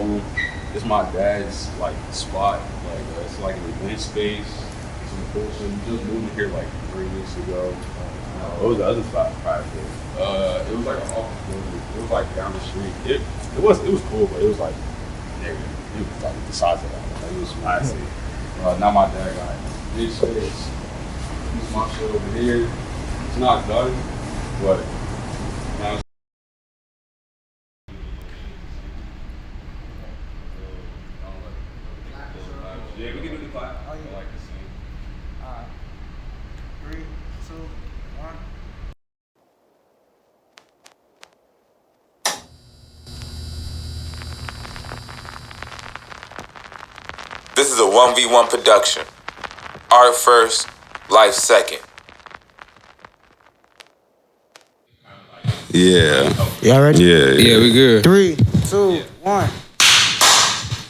boom. It's my dad's like spot. Like it's like an event space. Some cool shit. We just moved here like 3 weeks ago. What was the other spot prior to it? It was like an office building. It was like down the street. It was cool, but it was like nigga, it was like the size of that. Like, it was small. I see. Now my dad got this space. This my shit over here. It's not done, but now it's yeah, we can do the clap. I like to see. Alright. 3, 2, 1. This is a 1v1 production. Art first, life second. Yeah. Y'all ready? Yeah, we good. 3, 2, 1.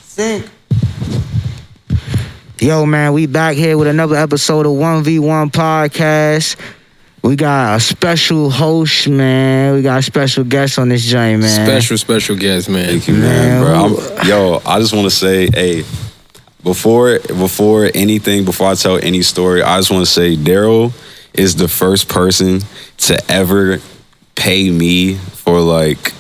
Sync. Yo, man, we back here with another episode of 1v1 Podcast. We got a special host, man. We got a special guest on this joint, man. Special guest, man. Thank you, man, bro. I just want to say, hey, before I tell any story, I just want to say Daryl is the first person to ever pay me for like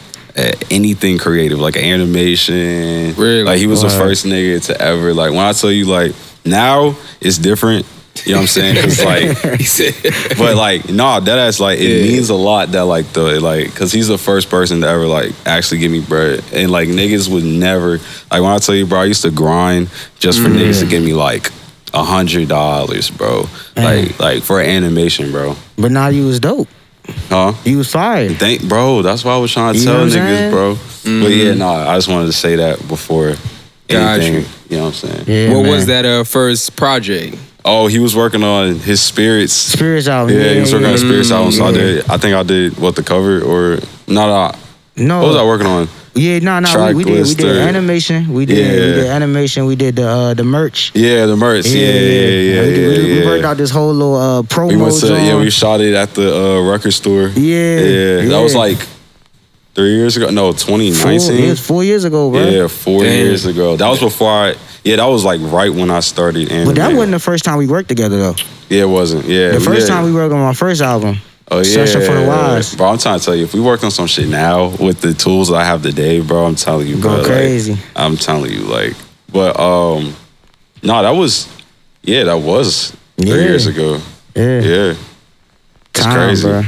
anything creative, like animation. Really? Like he was the first nigga to ever, like when I tell you, like now it's different. You know what I'm saying? Cause like, but like, nah, that ass like it means a lot that like cause he's the first person to ever like actually give me bread, and like niggas would never like when I tell you, bro, I used to grind just for niggas to give me like $100, bro, like for animation, bro. But now you was dope. Huh? You was fired. Bro, that's why I was trying to tell niggas, bro. But yeah, nah, I just wanted to say that before anything. You know what I'm saying? Yeah, What man. was that first project? Oh, he was working on his Spirits album. Yeah, he was working on his Spirits album. So I think I did the cover or no. No. What was I working on? Yeah, no. We did animation. We did animation. We did the merch. Yeah, the merch. Yeah. We worked out this whole little promo. We shot it at the record store. Yeah. That was like 3 years ago. No, 2019. It was 4 years ago, bro. Yeah, 4 years ago. That was before that was like right when I started animating. But that wasn't the first time we worked together, though. Yeah, it wasn't. Yeah. The first time we worked on my first album. Oh, yeah. Session for the Wise. Bro, I'm trying to tell you, if we worked on some shit now with the tools that I have today, bro, I'm telling you, bro. Go crazy. Like, I'm telling you, like, but, no, that was 3 years ago. Yeah. It's crazy. Bro.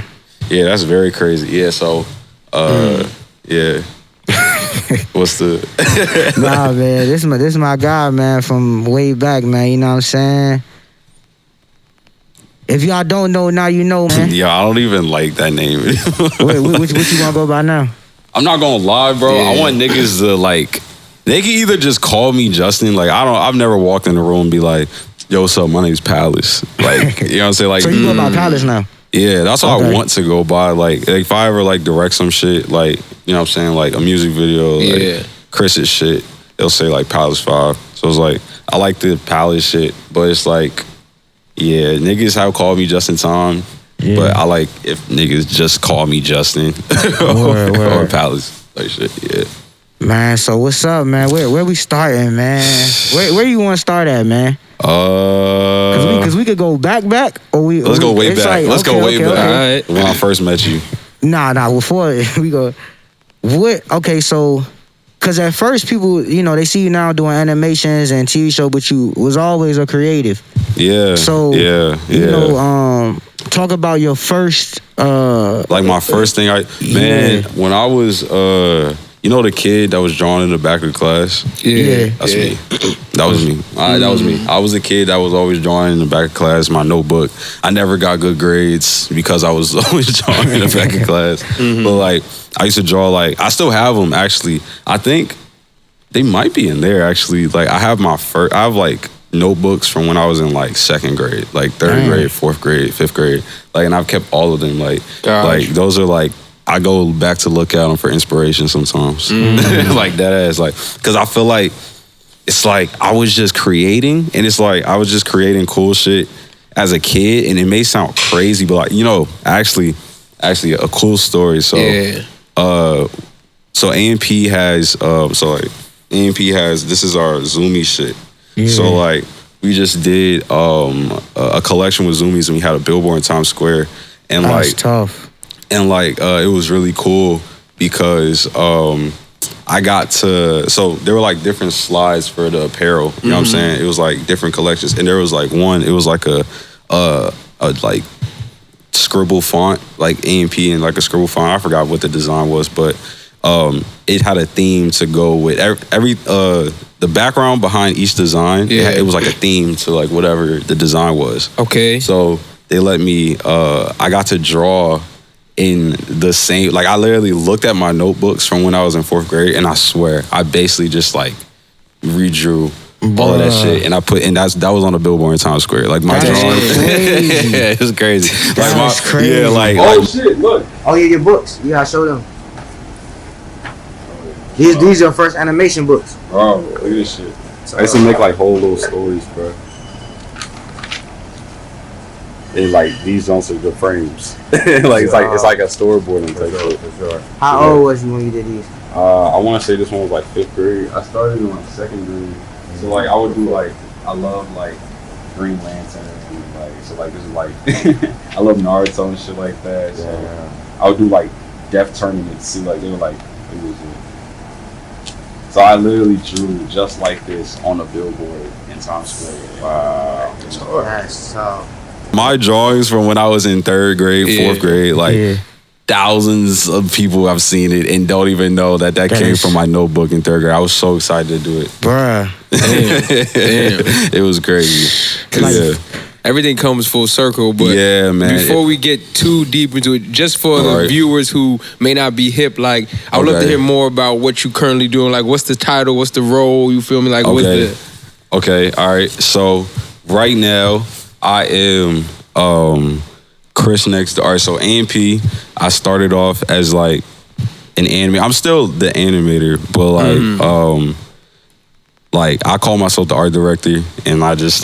Yeah, that's very crazy. Yeah, so, yeah. What's the... Nah, man, this is my guy, man, from way back, man, you know what I'm saying? If y'all don't know, now you know, man. Yo, I don't even like that name. What you want to go by now? I'm not gonna lie, bro. I want niggas to like, they can either just call me Justin. Like I've never walked in the room and be like, yo, what's up? My name's Palace. Like, you know what I'm saying? Like, So you go by Palace now? Yeah, that's what I want to go by. Like if I ever like direct some shit, like, you know what I'm saying? Like a music video, like Chris's shit, they'll say like PALACE5. So it's like, I like the Palace shit, but it's like, yeah, niggas have called me Justin Tom, but I like if niggas just call me Justin or Palace, like shit, yeah. Man, so what's up, man? Where we starting, man? Where you want to start at, man? Cause we could go back, or let's go way back. Like, let's go way back. Alright. When I first met you. Nah, before we go, what? Okay, so. Cause at first people, you know, they see you now doing animations and TV show, but you was always a creative. Yeah. So you know, talk about your first like my first thing when I was you know the kid that was drawn in the back of the class? Yeah. That's me. That was me. That was me. I was a kid that was always drawing in the back of class, my notebook. I never got good grades because I was always drawing in the back of class. But like I used to draw, like, I still have them, actually. I think they might be in there, actually. Like, I have like, notebooks from when I was in, like, 2nd grade, like, 3rd grade, 4th grade, 5th grade. Like, and I've kept all of them, like, those are, like, I go back to look at them for inspiration sometimes. Like, that ass, like, because I feel like it's like I was just creating, and it's like I was just creating cool shit as a kid, and it may sound crazy, but, like, you know, actually a cool story. So, so AMP has, so like AMP has, this is our Zoomy shit. Yeah. So like we just did a collection with Zoomies, and we had a billboard in Times Square, and That's like tough. and like it was really cool because I got to, so there were like different slides for the apparel, you know what I'm saying? It was like different collections, and there was like one, it was like a like scribble font, like AMP and like a scribble font. I forgot what the design was, but it had a theme to go with every the background behind each design. Yeah. It was like a theme to like whatever the design was. Okay. So they let me, I got to draw in the same, like I literally looked at my notebooks from when I was in 4th grade, and I swear, I basically just like redrew all of that shit, and I put, and that was on a billboard in Times Square. Like my That's drawing, crazy. yeah, it was crazy. That's crazy. Yeah, like, Oh shit! Look. Oh yeah, your books. You gotta show them. These are your first animation books. Bro, look at this shit. I used to make like whole little stories, bro. And like these don't are the frames. Like it's like a storyboarding type shit. For sure. How old was you when you did these? I want to say this one was like 5th grade. I started in like 2nd grade. So like I would do like, I love like Green Lantern and like, so like this is like I love Naruto and shit like that. So I would do like deaf tournaments. See, like they were like, it was. So I literally drew just like this on a billboard in Times Square. Wow. That's tough. my drawings from when I was in 3rd grade, 4th grade, like thousands of people have seen it and don't even know that came from my notebook in 3rd grade. I was so excited to do it. Bruh. Damn. It was crazy. Yeah. Everything comes full circle, but yeah, man. Before we get too deep into it, just for the viewers who may not be hip, like I would love to hear more about what you currently doing. Like, what's the title? What's the role? You feel me? Like, what's the? Okay, all right. So right now, I am CHRISNXTDOOR. So AMP, I started off as like an animator. I'm still the animator, but like I call myself the art director, and that's just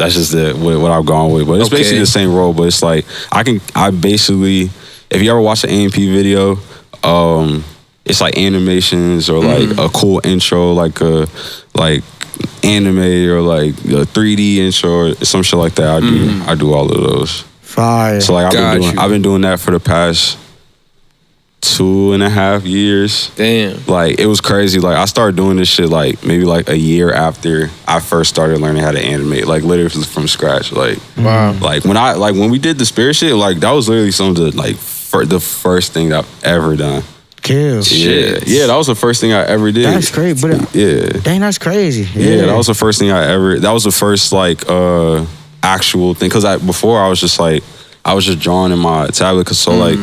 what I've gone with. But it's basically the same role. But it's like I basically, if you ever watch an AMP video, it's like animations or like a cool intro, like anime or like a 3D intro or some shit like that. I do all of those. Fire. So like I've been doing that for the past 2.5 years. Damn. Like it was crazy. Like I started doing this shit like maybe like a year after I first started learning how to animate. Like literally from scratch. Like wow. Like when we did the spirit shit, like that was literally some of the like the first thing I've ever done. Kill. Yeah, that was the first thing I ever did. That's crazy, but dang, that's crazy. Yeah, that was the first thing that was the first like actual thing. Cause before I was just drawing in my tablet. Cause so like,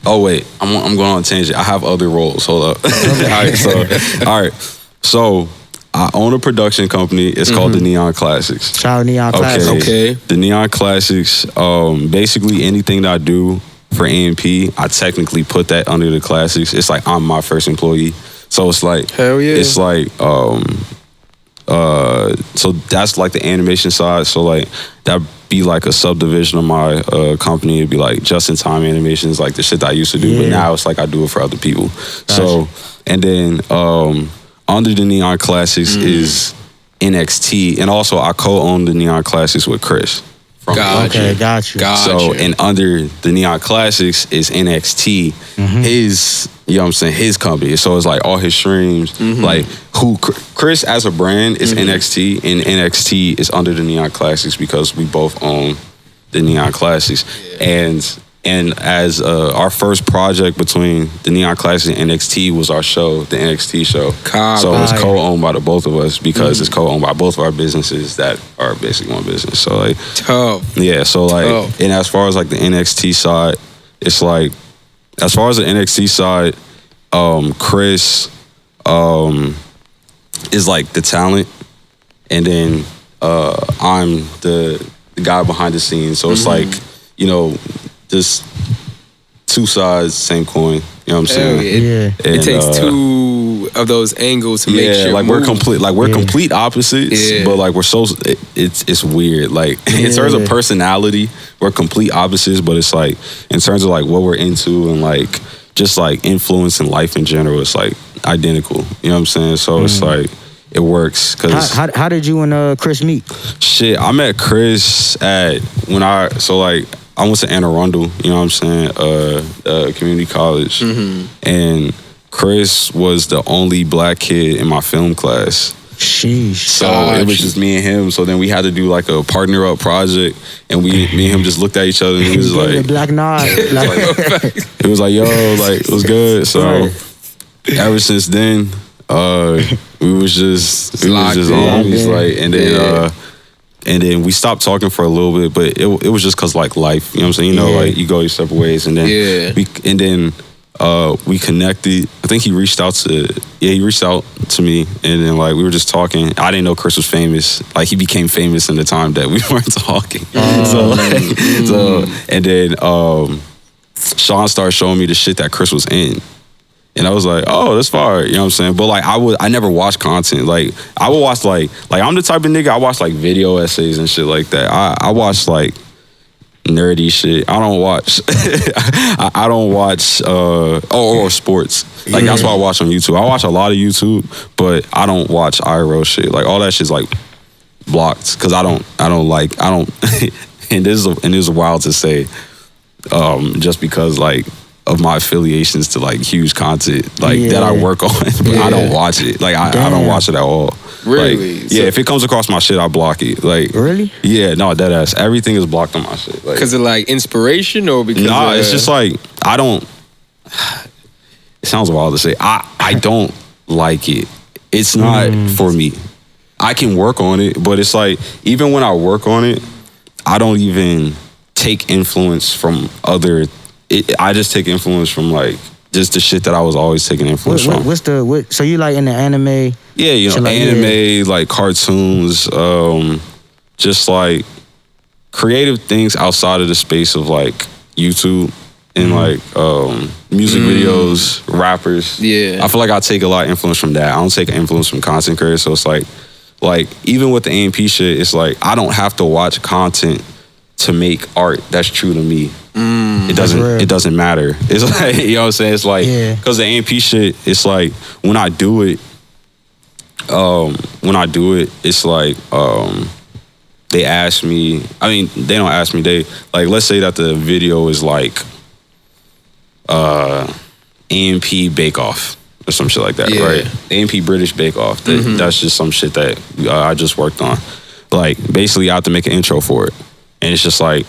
oh wait, I'm going on a tangent. I have other roles. Hold up. All right. So I own a production company. It's called the Neon Classics. Shout out Neon Classics. Okay. The Neon Classics. Basically anything that I do for AMP, I technically put that under the classics. It's like I'm my first employee. So it's like, hell yeah. It's like, so that's like the animation side. So like that'd be like a subdivision of my company. It'd be like just in time animations, like the shit that I used to do. But now it's like I do it for other people. Gotcha. So, and then under the Neon Classics is NXT. And also I co-own the Neon Classics with Chris. Got you. So, and under the Neon Classics is NXT, his, you know what I'm saying, his company. So it's like all his streams, like Chris as a brand is NXT, and NXT is under the Neon Classics because we both own the Neon Classics. Yeah. And as our first project between the Neon Classics and NXT was our show, the NXT show. So it's co-owned by the both of us because it's co-owned by both of our businesses that are basically one business. So like, tough. Yeah. So like, and as far as like the NXT side, it's like, as far as the NXT side, Chris is like the talent, and then I'm the guy behind the scenes. So it's like, you know, just two sides, same coin. You know what I'm saying? It takes two of those angles to make sure. Like we're complete opposites, but like we're so it's weird. Like in terms of personality, we're complete opposites, but it's like in terms of like what we're into and like, just like influence in life in general is like identical. You know what I'm saying? So it's like it works. Cause how did you and Chris meet? Shit, I met Chris I went to Anne Arundel, you know what I'm saying, community college, and Chris was the only black kid in my film class. Sheesh. So it was just me and him. So then we had to do like a partner up project, and me and him just looked at each other, and he was like, black nod. it was like, yo, like it was good. So ever since then, we was just homies, like, and then we stopped talking for a little bit, but it was just cause like life, you know what I'm saying? You know, like you go your separate ways, and then we connected. I think he reached out to me, and then like we were just talking. I didn't know Chris was famous. Like he became famous in the time that we weren't talking. And then Sean started showing me the shit that Chris was in. And I was like, oh, that's fire, you know what I'm saying? But like I never watched content. Like I would watch like I'm the type of nigga, I watch like video essays and shit like that. I watch like nerdy shit. I don't watch I don't watch or sports. Like that's what I watch on YouTube. I watch a lot of YouTube, but I don't watch IRL shit. Like all that shit's like blocked. Cause I don't and this is wild to say, just because like of my affiliations to like huge content like that I work on, but I don't watch it. Like I don't watch it at all. Really? Like, if it comes across my shit, I block it. Like really? Yeah, no, dead ass. Everything is blocked on my shit. Like, because of like inspiration or because it's just like I don't. It sounds wild to say. I don't like it. It's not for me. I can work on it, but it's like even when I work on it, I don't even take influence from other. I just take influence from like just the shit that I was always taking influence from. So you like in the anime? Yeah, you know, like, anime, like cartoons, just like creative things outside of the space of like YouTube and like music videos, rappers. Yeah, I feel like I take a lot of influence from that. I don't take influence from content creators. So it's like even with the AMP shit, it's like I don't have to watch content to make art that's true to me. It doesn't matter. It's like, you know what I'm saying? It's like, because the AMP shit, it's like when I do it, it's like they ask me, I mean, they don't ask me, they like, let's say that the video is like AMP Bake Off or some shit like that, right? AMP British Bake Off. That's just some shit that I just worked on. Like basically I have to make an intro for it. And it's just like,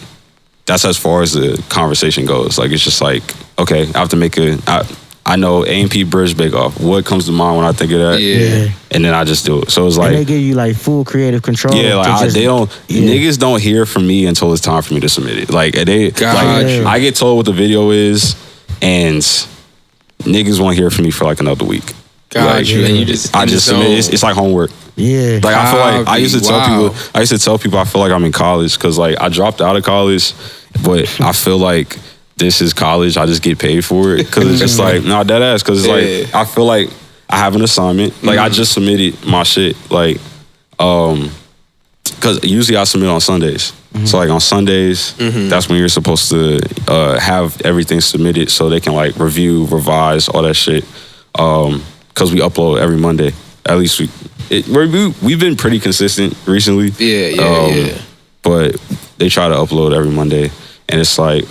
that's as far as the conversation goes. Like, it's just like, okay, I have to make I know AMP British Bake Off. What comes to mind when I think of that? Yeah. And then I just do it. So it's like. And they give you like full creative control. Yeah, like niggas don't hear from me until it's time for me to submit it. Like, I get told what the video is, and niggas won't hear from me for like another week. And you just. I just submit it. It's like homework. Yeah. Like I feel like I used to tell people I feel like I'm in college because like I dropped out of college, but I feel like this is college. I just get paid for it because it's just like dead ass because it's like I feel like I have an assignment. Like I just submitted my shit like because usually I submit on Sundays. So like on Sundays, that's when you're supposed to have everything submitted so they can like review, revise, all that shit. Because we upload every Monday. At least we've been pretty consistent recently. Yeah. But they try to upload every Monday, and it's like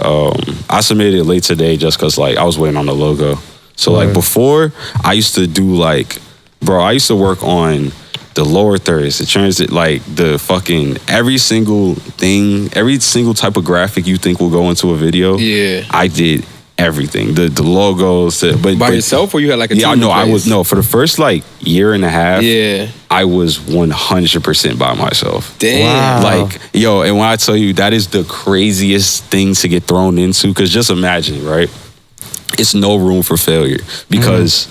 I submitted it late today just because like I was waiting on the logo. So like before, I used to do like, I used to work on the lower thirds, the transit, like the fucking every single thing, every single type of graphic you think will go into a video. Yeah, I did. Everything, the logos, but yourself, or you had like a team? Yeah, I was for the first like year and a half. Yeah, I was 100% by myself. Damn, like and when I tell you that is the craziest thing to get thrown into, because just imagine, right? It's no room for failure because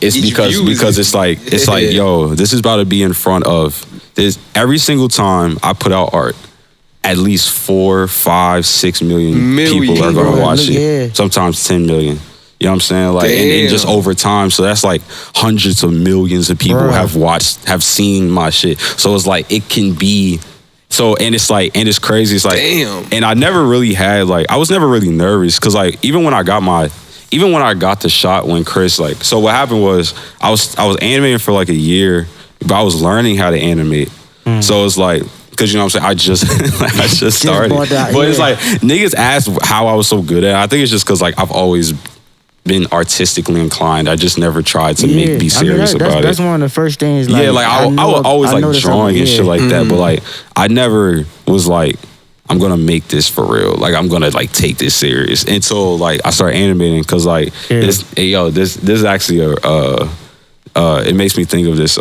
it's like this is about to be in front of this every single time I put out art. At least 4, 5, 6 million people are gonna watch it. Yeah. Sometimes 10 million. You know what I'm saying? Like, and just over time, so that's like hundreds of millions of people have seen my shit. So it's like it can be. So and it's crazy. It's like, and I never really had like I was never really nervous because like even when I got my even when I got the shot when Chris like, so what happened was I was animating for like a year, but I was learning how to animate. So it's like, cause you know what I'm saying, I just started. But it's like niggas ask how I was so good at it. I think it's just cause like I've always been artistically inclined. I just never tried to be serious about it. That's one of the first things. Like, I would always like drawing and shit like that, but like I never was like, I'm gonna make this for real. Like I'm gonna like take this serious until like I started animating, cause like this is actually it makes me think of this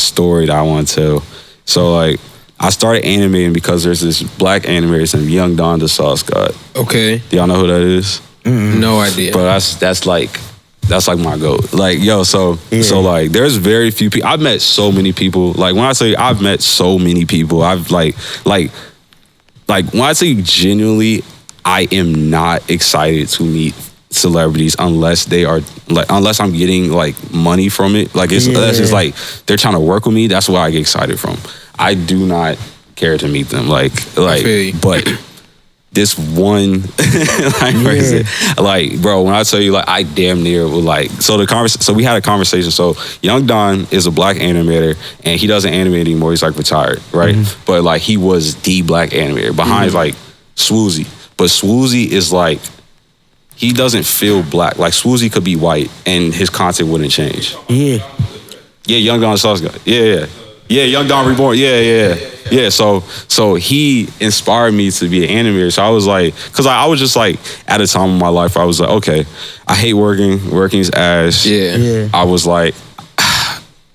story that I want to tell. So like I started animating because there's this black animator named Young Don the Sauce God. Okay. Do y'all know who that is? No idea. But that's like my goat. Like so like there's very few people. I've met so many people. Like when I say I've met so many people, I've like when I say genuinely, I am not excited to meet celebrities unless they are like, unless I'm getting like money from it. Like that's just like they're trying to work with me. That's what I get excited from. I do not care to meet them. Like but this one like bro, when I tell you like I damn near would like, so we had a conversation. So Young Don is a black animator and he doesn't animate anymore. He's like retired, right? But like he was the black animator behind like Swoozie. But Swoozie is like, he doesn't feel black. Like Swoozie could be white and his content wouldn't change. Yeah, Young Don Sauce Guy. Yeah, Young Don Reborn. Yeah. So he inspired me to be an animator. So I was like, cause I was just like at a time in my life where I was like, okay, I hate working's ass. Yeah. I was like,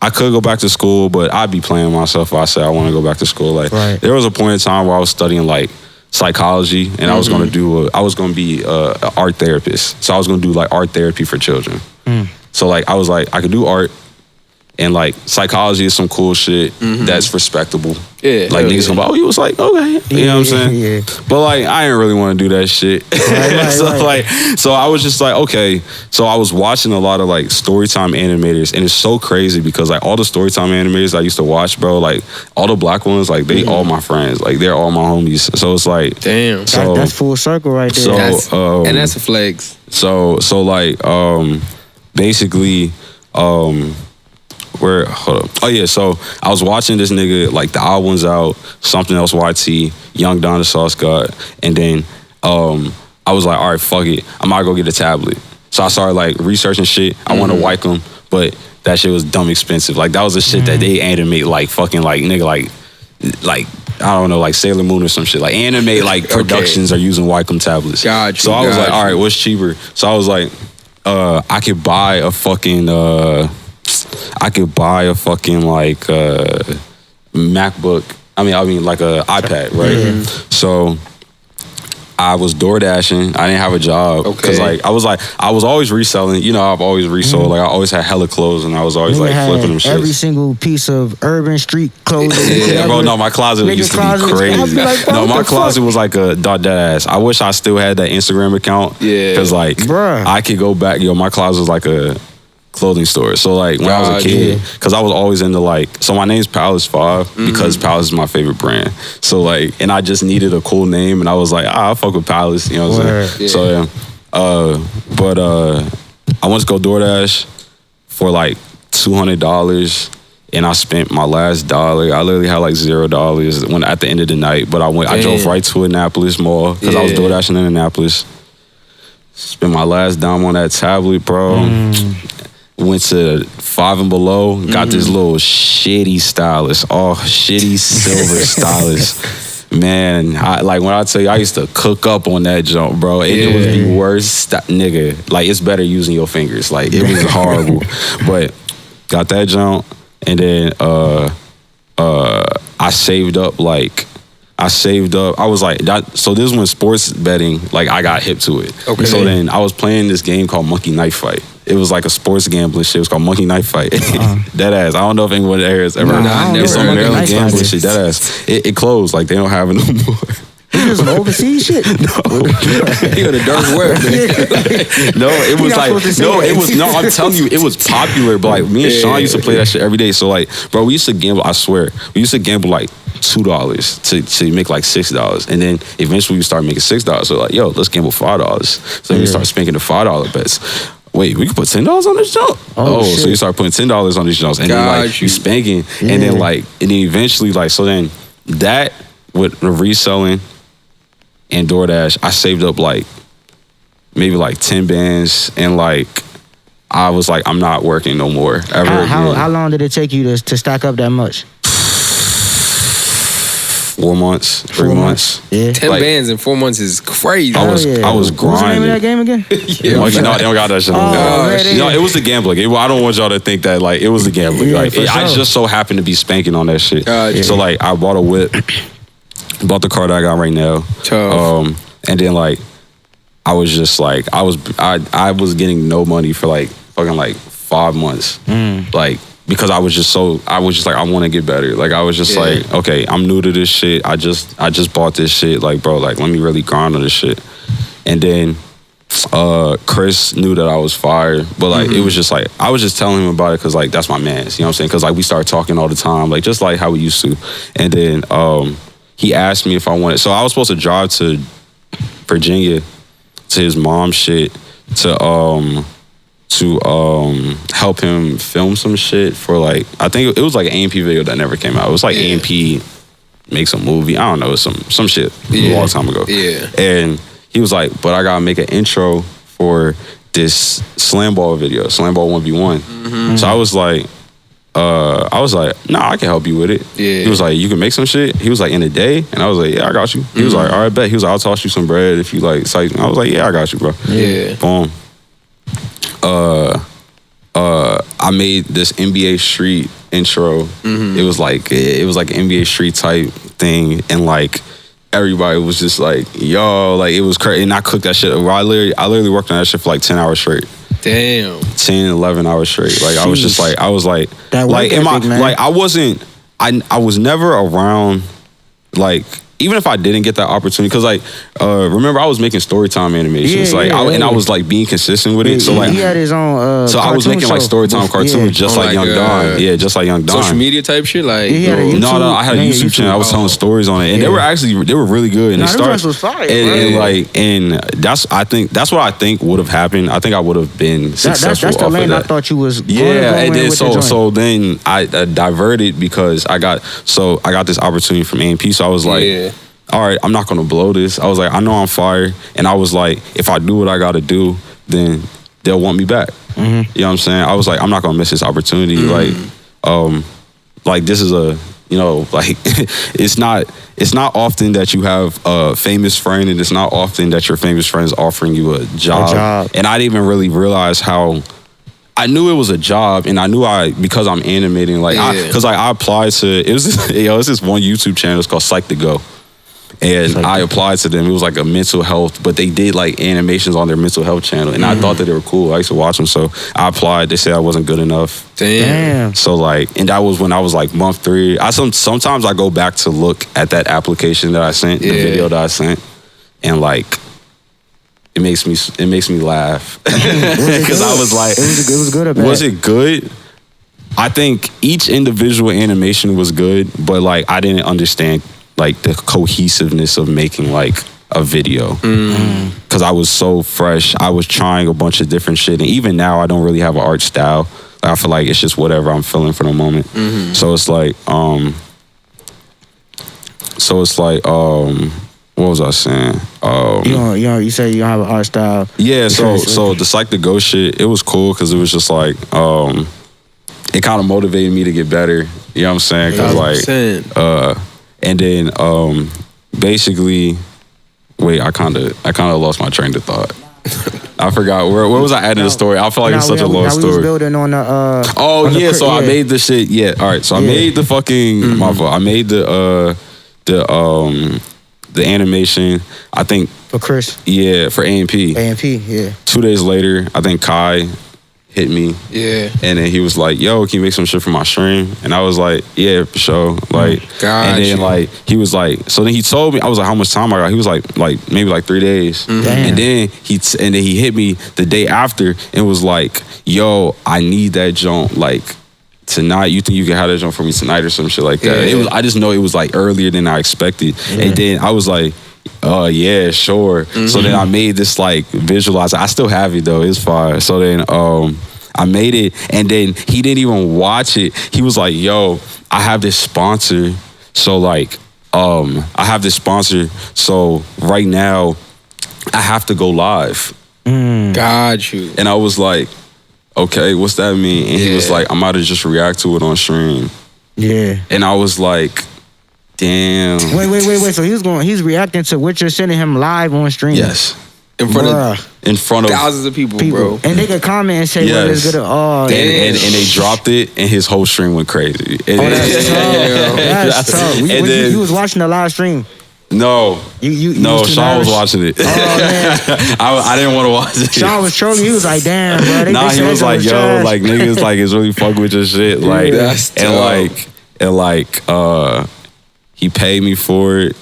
I could go back to school, but I'd be playing myself if I said I want to go back to school. Like there was a point in time where I was studying like psychology, and I was gonna be an art therapist. So I was gonna do like art therapy for children. So like I was like, I could do art, and like psychology is some cool shit that's respectable. Yeah, like niggas gonna be, oh, you was like, okay, you know what I'm saying? Yeah. But like I didn't really want to do that shit. So I was just like, okay. So I was watching a lot of like Storytime animators, and it's so crazy because like all the Storytime animators I used to watch, bro, like all the black ones, like they all my friends, like they're all my homies. So it's like, damn, so that's full circle right there. So and that's a flex. So like basically hold up. Oh yeah, so I was watching this nigga, like the album's out, Something Else YT, Young Don the Sauce God, and then I was like, all right, fuck it, I might go get a tablet. So I started like researching shit. I want to Wacom, but that shit was dumb expensive. Like that was the shit that they animate like fucking like nigga like I don't know, like Sailor Moon or some shit. Like animate like productions are using Wacom tablets. Gotcha. So I was like, all right, what's cheaper? So I was like, I could buy a fucking like MacBook. I mean like a iPad, right? So I was door dashing. I didn't have a job because like I was always reselling. You know, I've always resold. Like I always had hella clothes, and I was always like flipping them shit. Every single piece of urban street clothing. Bro. No, my closet used to be crazy. No, my closet was like a dead ass. I wish I still had that Instagram account. Yeah, because like, bruh, I could go back. Yo, my closet was like a clothing store. So like when I was a kid, because I was always into like, so my name's PALACE5 because Palace is my favorite brand. So like, and I just needed a cool name, and I was like, I'll fuck with Palace, you know what I'm saying? So but I went to go DoorDash for like $200, and I spent my last dollar. I literally had like $0 when at the end of the night, but I drove right to Annapolis Mall because I was DoorDashing in Annapolis. Spent my last dime on that tablet, bro. Went to Five and Below, got this little shitty stylus, shitty silver stylus. Man, like when I tell you, I used to cook up on that jump, bro. It was the worst, nigga. Like it's better using your fingers. Like it was horrible. But got that jump, and then I saved up. I was like, so this is when sports betting, like I got hip to it. Okay. So then I was playing this game called Monkey Knife Fight. It was like a sports gambling shit. It was called Monkey Knife Fight. Dead ass. I don't know if anyone there has ever. It's some Maryland gambling shit. Dead ass. It closed. Like they don't have it no more. He did some overseas shit. He on the dark web, man. No, it was like I'm telling you, it was popular. But like me and Sean used to play that shit every day. So like, bro, we used to gamble. I swear, we used to gamble like $2 to make like $6, and then eventually we started making $6. So like, yo, let's gamble $5. So then we start spanking the $5 bets. Wait, we can put $10 on this jump? So you start putting $10 on these jumps, and then like you spanking, and then like, and then eventually like, so then that with the reselling and DoorDash, I saved up like maybe like 10 bands, and like I was like, I'm not working no more ever again. How long did it take you to stack up that much? 4 months, 3 months. Yeah. 10 bands in 4 months is crazy. I was grinding. What's the name of that game again? No, they don't got that shit. No, it was the gambling. I don't want y'all to think that like it was the gambling. Like I just so happened to be spanking on that shit. So like I bought a whip, bought the car that I got right now. And then like I was just like I was getting no money for like fucking like 5 months. Like because I was just like, I want to get better. Like I was just like, okay, I'm new to this shit. I just bought this shit. Like, bro, like let me really grind on this shit. And then Chris knew that I was fired, but like it was just like I was just telling him about it because like that's my man. You know what I'm saying? Because like we started talking all the time, like just like how we used to. And then he asked me if I wanted. So I was supposed to drive to Virginia to his mom's shit to help him film some shit for like, I think it was like an AMP video that never came out. It was like AMP makes a movie. I don't know, some shit a long time ago. And he was like, but I gotta make an intro for this slam ball video, slam ball 1v1. So I was like, nah, I can help you with it. He was like, you can make some shit? He was like, in a day? And I was like, yeah, I got you. He was like, all right, bet. He was like, I'll toss you some bread if you like. I was like, yeah, I got you, bro. Boom. I made this NBA Street intro. It was like an NBA Street type thing, and like everybody was just like, yo, like it was crazy. And I cooked that shit. I literally worked on that shit for like 10 hours straight. Damn. 10, 11 hours straight. Like I was just like, I was like, that like I was never around like. Even if I didn't get that opportunity, because like, remember I was making storytime animations, I was like being consistent with it. So like, he had his own. So I was making like storytime cartoons, just like Young Don. Yeah, just like Young Don. Social media type shit, like. No, I had a YouTube channel. I was telling stories on it, and they were really good. And they started. Was fire, and that's what I think would have happened. I think I would have been successful. That's the lane I thought you was. And then so then I diverted because I got this opportunity from AMP. So I was like. All right, I'm not gonna blow this. I was like, I know I'm fired, and I was like, if I do what I gotta do, then they'll want me back. You know what I'm saying? I was like, I'm not gonna miss this opportunity. Like this is a, like it's not often that you have a famous friend, and it's not often that your famous friend is offering you a job. And I didn't even really realize how. I knew it was a job, and I knew because I'm animating, like, because I applied to it was this one YouTube channel. It's called Psych to Go. And I applied to them. It was like a mental health, but they did like animations on their mental health channel. And I thought that they were cool. I used to watch them. So I applied. They said I wasn't good enough. Damn. So like, and that was when I was like month 3. Sometimes I go back to look at that application that I sent, the video that I sent. And like, it makes me laugh. Because I was like, it was good or bad? Was it good? I think each individual animation was good, but like I didn't understand like the cohesiveness of making like a video. Cause I was so fresh. I was trying a bunch of different shit. And even now I don't really have an art style. I feel like it's just whatever I'm feeling for the moment. So it's like, what was I saying? You say you don't have an art style. Yeah, so the Psych to Go shit, it was cool because it was just like, it kind of motivated me to get better. You know what I'm saying? Cause like, and then basically, wait, I kind of lost my train of thought. I forgot where was I adding the story? I feel like it's such a long story. We was building on the. So I made the shit. Yeah, all right. So I made the fucking. My fault. I made the animation. I think for Chris. Yeah, for AMP. AMP. Yeah. 2 days later, I think Kai hit me. Yeah. And then he was like, yo, can you make some shit for my stream? And I was like, yeah, for sure. Like, and then like, he was like, so then he told me, I was like, how much time I got? He was like maybe like 3 days. And then he hit me the day after and was like, yo, I need that joint like tonight. You think you can have that joint for me tonight or some shit like that? Yeah. I just know it was like earlier than I expected. And then I was like, yeah, sure. So then I made this like visualizer. I still have it though. It's fire. So then I made it, and then he didn't even watch it. He was like, yo, I have this sponsor. So like, I have this sponsor. So right now, I have to go live. Got you. And I was like, okay, what's that mean? And he was like, I'm about to just react to it on stream. Yeah. And I was like, damn. Wait. So he's reacting to what you're sending him live on stream. Yes. In front of thousands of people, bro. And they could comment and say, well, it's good. Oh, and they dropped it, and his whole stream went crazy. That's tough. That's tough. You was watching the live stream. No. No, Sean was watching it. Oh, man. I didn't want to watch it. Sean was trolling. He was like, damn, bro. He was like, yo, trash. like, niggas, like, is really fucking with your shit. Like, he paid me for it.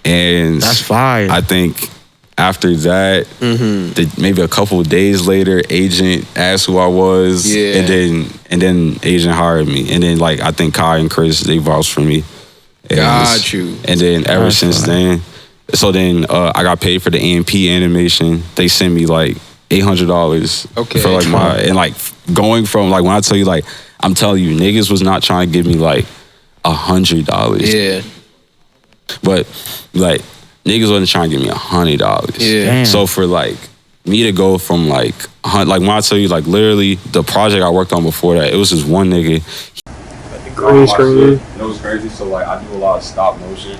And that's fire. I think after that, maybe a couple of days later, agent asked who I was, and then agent hired me, and then like I think Kai and Chris, they vouched for me. Got you. And then ever since then, so then I got paid for the AMP animation. They sent me like $800 for like and like going from like when I tell you like I'm telling you niggas was not trying to give me like $100. Yeah. But like niggas wasn't trying to give me $100. Yeah. Damn. So for like me to go from like when I tell you like literally the project I worked on before that, it was just one nigga. Green screen. It was crazy. So like I do a lot of stop motion.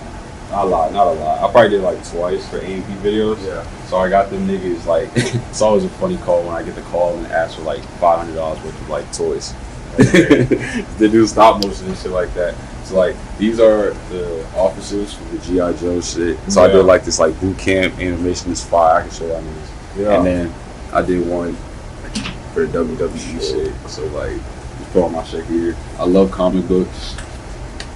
Not a lot. I probably did like twice for AMP videos. Yeah. So I got them niggas like it's always a funny call when I get the call and ask for like $500 worth of like toys. They do stop motion and shit like that. So like these are the officers from the G.I. Joe shit. So I did like this like boot camp animation. Is fire. I can show y'all niggas. Yeah. And then I did one for the WWE shit. So like just put on my shit here. I love comic books.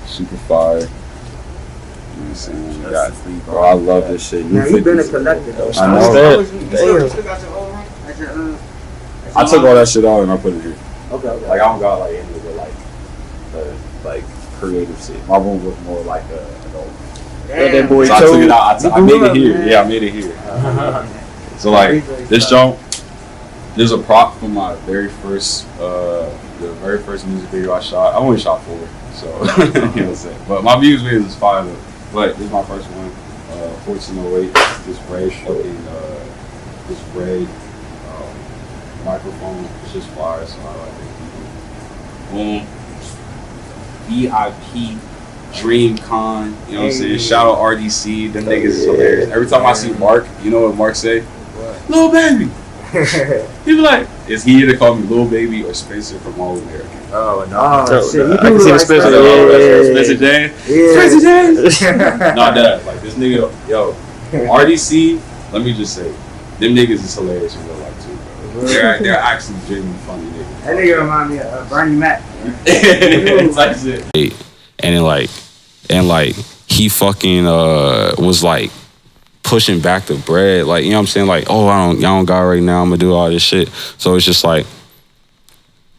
Super fire. You know what I'm saying? Bro, I love this shit. Now you've been a collector though. I know. I took all that shit out and I put it here. Okay. Like I don't got like any of the like creative shit. My room was more like an adult. Damn. So I took it out. I made it here. Yeah, I made it here. So like this jump, there's a prop from my very first music video I shot. I only shot 4, so you know what I'm saying. But my music videos is 5 though. But this is my first one. 1408. This red microphone. It's just fire, so I like it. Boom. VIP DreamCon. You know what I'm saying? Shout out RDC. Them niggas is hilarious. Every time I see Mark, you know what Mark say? What? Lil Baby. He be like, is he either call me Lil Baby or Spencer from All American? Oh no! Shit, I can see the Spencer. Spencer James. Spencer James. Not that. Like this nigga, yo, RDC. Let me just say, them niggas is hilarious in real life too. Bro. They're actually genuinely funny niggas. That nigga remind me of Bernie Mac. Like shit. And like he fucking was like pushing back the bread, like, you know what I'm saying, like, oh, y'all don't got right now, I'm gonna do all this shit. So it's just like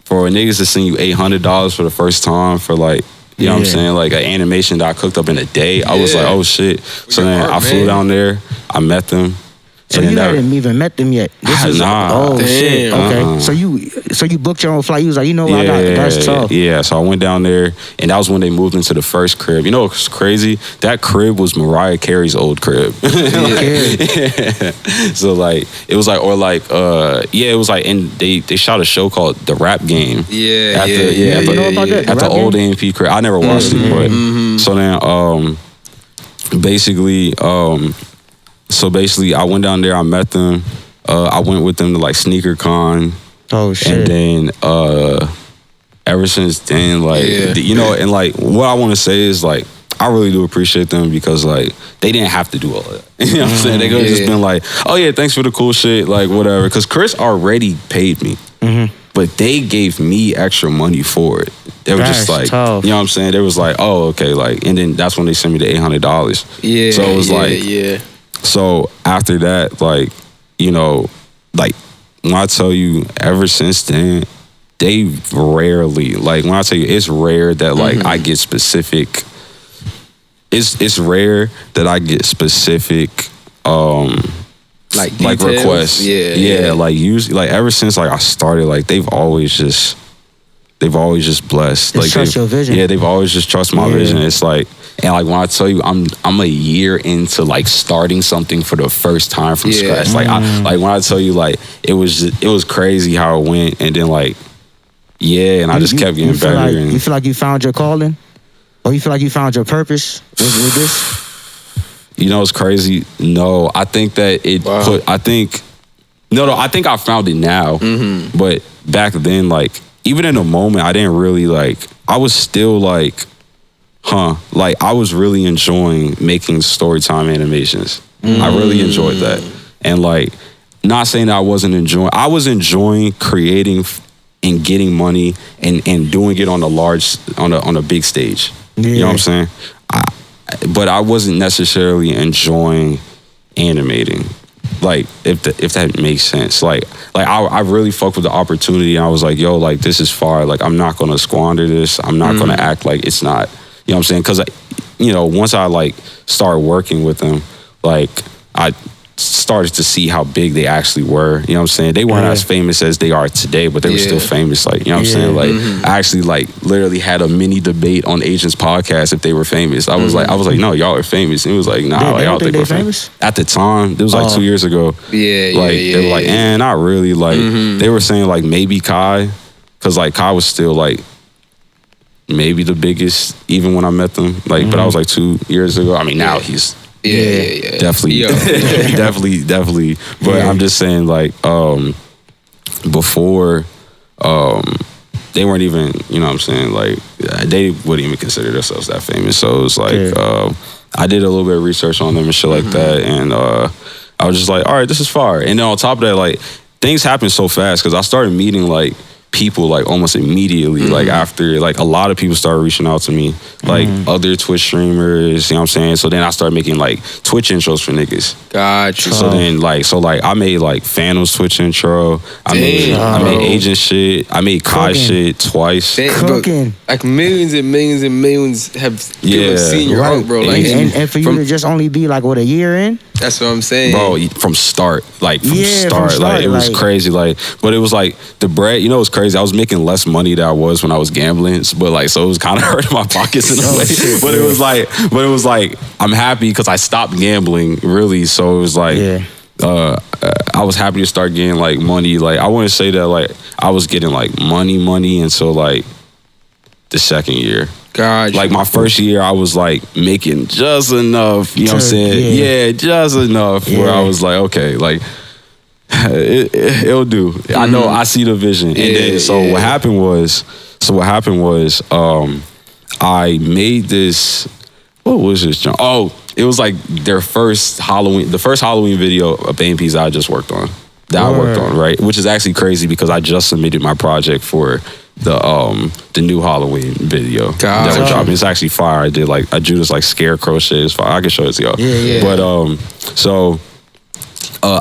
for niggas to send you $800 for the first time for like, you know what I'm saying, like an animation that I cooked up in a day. I was like, oh shit. So then I flew down there, I met them. So you hadn't even met them yet? Nah. Shit. Okay. So you booked your own flight. You was like, you know what, that's tough. Yeah, so I went down there, and that was when they moved into the first crib. You know what's crazy? That crib was Mariah Carey's old crib. So like, it was like, it was like, and they shot a show called The Rap Game. You know about that? At the old AMP crib. I never watched it, but so then basically, I went down there, I met them. I went with them to like Sneaker Con. Oh shit. And then ever since then, like, you know, and like what I want to say is like, I really do appreciate them because like they didn't have to do all that. You know what I'm saying? They could have just been like, oh yeah, thanks for the cool shit, like whatever. Because Chris already paid me. but they gave me extra money for it. They were just like, tough. you know what I'm saying? They was like, oh, okay, like, and then that's when they sent me the $800. Yeah. So it was so after that, like, you know, like when I tell you, ever since then, they rarely, like when I tell you, it's rare that like I get specific. It's rare that I get specific like requests. Yeah. Like usually, like ever since like I started, like they've always just blessed. Like trust your vision. Yeah, they've always just trust my vision. It's like, and like when I tell you, I'm a year into like starting something for the first time from scratch. Like like when I tell you, like it was crazy how it went, and then like and I just kept getting better. Like, you feel like you found your calling, or you feel like you found your purpose with this? You know, it's crazy. No, I think that I think I found it now. But back then, like, even in the moment, I didn't really, like, I was still like, like, I was really enjoying making storytime animations. I really enjoyed that. And, like, not saying that I was enjoying creating and getting money and doing it on a big stage. You know what I'm saying? But I wasn't necessarily enjoying animating, like if that makes sense. Like I really fucked with the opportunity, and I was like, yo, like this is far. Like I'm not gonna squander this. I'm not gonna act like it's not. You know what I'm saying? Because you know, once I like started working with them, like I started to see how big they actually were. You know what I'm saying? They weren't as famous as they are today, but they were still famous. Like, you know what I'm saying? Like I actually like literally had a mini debate on Agents podcast if they were famous. I was like, no, y'all are famous. And it was like, nah, like, y'all think we're famous. At the time, it was like 2 years ago. They were like, not really. Like they were saying like maybe Kai, because like Kai was still like maybe the biggest even when I met them. Like, but I was like 2 years ago. I mean, now he's definitely. But I'm just saying, like, before, they weren't even, you know what I'm saying, like, they wouldn't even consider themselves that famous. So it was like, I did a little bit of research on them and shit like that, and I was just like, all right, this is fire. And then on top of that, like, things happen so fast because I started meeting, like, people like almost immediately, like after, like a lot of people started reaching out to me, like other Twitch streamers, you know what I'm saying? So then I started making like Twitch intros for niggas. Gotcha. So then like, I made like Phantom's Twitch intro. I made Agent shit. I made Kai shit twice. Cooking. Like millions and millions and millions have seen your art, bro. Like, and for you to just only be like, what, a year in? That's what I'm saying. Bro, from start. Like from start. Like it was crazy. Like, but it was like the bread, you know, it was crazy. I was making less money than I was when I was gambling, but like, so it was kind of hurting my pockets in a way. But it was like, I'm happy because I stopped gambling really. So it was like, I was happy to start getting like money. Like I want to say that like I was getting like money until like the second year. God, like my first year, I was like making just enough. You know what I'm saying? Yeah, just enough where I was like, okay, like. It'll do. I know. I see the vision. And then, what happened was, I made this. What was this, John? Oh, it was like their first Halloween, the first Halloween video of AMPs I just worked on. Right? Which is actually crazy because I just submitted my project for the new Halloween video that we're dropping. It's actually fire. I drew this like scarecrow shit. It's fire. I can show it to y'all. But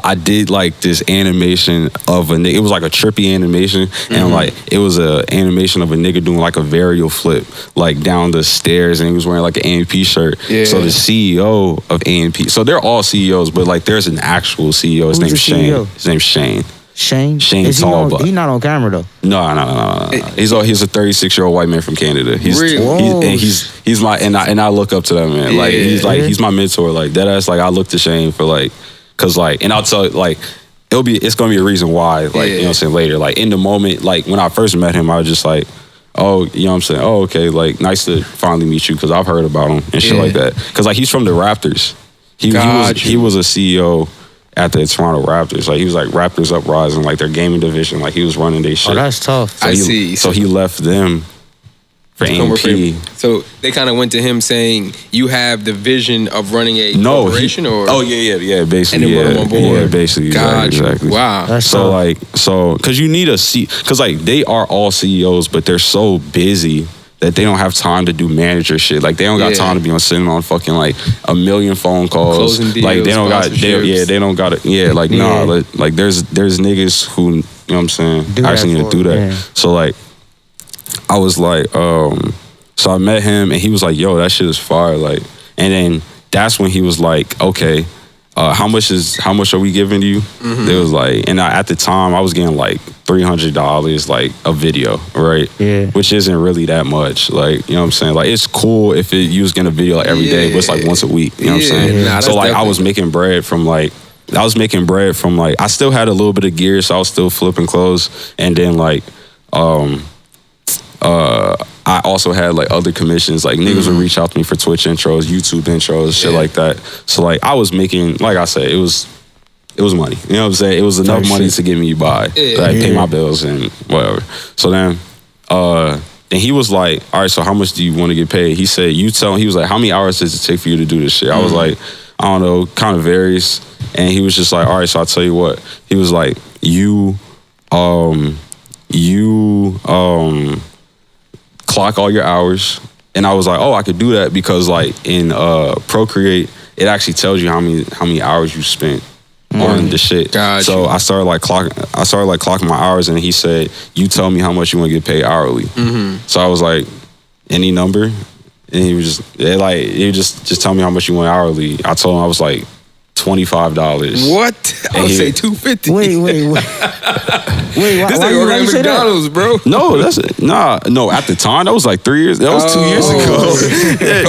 I did like this animation of a nigga. It was like a trippy animation, and like it was a animation of a nigga doing like a varial flip, like down the stairs, and he was wearing like an AMP shirt. So the CEO of AMP, so they're all CEOs, but like there's an actual CEO. His name's Shane. His name's Shane. Shane He's not on camera though. No. He's a 36-year-old white man from Canada. He's my and I look up to that man. Like he's my mentor. Like that ass. Like I look to Shane for like. Cause like, and I'll tell you, like, it's gonna be a reason why, like, you know what I'm saying, later. Like in the moment, like when I first met him, I was just like, oh, you know what I'm saying? Oh, okay, like nice to finally meet you, cause I've heard about him and shit like that. Cause like he's from the Raptors. He was a CEO at the Toronto Raptors. Like he was like Raptors Uprising, like their gaming division. Like he was running their shit. Oh, that's tough. So he left them for AMP. So they kind of went to him saying, "You have the vision of running a corporation," or basically, and then brought him on board. Yeah, basically, exactly. Wow. That's So because you need because like they are all CEOs, but they're so busy that they don't have time to do manager shit. Like they don't got time to be sitting on fucking like a million phone calls. Closing deals, like they don't got like there's niggas who, you know what I'm saying, actually need to do that. Yeah. So like I was like, so I met him and he was like, yo, that shit is fire. Like, and then that's when he was like, okay, how much are we giving you? It was like, and at the time I was getting like $300 like a video, right? Yeah. Which isn't really that much. Like, you know what I'm saying? Like it's cool if you was getting a video like every day, but it's like once a week. You know what I'm saying? Nah, so like I was making bread from like, I still had a little bit of gear, so I was still flipping clothes. And then like I also had like other commissions, like niggas would reach out to me for Twitch intros, YouTube intros, shit like that. So like I was making, like I said, it was money. You know what I'm saying? It was enough money to get me by. I pay my bills and whatever. So then he was like, all right, so how much do you want to get paid? He said, he was like, how many hours does it take for you to do this shit? I was like, I don't know, kind of varies. And he was just like, all right, so I'll tell you what. He was like, you clock all your hours. And I was like, oh, I could do that because like in Procreate, it actually tells you how many hours you spent on the shit. Gotcha. So I started clocking my hours, and he said, you tell me how much you want to get paid hourly. So I was like, any number? And he was just tell me how much you want hourly. I told him I was like $25. What? I would say $250. Wait. Why you say McDonald's, bro? No, no. At the time, that was like 3 years. That was 2 years ago.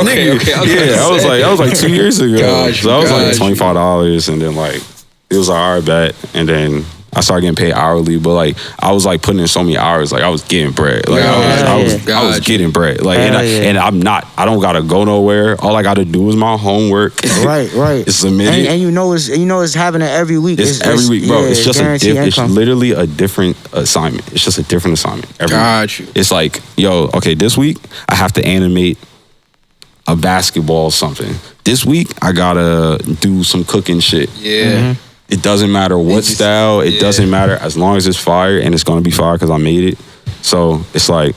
Okay. I was like 2 years ago. So I was like $25, and then like it was like all right, bet, and then I started getting paid hourly, but like I was like putting in so many hours, like I was getting bread. Like I was getting bread. Like and I don't gotta go nowhere. All I gotta do is my homework. Right. It's submitted. And you know it's happening every week. It's every week, bro. It's just it's literally a different assignment. It's just a different assignment every week. It's like, yo, okay, this week I have to animate a basketball or something. This week I gotta do some cooking shit. Yeah. It doesn't matter what style. It doesn't matter as long as it's fire, and it's gonna be fire because I made it. So it's like,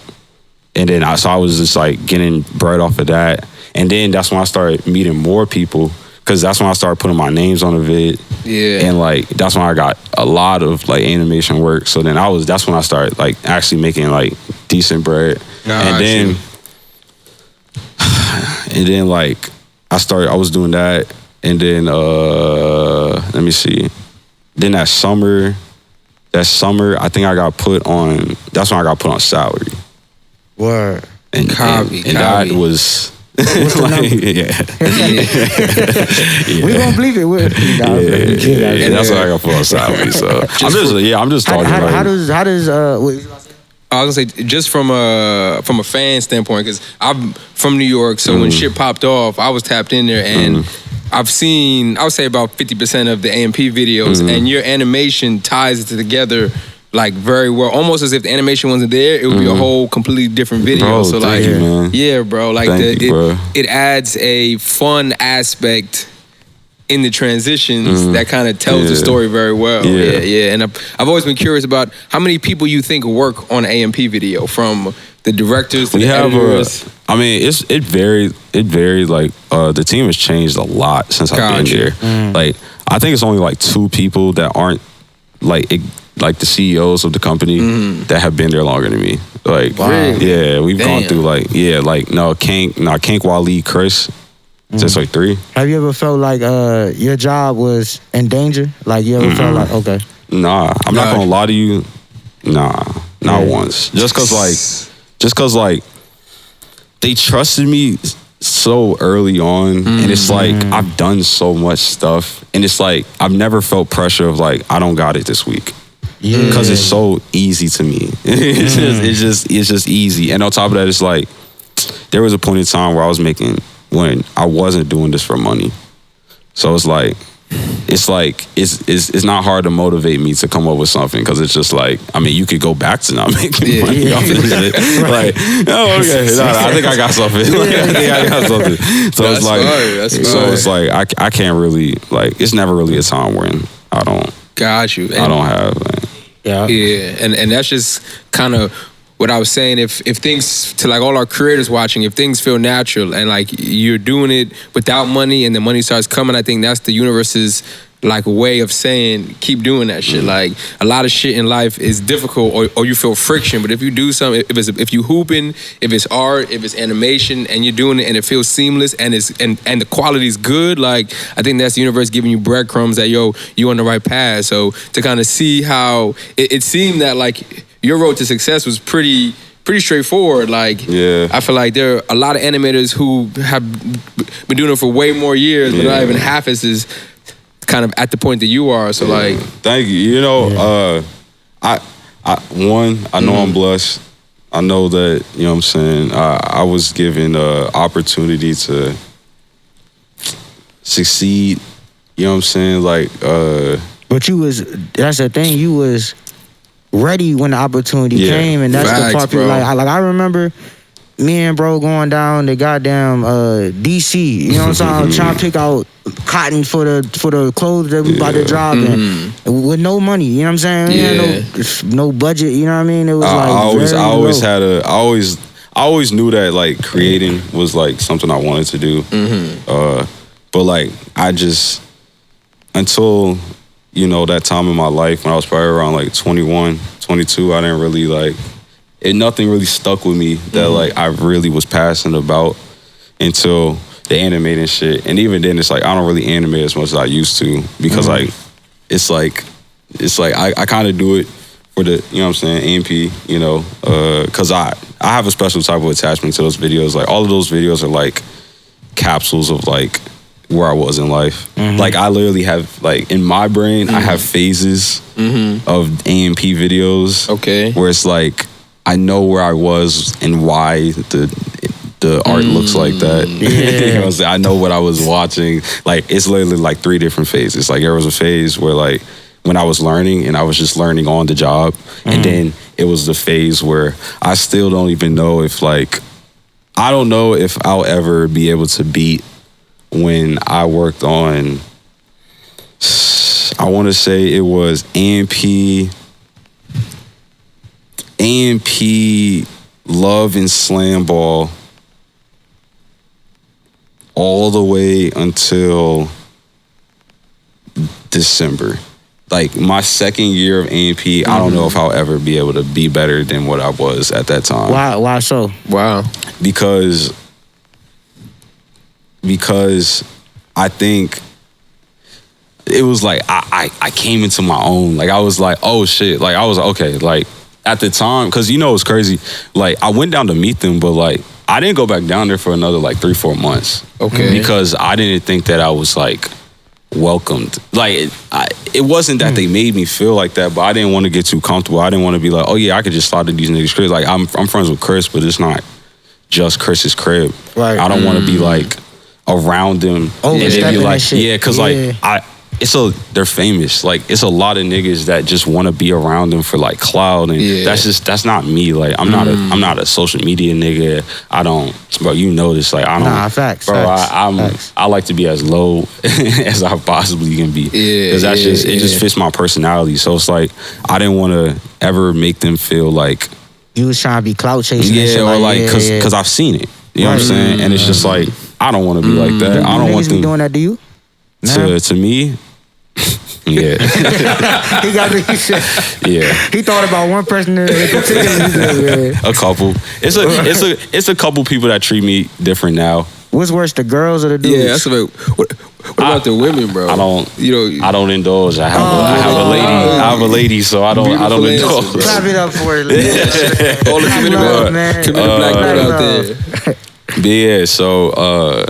and then I was just like getting bread off of that, and then that's when I started meeting more people because that's when I started putting my names on the vid. Yeah. And like that's when I got a lot of like animation work. So then that's when I started like actually making like decent bread, and then like I was doing that. And then let me see. Then that summer, I think I got put on. That's when I got put on salary. Word. And that was like, yeah. We won't believe it. And that's when I got put on salary. So I'm just talking. How does I was gonna say, just from a fan standpoint, because I'm from New York, so when shit popped off, I was tapped in there, and I've seen, I would say about 50% of the AMP videos, and your animation ties it together like very well, almost as if the animation wasn't there, it would be a whole completely different video. Bro, so like, you, bro, like it adds a fun aspect in the transitions that kind of tells the story very well. Yeah. And I've always been curious about how many people you think work on an AMP video, from the directors to the editors. It varied. Like the team has changed a lot since I've been here. Like I think it's only like 2 people that aren't like the CEOs of the company that have been there longer than me. Like yeah, we've gone through like Kank, Wally, Chris. Just like 3. Have you ever felt like your job was in danger? Like you ever felt like, okay. Nah, I'm not gonna lie to you. Nah, not once. Just cause like they trusted me so early on, and it's like I've done so much stuff, and it's like I've never felt pressure of like I don't got it this week. Because it's so easy to me. It's just easy. And on top of that, it's like there was a point in time where I was making, when I wasn't doing this for money. So it's like it's like it's not hard to motivate me to come up with something because it's just like, I mean, you could go back to not making money off this shit. Like, oh, okay, no, I think I got something. Like, I think I got something. So That's it's like, fire. so it's like I can't really, like, it's never really a time when I don't have. Like, yeah, and that's just kind of what I was saying. If things, to like all our creators watching, if things feel natural and like you're doing it without money and the money starts coming, I think that's the universe's like way of saying keep doing that shit. Like a lot of shit in life is difficult or you feel friction, but if you do something, if you hooping, if it's art, if it's animation and you're doing it and it feels seamless and and the quality is good, like I think that's the universe giving you breadcrumbs that you on the right path. So to kind of see how it seemed that like your road to success was pretty straightforward. Like, I feel like there are a lot of animators who have been doing it for way more years, but not even half as kind of at the point that you are. So like, thank you. You know, I know I'm blessed. I know that, you know what I'm saying, I was given an opportunity to succeed. You know what I'm saying? Like, but that's the thing, you was ready when the opportunity came, and that's the part people like I remember me and bro going down to goddamn DC, you know what I'm saying, trying to pick out cotton for the clothes that we about to drop and with no money, you know what I'm saying? We had no budget, you know what I mean? It was I always knew that like creating was like something I wanted to do. But like I just, until, you know, that time in my life when I was probably around like 21, 22, I didn't really like, nothing really stuck with me that like I really was passionate about until the animating shit. And even then it's like I don't really animate as much as I used to because like it's like I kind of do it for the, you know what I'm saying, AMP, you know, because I have a special type of attachment to those videos. Like all of those videos are like capsules of like where I was in life. Like I literally have like in my brain I have phases of AMP videos. Okay. Where it's like I know where I was and why the art looks like that. You know what I'm saying? I know what I was watching. Like it's literally like 3 different phases. Like there was a phase where like when I was learning and I was just learning on the job, and then it was the phase where I still don't even know if like I don't know if I'll ever be able to beat when I worked on, I want to say it was AMP Love and Slam Ball all the way until December. Like my second year of AMP, I don't know if I'll ever be able to be better than what I was at that time. Why so? Wow. Because I think it was like I came into my own. Like I was like, oh shit. Like I was like, okay, like at the time, because you know it's crazy. Like I went down to meet them, but like I didn't go back down there for another like 3-4 months. Okay. Because I didn't think that I was like welcomed. Like it wasn't that they made me feel like that, but I didn't want to get too comfortable. I didn't want to be like, oh yeah, I could just slide to these niggas' crib. Like I'm friends with Chris, but it's not just Chris's crib. Right. I don't want to be like around them and they be like, because like they're famous. Like it's a lot of niggas that just want to be around them for like clout, and that's not me. Like I'm not a social media nigga. I don't, bro. You know this. Like I don't. Nah, facts. Bro, facts. I like to be as low as I possibly can be. Because that's it just fits my personality. So it's like I didn't want to ever make them feel like you was trying to be clout chasing. Yeah, or like because I've seen it. You know what I'm saying? And it's just like I don't want to be like that. I don't want them doing that to you. To me. Yeah. He got the He thought about one person in particular. A couple. It's a couple people that treat me different now. What's worse, the girls or the dudes? Yeah, that's what about the women, bro? I don't indulge. I have a lady, so I don't indulge. Clap it up for it. All the community black men out there. But yeah, so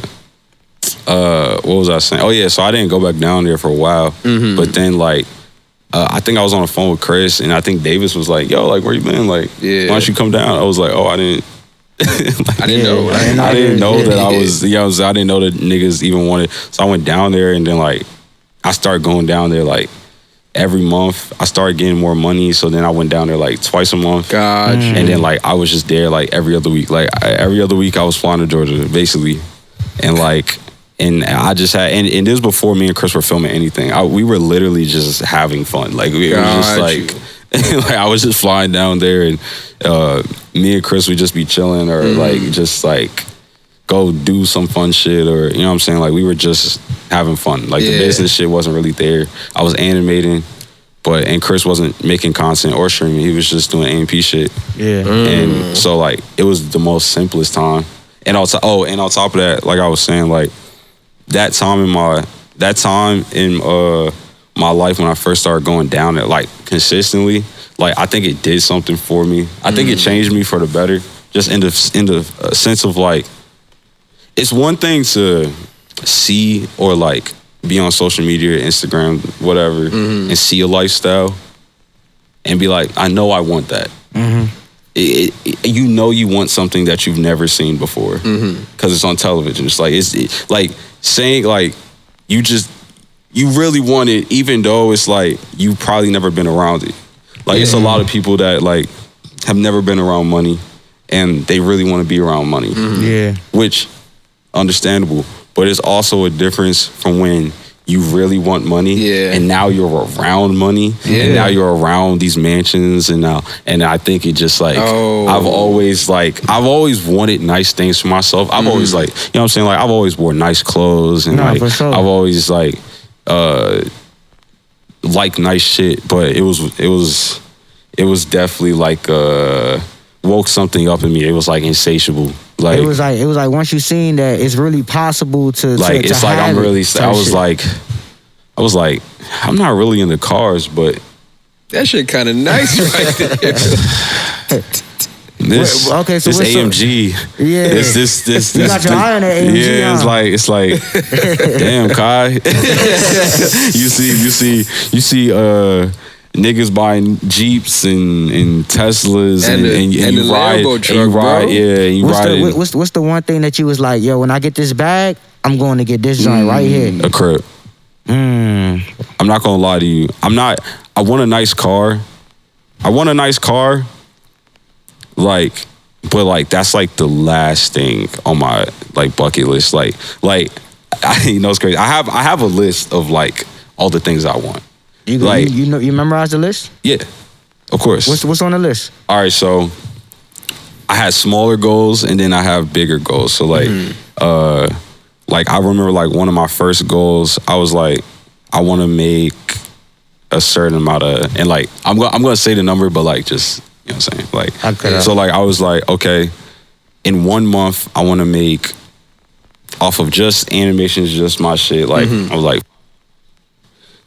what was I saying? Oh yeah, so I didn't go back down there for a while, but then like I think I was on the phone with Chris, and I think Davis was like, "Yo, like where you been? Like, why don't you come down?" I was like, "Oh, I didn't." Like, I didn't know. I didn't know that I was. I didn't know that niggas even wanted. So I went down there, and then like I started going down there like every month. I started getting more money, so then I went down there like twice a month. Gotcha. And then like I was just there like every other week. Like every other week I was flying to Georgia basically, and like. And I just had, and this was before me and Chris were filming anything. We were literally just having fun. Like, it was just like I was just flying down there, and me and Chris would just be chilling, or like just like go do some fun shit, or you know what I'm saying? Like, we were just having fun. Like, the business shit wasn't really there. I was animating, and Chris wasn't making content or streaming. He was just doing AMP shit. Yeah. And so like it was the most simplest time. And also, and on top of that, like I was saying, like, that time in my life when I first started going down it like consistently, like I think it did something for me. I think it changed me for the better. Just in the sense of like, it's one thing to see or like be on social media, Instagram, whatever, and see a lifestyle and be like, I know I want that. You know you want something that you've never seen before because it's on television. It's like like saying like you really want it, even though it's like you've probably never been around it. Like it's a lot of people that like have never been around money and they really want to be around money. Yeah, which understandable, but it's also a difference from when you really want money, and now you're around money, and now you're around these mansions, and I think it just like I've always wanted nice things for myself. I've always like, you know what I'm saying, like I've always wore nice clothes, and like I've always like nice shit, but it was definitely like woke something up in me. It was like insatiable. Like it was like once you seen that it's really possible to like to it's like I'm really I was like I'm not really into cars, but that shit kind of nice right there. This AMG, this you got your eye on that AMG. Yeah, it's like damn, Kai. you see niggas buying Jeeps and Teslas and you the ride, LAMBO truck, and you ride, bro. yeah, and you ride. What's the one thing that you was like, yo, when I get this bag, I'm going to get this joint right here? A crib. I'm not gonna lie to you. I want a nice car. Like, but like that's like the last thing on my like bucket list. Like you know, it's crazy. I have a list of like all the things I want. You memorize the list? Yeah, of course. What's on the list? All right, so I had smaller goals and then I have bigger goals. So like, like I remember like one of my first goals, I was like, I want to make a certain amount of, and like I'm gonna say the number, but like just, you know what I'm saying, like so like I was like, okay, in 1 month I want to make off of just animations, just my shit. Like I was like,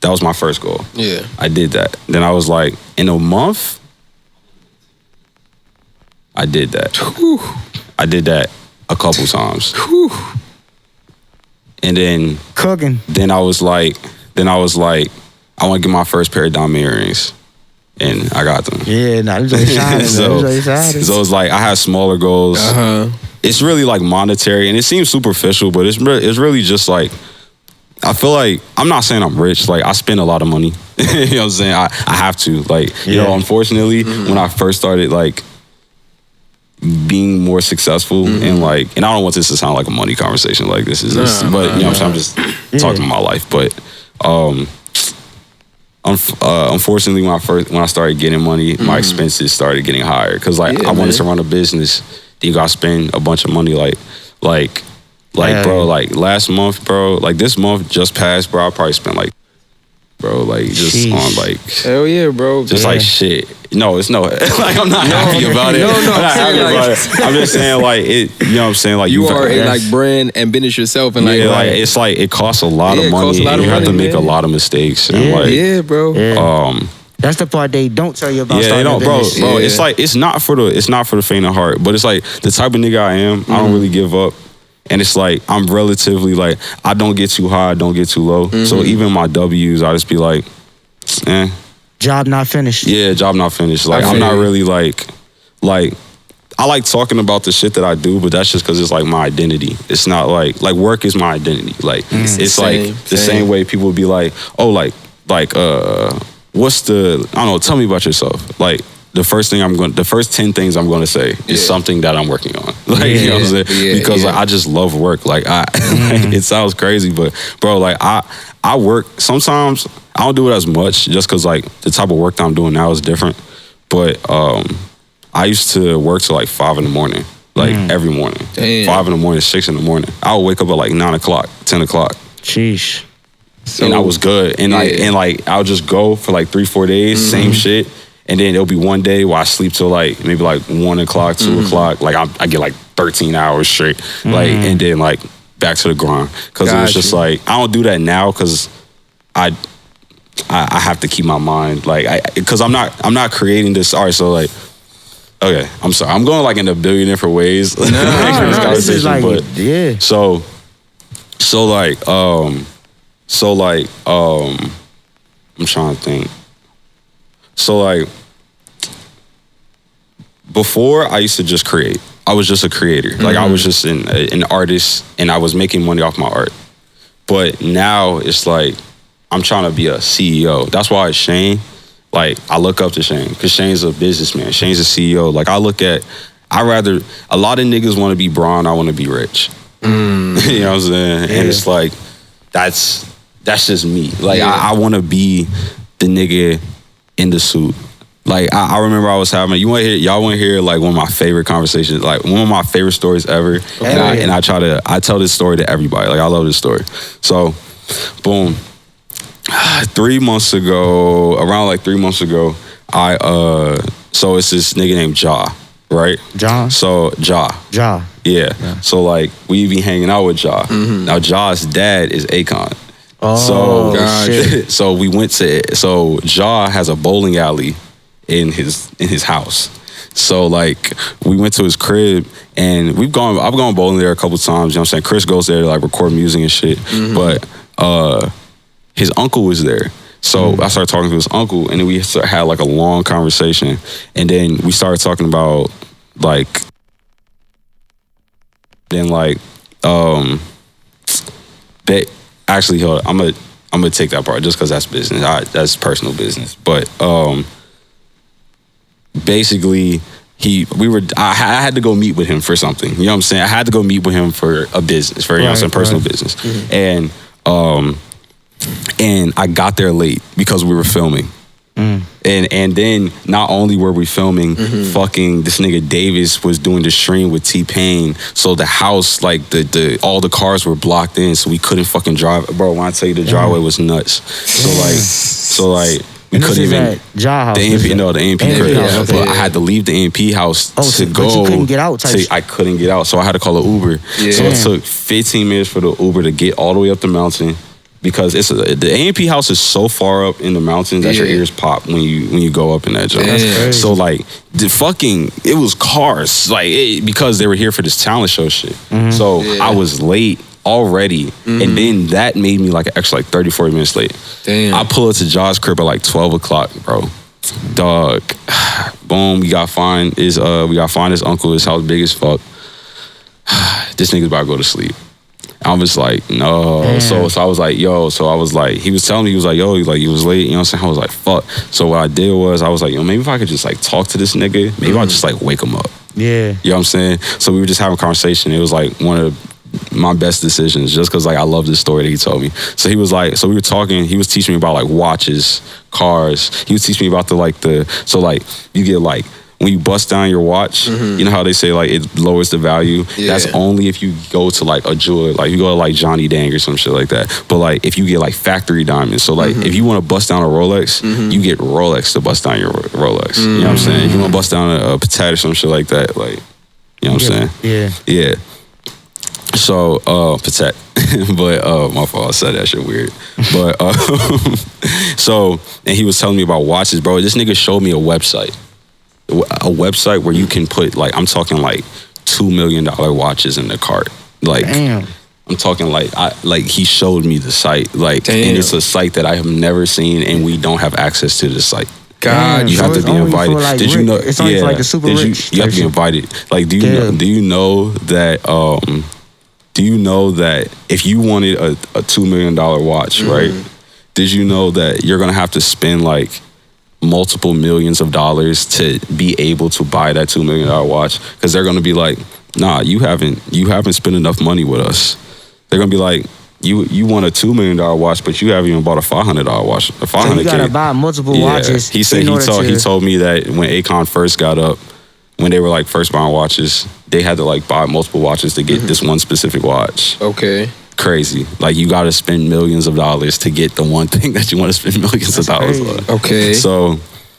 that was my first goal. Yeah. I did that. Then I was like, in a month, I did that. I did that a couple times. And then cooking. Then I was like, I want to get my first pair of diamond earrings. And I got them. Yeah, nah, so it's like I have smaller goals. It's really like monetary, and it seems superficial, but it's really just like, I feel like, I'm not saying I'm rich, like I spend a lot of money. You know what I'm saying? I have to. Like, you know, unfortunately, when I first started like being more successful and like, and I don't want this to sound like a money conversation, like this is but you know what I'm saying, I'm just talking about my life. But unfortunately when I started getting money, my expenses started getting higher. Cause like I wanted to run a business. Then you gotta spend a bunch of money like bro, like last month, bro, like this month just passed, bro, I probably spent like, bro, like just on like, hell yeah, bro, just like shit. No, it's no, like I'm not happy about it. I'm not happy about it. I'm just saying like it, you know what I'm saying, like you are a like brand and business yourself, and like it's like it costs a lot of money, and you have to make a lot of mistakes, and like bro. That's the part they don't tell you about. Yeah, they don't, bro. It's like it's not for the faint of heart, but it's like the type of nigga I am. I don't really give up. And it's like, I'm relatively like, I don't get too high, I don't get too low. So even my W's, I just be like, Job not finished. Yeah, job not finished. Like, I'm not really like, I like talking about the shit that I do, but that's just because it's like my identity. It's not like work is my identity. Like it's like the same way people would be like, oh, like what's the, I don't know, tell me about yourself. Like the first 10 things I'm going to say is something that I'm working on. Like, you know what I'm saying? Because like, I just love work. Like like, it sounds crazy, but bro, like I work, sometimes I don't do it as much just because like the type of work that I'm doing now is different. But I used to work till like 5 in the morning, like every morning. Damn. 5 in the morning, 6 in the morning. I would wake up at like 9 o'clock, 10 o'clock. Sheesh. So, and I was good. And like I'll just go for like 3-4 days, same shit. And then there'll be one day where I sleep till like maybe like 1 o'clock, 2 o'clock. Like I get like 13 hours straight. Like, and then like back to the grind. Cause it was just like, I don't do that now because I have to keep my mind like, cause I'm not creating this art. So like, okay, I'm sorry. I'm going like in a billion different ways. No, this conversation, like, but yeah. So I'm trying to think. So like, before I used to just create. I was just a creator. Like I was just an artist and I was making money off my art. But now it's like, I'm trying to be a CEO. That's why Shane, like I look up to Shane because Shane's a businessman. Shane's a CEO. Like a lot of niggas want to be Braun. I want to be rich. You know what I'm saying? Yeah. And it's like, that's just me. Like I want to be the nigga in the suit. Like I remember I was having, y'all want to hear like one of my favorite conversations, like one of my favorite stories ever. Okay. And I tell this story to everybody. Like I love this story. So, boom. 3 months ago, around like 3 months ago, so it's this nigga named Ja, right? John? So Ja. Yeah. So like we be hanging out with Ja. Now Ja's dad is Akon. Oh, shit. So we went to, so Ja has a bowling alley in his house. So like we went to his crib and I've gone bowling there a couple times, you know what I'm saying? Chris goes there to like record music and shit. But his uncle was there. So I started talking to his uncle and then we had like a long conversation. And then we started talking about like, actually, hold on, I'm gonna take that part just because that's business. That's personal business. But basically, I had to go meet with him for something. You know what I'm saying? I had to go meet with him for a business, for personal business. And I got there late because we were filming. And then not only were we filming, fucking this nigga Davis was doing the stream with T-Pain. So the house, like all the cars were blocked in, so we couldn't fucking drive. Bro, when I tell you the driveway was nuts. So like we couldn't even. The AMP crib. Okay. But I had to leave the AMP house to go. But you couldn't get out. I couldn't get out, so I had to call an Uber. Yeah. So it took 15 minutes for the Uber to get all the way up the mountain. Because the AMP house is so far up in the mountains that your ears pop when you go up in that joint. So like it was cars like because they were here for this talent show shit. So I was late already, and then that made me like an extra like 30-40 minutes late. Damn. I pull up to Josh's crib at like 12 o'clock, bro. Dog, boom, we got find his uncle. His house big as fuck. This nigga's about to go to sleep. I was like, no. So I was like, yo. So I was like, he was telling me, he was like, yo, he was late. You know what I'm saying? I was like, fuck. So what I did was, I was like, yo, maybe if I could just like talk to this nigga, maybe I'll just like wake him up. Yeah. You know what I'm saying? So we were just having a conversation. It was like one of my best decisions just because like I love this story that he told me. So he was like, so we were talking, he was teaching me about like watches, cars. He was teaching me about so like you get like, when you bust down your watch, you know how they say like it lowers the value? Yeah. That's only if you go to like a jeweler, like you go to like Johnny Dang or some shit like that. But like if you get like factory diamonds, so like if you want to bust down a Rolex, you get Rolex to bust down your Rolex. You know what I'm saying? If you want to bust down a Patek or some shit like that, like, you know what I'm saying? Yeah. So, Patek. But my fault, I said that shit weird. But so, and he was telling me about watches, bro. This nigga showed me a website where you can put like, I'm talking like $2 million watches in the cart. Like, damn. I'm talking like, he showed me the site. Like, damn. And it's a site that I have never seen, and we don't have access to the site. God, you have to be invited. Like did you know? It's only for like the super rich. You have to be invited. Like, do you know that? Do you know that if you wanted a $2 million watch, right? Did you know that you're gonna have to spend like multiple millions of dollars to be able to buy that $2 million watch? Because they're gonna be like, nah, you haven't spent enough money with us. They're gonna be like, you want a $2 million watch, but you haven't even bought a $500 watch. A $500K. So you gotta buy multiple watches. He said he told me that when Akon first got up, when they were like first buying watches, they had to like buy multiple watches to get this one specific watch. Okay. Crazy. Like, you got to spend millions of dollars to get the one thing that you want to spend millions of dollars on. Okay. So,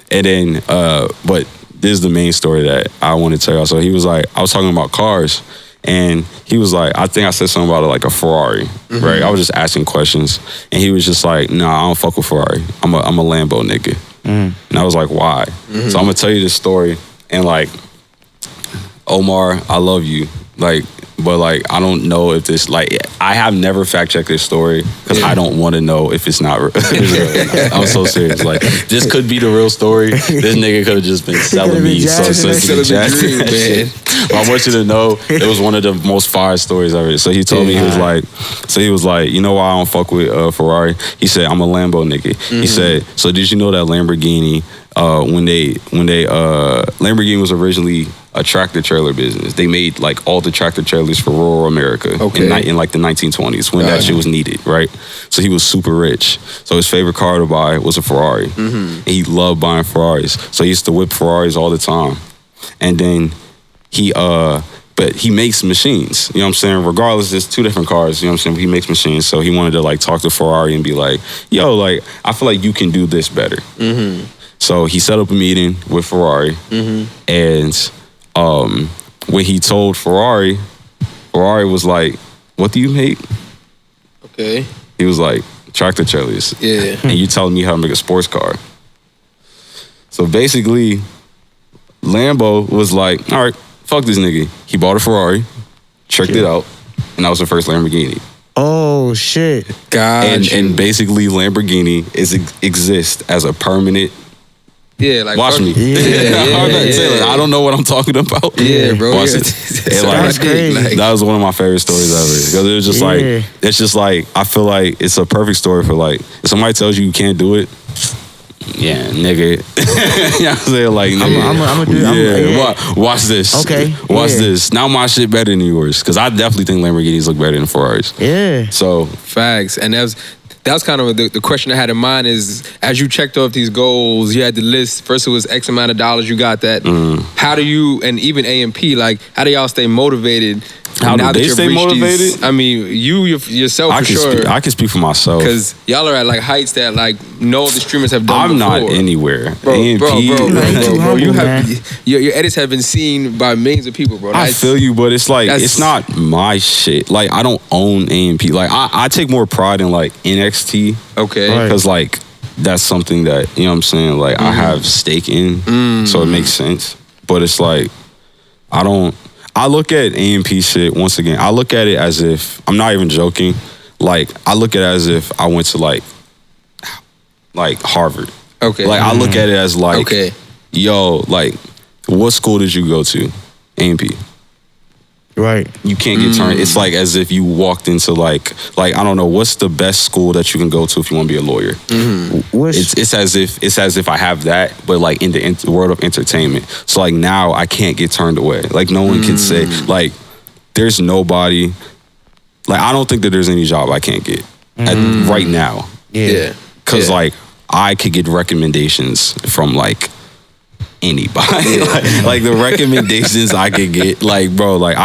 and then, but this is the main story that I want to tell y'all. So he was like, I was talking about cars, and he was like, I think I said something about it, like a Ferrari, right? I was just asking questions, and he was just like, nah, I don't fuck with Ferrari. I'm a Lambo nigga. And I was like, why? So I'm gonna tell you this story, and like, Omar, I love you, like, but like, I don't know if this, like, I have never fact checked this story because I don't want to know if it's not real. I'm so serious. Like, this could be the real story. This nigga could have just been selling me I want you to know it was one of the most fire stories ever. So he told me, he was like, you know why I don't fuck with Ferrari? He said, I'm a Lambo nigga. He said, so did you know that Lamborghini, when Lamborghini was originally a tractor trailer business, they made like all the tractor trailers for rural America in like the 1920s when that shit was needed, right? So he was super rich. So his favorite car to buy was a Ferrari. And he loved buying Ferraris. So he used to whip Ferraris all the time. And then but he makes machines, you know what I'm saying? Regardless, there's two different cars, you know what I'm saying? He makes machines. So he wanted to like talk to Ferrari and be like, yo, like, I feel like you can do this better. So he set up a meeting with Ferrari, and when he told Ferrari was like, what do you make? Okay. He was like, tractor trailers. Yeah. And you telling me how to make a sports car. So basically, Lambo was like, all right, fuck this nigga. He bought a Ferrari, tricked it out, and that was the first Lamborghini. Oh, shit. And basically, Lamborghini exists as a permanent. Yeah, like watch me. I don't know what I'm talking about. Yeah, bro. Watch it. That's crazy. Like, that was one of my favorite stories ever. Because it was just like, it's just like, I feel like it's a perfect story for like, if somebody tells you can't do it, yeah, nigga. You know what I'm saying? Like, nigga. I'm gonna do it. Watch this. Okay. Watch this. Now my shit better than yours. Because I definitely think Lamborghinis look better than Ferraris. Yeah. So. Facts. And that was kind of the question I had in mind is, as you checked off these goals, you had the list. First it was X amount of dollars, you got that. How do you, and even AMP, like, how do y'all stay motivated? How do they stay motivated? I mean, yourself for sure. I can speak for myself. Because y'all are at like heights that like no other streamers have done before. I'm not anywhere. Bro, AMP, your edits have been seen by millions of people, bro. I feel you, but it's like, it's not my shit. Like, I don't own AMP. Like, I take more pride in like NXT. Okay. Because like, that's something that, you know what I'm saying, like, I have stake in. So it makes sense. But it's like, I look at AMP shit, once again, I look at it as if, I'm not even joking, like, I look at it as if I went to like Harvard. Okay. Like, I look at it as like, yo, like, what school did you go to? AMP. Right. You can't get turned. It's like as if you walked into like I don't know, what's the best school that you can go to if you want to be a lawyer? It's as if I have that, but like in the world of entertainment. So like now I can't get turned away. Like no one can say, like, there's nobody, like, I don't think that there's any job I can't get right now. Yeah. Cause like I could get recommendations from like anybody. like the recommendations I could get, like, bro, like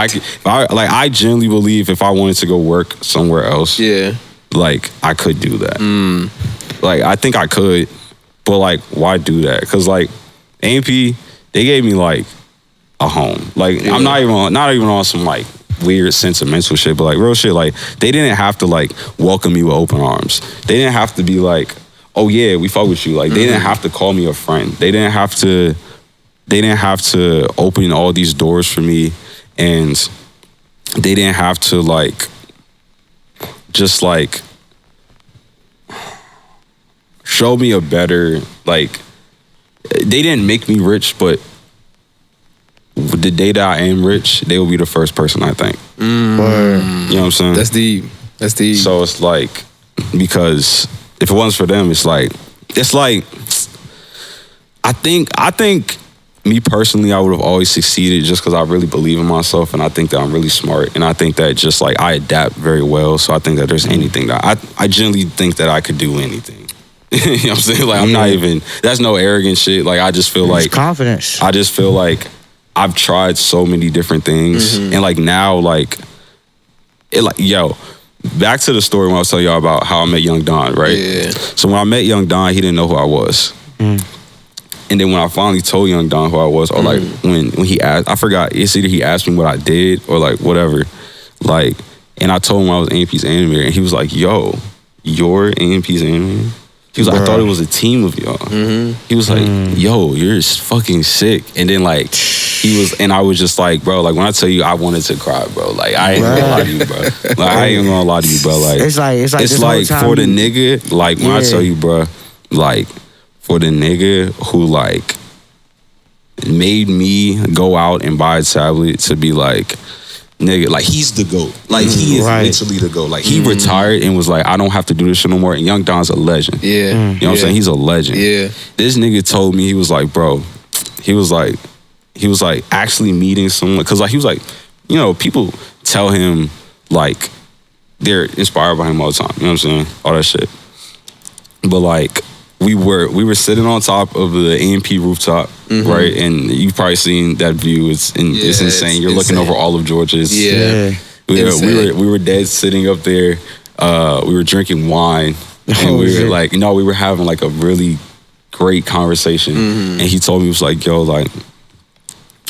I genuinely believe if I wanted to go work somewhere else, like I could do that. Like I think I could, but like why do that? Because like AMP, they gave me like a home. Like I'm not even on some like weird sentimental shit, but like real shit. Like they didn't have to like welcome me with open arms. They didn't have to be like, oh yeah, we fuck with you. Like they didn't have to call me a friend. They didn't have to open all these doors for me, and they didn't have to like just like show me a better, like, they didn't make me rich, but the day that I am rich, they will be the first person I think. You know what I'm saying? That's deep. That's deep. So it's like, because if it wasn't for them, it's like I think me personally, I would have always succeeded just because I really believe in myself, and I think that I'm really smart, and I think that just like I adapt very well. So I think that there's anything that I genuinely think that I could do anything. You know what I'm saying? Like I'm not even. That's no arrogant shit. Like I just feel like confidence. I just feel like I've tried so many different things, and like now, like it, like back to the story when I was telling y'all about how I met Young Don, right? Yeah. So when I met Young Don, he didn't know who I was. And then when I finally told Young Don who I was, or like when he asked, I forgot, it's either he asked me what I did or like whatever. Like, and I told him I was ANP's animator, and he was like, yo, you're ANP's animator? He was like, I thought it was a team of y'all. He was like, yo, you're fucking sick. And then like, he was, and I was just like, bro, like when I tell you I wanted to cry, bro, like I ain't gonna lie to you, bro. Like I ain't gonna lie to you, bro. Like it's like for the nigga, like when I tell you, bro, like for the nigga who like made me go out and buy a tablet to be like, nigga, like he's the GOAT. Like he is literally the GOAT. Like he retired and was like, I don't have to do this shit no more. And Young Don's a legend. Yeah. You know what I'm saying? He's a legend. Yeah. This nigga told me, he was like, bro, he was like actually meeting someone. Cause like he was like, you know, people tell him like they're inspired by him all the time. You know what I'm saying? All that shit. But like we were sitting on top of the AMP rooftop, right? And you've probably seen that view. It's insane. You're looking over all of Georgia's. We were dead sitting up there. We were drinking wine, and we were like, we were having like a really great conversation. And he told me, he was like, yo, like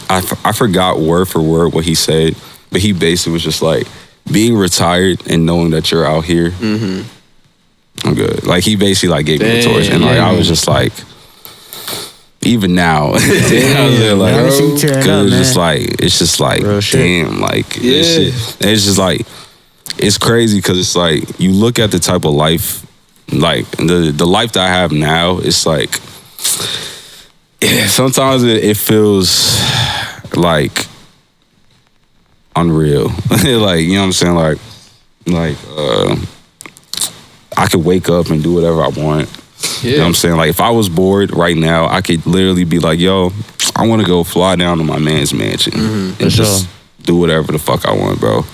I forgot word for word what he said, but he basically was just like, being retired and knowing that you're out here, I'm good. Like he basically like gave me the torch, and like I was just like, even now, it's just like damn, like it's just like it's crazy because it's like you look at the type of life, like the life that I have now. It's like sometimes it feels like unreal. Like, you know what I'm saying? Like I could wake up and do whatever I want. You know what I'm saying? Like if I was bored right now, I could literally be like, yo, I want to go fly down to my man's mansion and just do whatever the fuck I want, bro.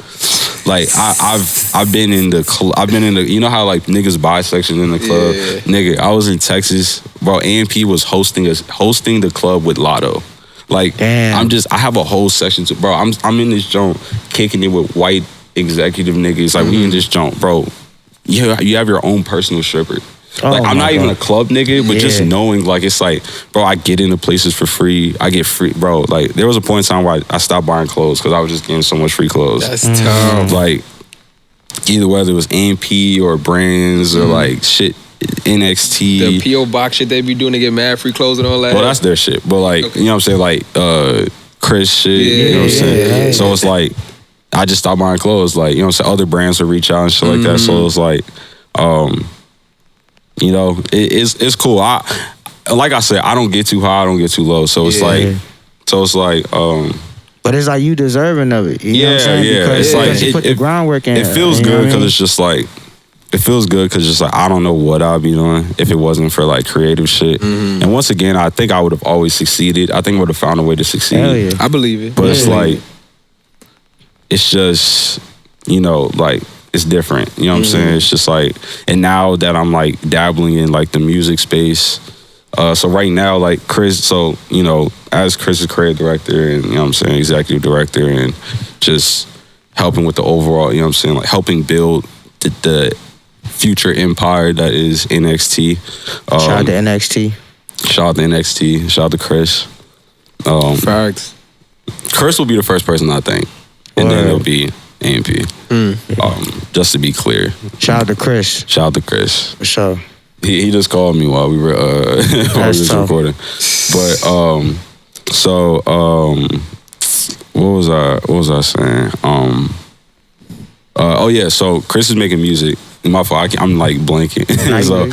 Like I've been in the you know how like niggas buy sections in the club? Nigga, I was in Texas, bro. AMP was hosting the club with Lotto. Like I have a whole section to, bro. I'm in this joint kicking it with white executive niggas. Like we in this joint, bro. You have your own personal stripper. Like I'm not even a club nigga, but just knowing like it's like, bro, I get into places for free. I get free, bro. Like there was a point in time where I stopped buying clothes because I was just getting so much free clothes. That's tough. Like either whether it was AMP or brands or like shit, NXT. The PO box shit they be doing to get mad free clothes and all that. Well, that's their shit. But like, you know what I'm saying? Like Chris shit. You know what I'm saying? So it's like I just stopped buying clothes. Like, you know what I'm saying? Other brands will reach out and shit like that. So it's like, you know, it's cool. Like I said, I don't get too high, I don't get too low. So it's like, but it's like you deserving of it. You know what I'm saying? Because, it's like you put the groundwork in. It feels good because it's just like, it feels good because just like I don't know what I'd be doing if it wasn't for like creative shit. And once again, I think I would have always succeeded. I think I would have found a way to succeed. Hell yeah. I believe it. But it's like, it's just, you know, like it's different. You know what I'm saying? It's just like, and now that I'm like dabbling in like the music space. So right now, like Chris, so, you know, as Chris's creative director and, you know what I'm saying, executive director and just helping with the overall, you know what I'm saying, like helping build the future empire that is NXT. Shout out to NXT. Shout out to NXT. Shout out to Chris. Facts. Chris will be the first person, I think. And then it'll be AMP. Just to be clear. Shout out to Chris. Shout out to Chris. For sure. He just called me while we were recording. But what was I saying? Oh yeah, so Chris is making music. My fault. I'm like blanking. So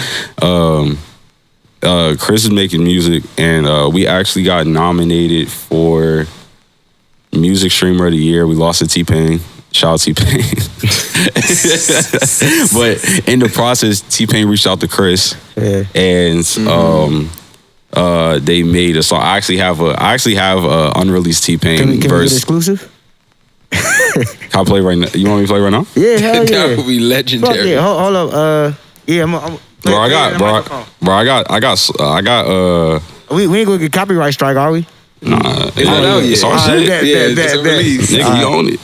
Chris is making music, and we actually got nominated for Music Streamer of the Year. We lost to T-Pain. Shout out T-Pain. But in the process, T-Pain reached out to Chris, and they made a song. I actually have a unreleased T-Pain Can we verse. get exclusive? Can I play right now? You want me to play right now? Yeah, hell yeah. That would be legendary. Fuck yeah. Hold up. Yeah, Bro, I got. We ain't gonna get copyright strike, are we? Nah, it's our shit. It's a release. Nigga, he own it.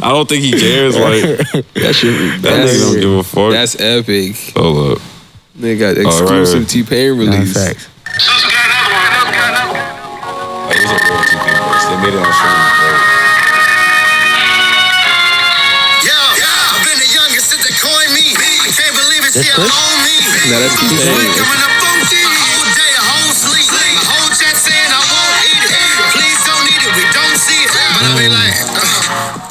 I don't think he cares. Like that shit. That nigga don't give a fuck. That's epic. Hold up. They got exclusive T-Pain release. Facts. Like, it was a real T-Pain verse. They made it on stream, bro. I've been the youngest since they coined me. I can't believe it, see I own me. Nah, that's T-Pain. Coming up funky, whole day, a whole sleep. My whole chat saying I won't eat it. Please don't eat it, we don't see it. But I be like,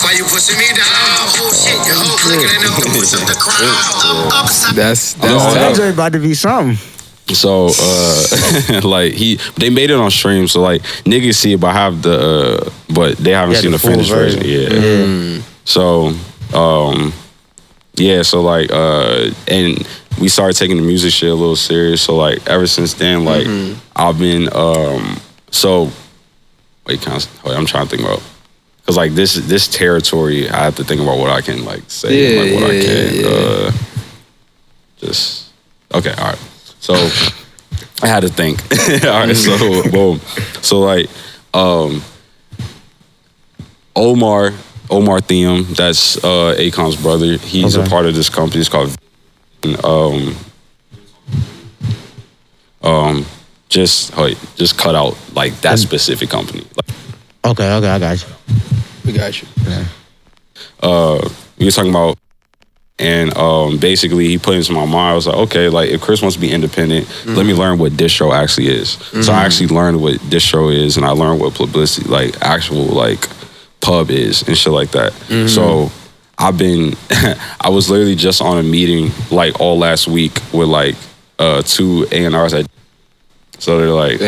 why you pushing me down? Oh shit, your whole clicking and then push up the crowd. That's That joint about to be something. So, like they made it on stream, so like niggas see it, but but they haven't seen the finished version. Yeah. So, yeah. So like, and we started taking the music shit a little serious. So like, ever since then, like I've been, so wait, I'm trying to think about. Cause like this territory, I have to think about what I can like say, like what I can just. Okay, all right. So I had to think. All right, so boom. So like Omar Thiem, that's Akon's brother. He's a part of this company. It's called just cut out like that specific company. Like, Okay, I got you. We got you. we were talking about. And basically, he put into my mind, I was like, okay, like if Chris wants to be independent, let me learn what distro actually is. So I actually learned what distro is, and I learned what publicity, like actual like pub is and shit like that. So I was literally just on a meeting like all last week with like 2 A&Rs. So they're like,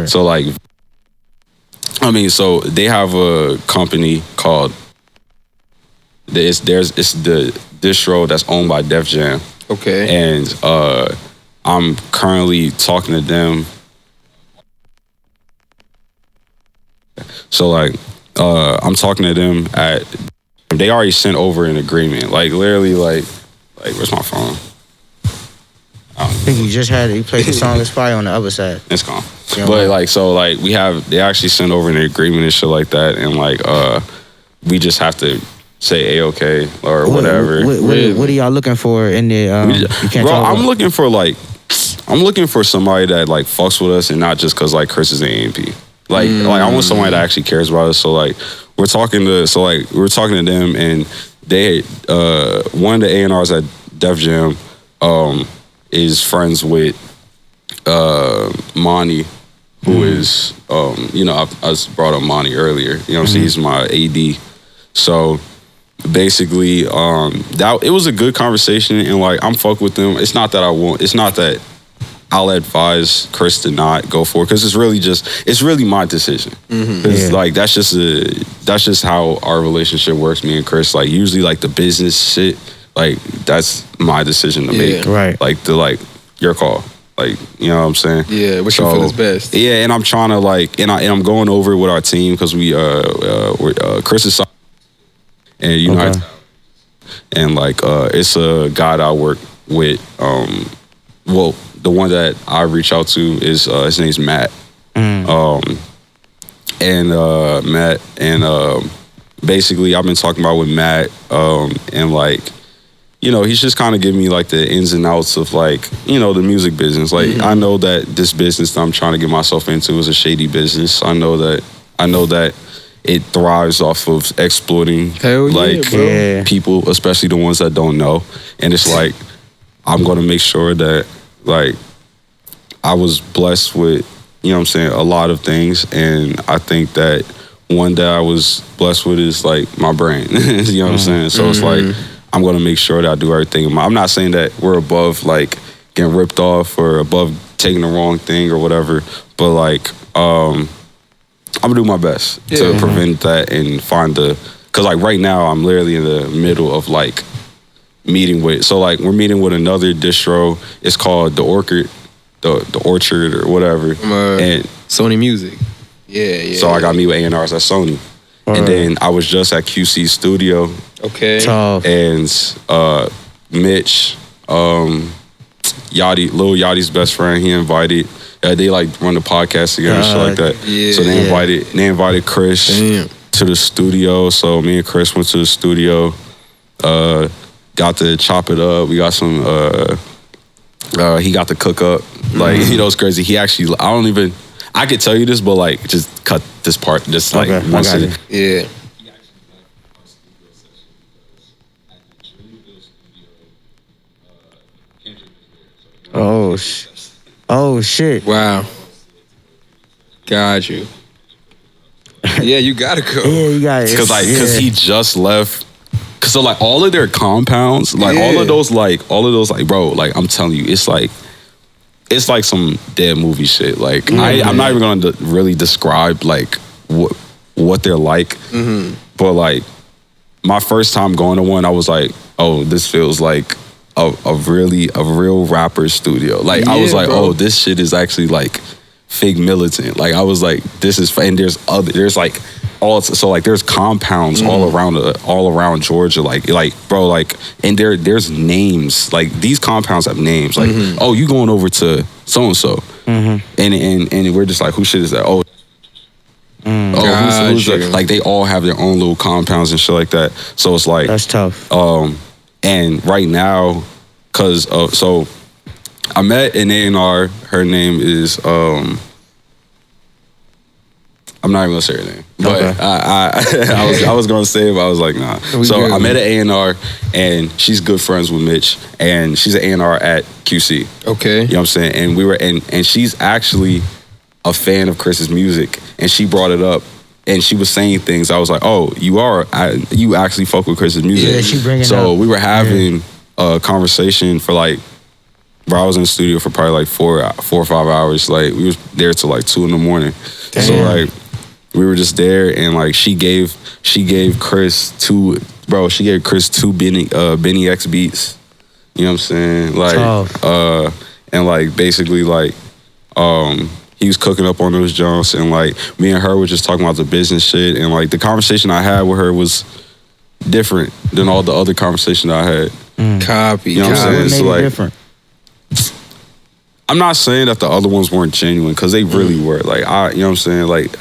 so like, I mean, so they have a company called. It's the distro that's owned by Def Jam. Okay. And I'm currently talking to them. So like I'm talking to them they already sent over an agreement. Like literally like where's my phone? I think you played the song that's probably on the other side. It's gone. But like so like they actually sent over an agreement and shit like that, and like we just have to say A-okay or whatever. What are y'all looking for in the? You can't I'm looking for somebody that like fucks with us, and not just because like Chris is an A&P. Like I want somebody that actually cares about us. So like we're talking to them, and they one of the A&Rs at Def Jam is friends with Monty, who is I brought up Monty earlier. You know what I'm saying? He's my AD. So basically, that it was a good conversation, and like I'm fuck with them. It's not that I'll advise Chris to not go for it, because it's really my decision. Cause like that's just how our relationship works, me and Chris. Like usually like the business shit, like that's my decision to make. Right. Like your call. Like, you know what I'm saying? Yeah, what you feel is best. Yeah, and I'm trying to like, and I'm going over it with our team, because Chris is and United, and like it's a guy that I work with. Well, the one that I reach out to is his name's Matt. Matt, and basically I've been talking about with Matt, and like, you know, he's just kind of giving me like the ins and outs of like, you know, the music business. Like I know that this business that I'm trying to get myself into is a shady business. I know that it thrives off of exploiting people, especially the ones that don't know. And it's like, I'm going to make sure that like I was blessed with, you know what I'm saying, a lot of things. And I think that one that I was blessed with is like my brain. You know what I'm saying? So it's like, I'm going to make sure that I do everything. I'm not saying that we're above like getting ripped off or above taking the wrong thing or whatever. But like, I'm gonna do my best to prevent that and find cause like right now I'm literally in the middle of like meeting with, so like we're meeting with another distro. It's called the Orchard, the Orchard or whatever. And Sony Music. Yeah. So I got me with A&Rs at Sony. And then I was just at QC Studio. Okay. Tough. And Mitch, Yachty, Lil Yachty's best friend, he invited. They like run the podcast together and shit like that. Yeah, so they invited Chris to the studio. So me and Chris went to the studio. Got to chop it up. We got some. He got to cook up. Like you know, it's crazy. He actually. I could tell you this, but like, just cut this part. Just like once it. Yeah. Oh shit. Wow. Got you. Yeah, you gotta go. Yeah, you got it. Cause he just left. Cause so like all of their compounds, like all of those, bro, like I'm telling you, it's like some dead movie shit. Like I'm not even gonna really describe like what they're like. But like my first time going to one, I was like, oh, this feels like a real rapper studio. Like I was like, bro. Oh, this shit is actually like fake militant. Like I was like, this is, and there's like all, so like there's compounds all around Georgia. Like bro, like, and there's names. Like these compounds have names. Like oh, you going over to so and so, and we're just like, who shit is that? Oh. Who's that? Like they all have their own little compounds and shit like that. So it's like that's tough. And right now, cause so I met an A&R. Her name is I'm not even gonna say her name, but okay. I was gonna say it, but I was like nah. So I met an A&R, and she's good friends with Mitch, and she's an A&R at QC. Okay, you know what I'm saying? And we were and she's actually a fan of Chris's music, and she brought it up, and she was saying things. I was like, oh, you actually fuck with Chris's music. Yeah, she bringing it up. So we were having a conversation for like, bro, I was in the studio for probably like 4 or 5 hours. Like we was there till like 2 a.m. Damn. So like we were just there, and like she gave Chris two Benny X beats. You know what I'm saying? Like and like basically like he was cooking up on those jumps, and like me and her were just talking about the business shit, and like the conversation I had with her was different than all the other conversations I had. Copy. You know what I'm saying? So like, different. I'm not saying that the other ones weren't genuine, because they really were. Like you know what I'm saying? Like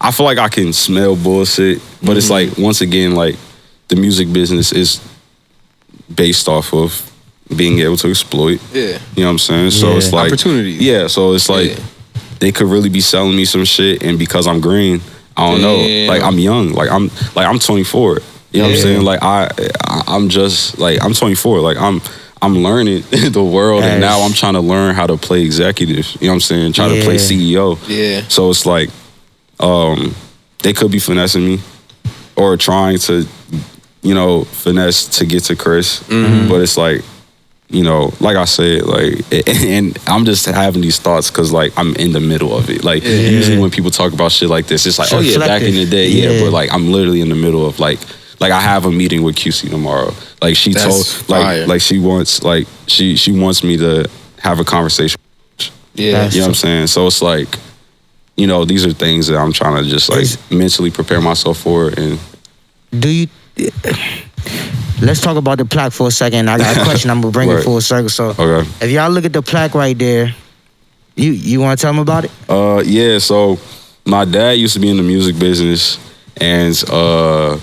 I feel like I can smell bullshit, but it's like, once again, like the music business is based off of being able to exploit. Yeah. You know what I'm saying? So it's like opportunities. Yeah, so it's like they could really be selling me some shit, and because I'm green, I don't know. Like I'm young. Like I'm 24. You know what I'm saying? Like I'm just like, I'm 24. Like I'm learning the world, and now I'm trying to learn how to play executive. You know what I'm saying? Try to play CEO. Yeah. So it's like they could be finessing me or trying to, finesse to get to Chris. But it's like, like I said, like, and I'm just having these thoughts because, like, I'm in the middle of it. Like, usually when people talk about shit like this, it's like, oh yeah, back in the day, but like, I'm literally in the middle of like I have a meeting with QC tomorrow. Like, she she wants me to have a conversation. Yeah, you know what I'm saying? So it's like, these are things that I'm trying to just like mentally prepare myself for. And do you? Let's talk about the plaque for a second. I got a question. I'm gonna bring it full circle. So, if y'all look at the plaque right there, you want to tell them about it? Yeah. So, my dad used to be in the music business, and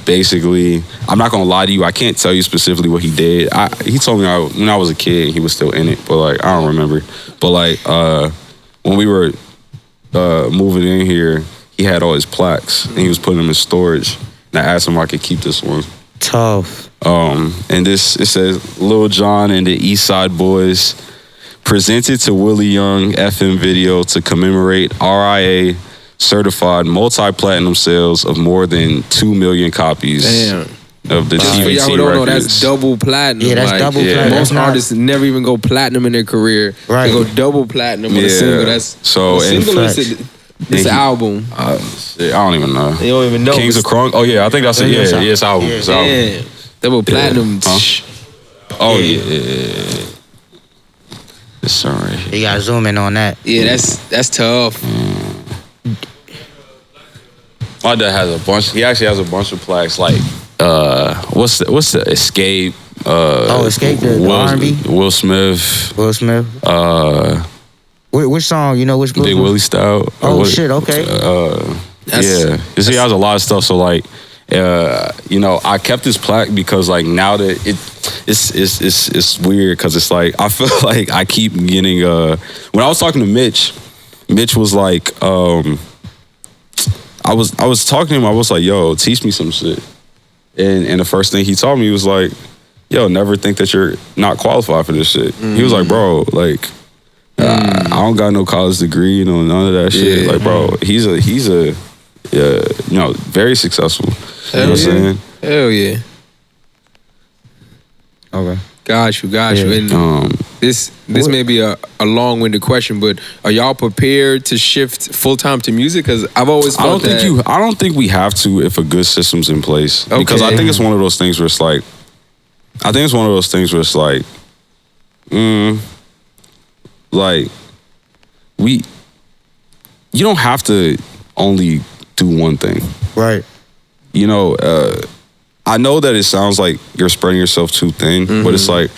basically, I'm not gonna lie to you. I can't tell you specifically what he did. He told me when I was a kid, he was still in it, but like I don't remember. But like when we were moving in here, he had all his plaques, and he was putting them in storage. And I asked him if I could keep this one. Tough. And it says Lil Jon and the East Side Boys presented to Willie Young FM video to commemorate RIA certified multi-platinum sales of more than 2 million copies. Damn. of the Just for y'all who TVT don't know, records. that's double platinum. Yeah, that's double platinum. Most That's not- artists never even go platinum in their career. Right. They go double platinum on a single. That's so the single and is this album. shit, I don't even know. You don't even know. Kings of Crunk. Oh yeah, I think that's it. Yeah, yeah, it's album. It's album. Damn. Double platinum. Huh? Oh yeah. It's sorry. You gotta zoom in on that. Yeah, that's tough. My dad has a bunch. He actually has a bunch of plaques. Like, what's the Escape? Escape the R&B. Will Smith. Will Smith. Which song? You know which book? Big Willie style. Oh shit. Okay. Yeah. You see, he has a lot of stuff. So like, you know, I kept this plaque because like now that it's weird because it's like I feel like I keep getting when I was talking to Mitch was like I was talking to him, I was like, yo, teach me some shit. And the first thing he taught me was like, yo, never think that you're not qualified for this shit. He was like, bro, like I don't got no college degree, you know, none of that shit. Like, bro, he's a you know, very successful. You know what I'm saying? Hell yeah. Okay. Got you. Yeah. And this may be a long-winded question, but are y'all prepared to shift full-time to music? Because I've always felt I don't think we have to if a good system's in place. Okay. Because I think it's one of those things where it's like, like you don't have to only do one thing. Right. You know, I know that it sounds like you're spreading yourself too thin, but it's like,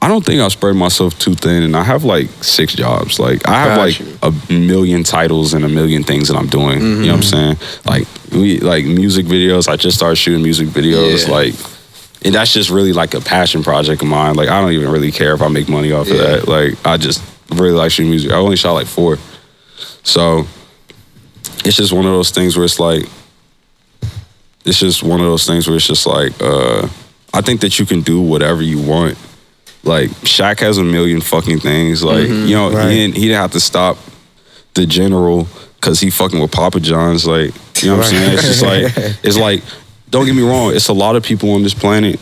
I don't think I'll spread myself too thin, and I have like 6 jobs. Like I have like a million titles and a million things that I'm doing. You know what I'm saying? Like music videos. I just started shooting music videos. Yeah. Like, and that's just really like a passion project of mine. Like I don't even really care if I make money off of that. Like I just really like shooting music. I only shot like 4, so it's just one of those things where it's like. It's just one of those things where it's just like, I think that you can do whatever you want. Like, Shaq has a million fucking things. Like, you know, he didn't have to stop the general because he fucking with Papa John's. Like, you know what I'm saying? It's like, don't get me wrong, it's a lot of people on this planet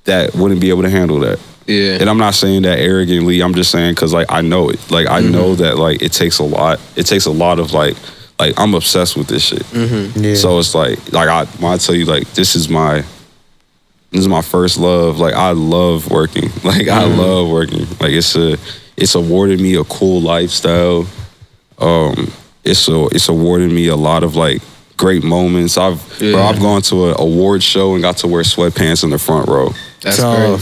that wouldn't be able to handle that. Yeah. And I'm not saying that arrogantly. I'm just saying because, like, I know it. Like, I know that, like, it takes a lot. It takes a lot of, like I'm obsessed with this shit. Yeah. So it's like when I tell you, like, this is my first love. Like, I love working. Like, I love working. Like, it's awarded me a cool lifestyle. It's awarded me a lot of like great moments. I've gone to an award show and got to wear sweatpants in the front row. That's great.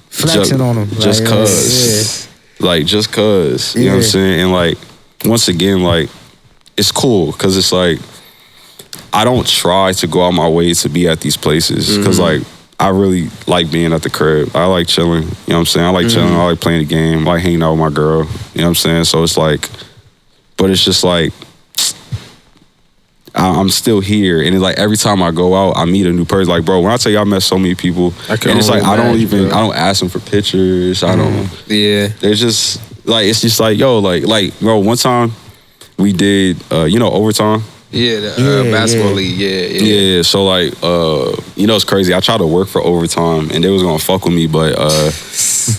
Flexing on them. Just cause. Like, just cause. You know what I'm saying? And like, once again, like, it's cool because it's like, I don't try to go out my way to be at these places because like, I really like being at the crib. I like chilling. You know what I'm saying? I like chilling. I like playing the game. I like hanging out with my girl. You know what I'm saying? So it's like, but it's just like, I'm still here, and it's like every time I go out, I meet a new person. Like, bro, when I tell you I met so many people, and it's like I don't ask them for pictures. I don't. Yeah. There's just like it's just like yo, like bro. One time we did, overtime. Yeah, the basketball league. Yeah. So like, it's crazy. I tried to work for overtime, and they was gonna fuck with me, but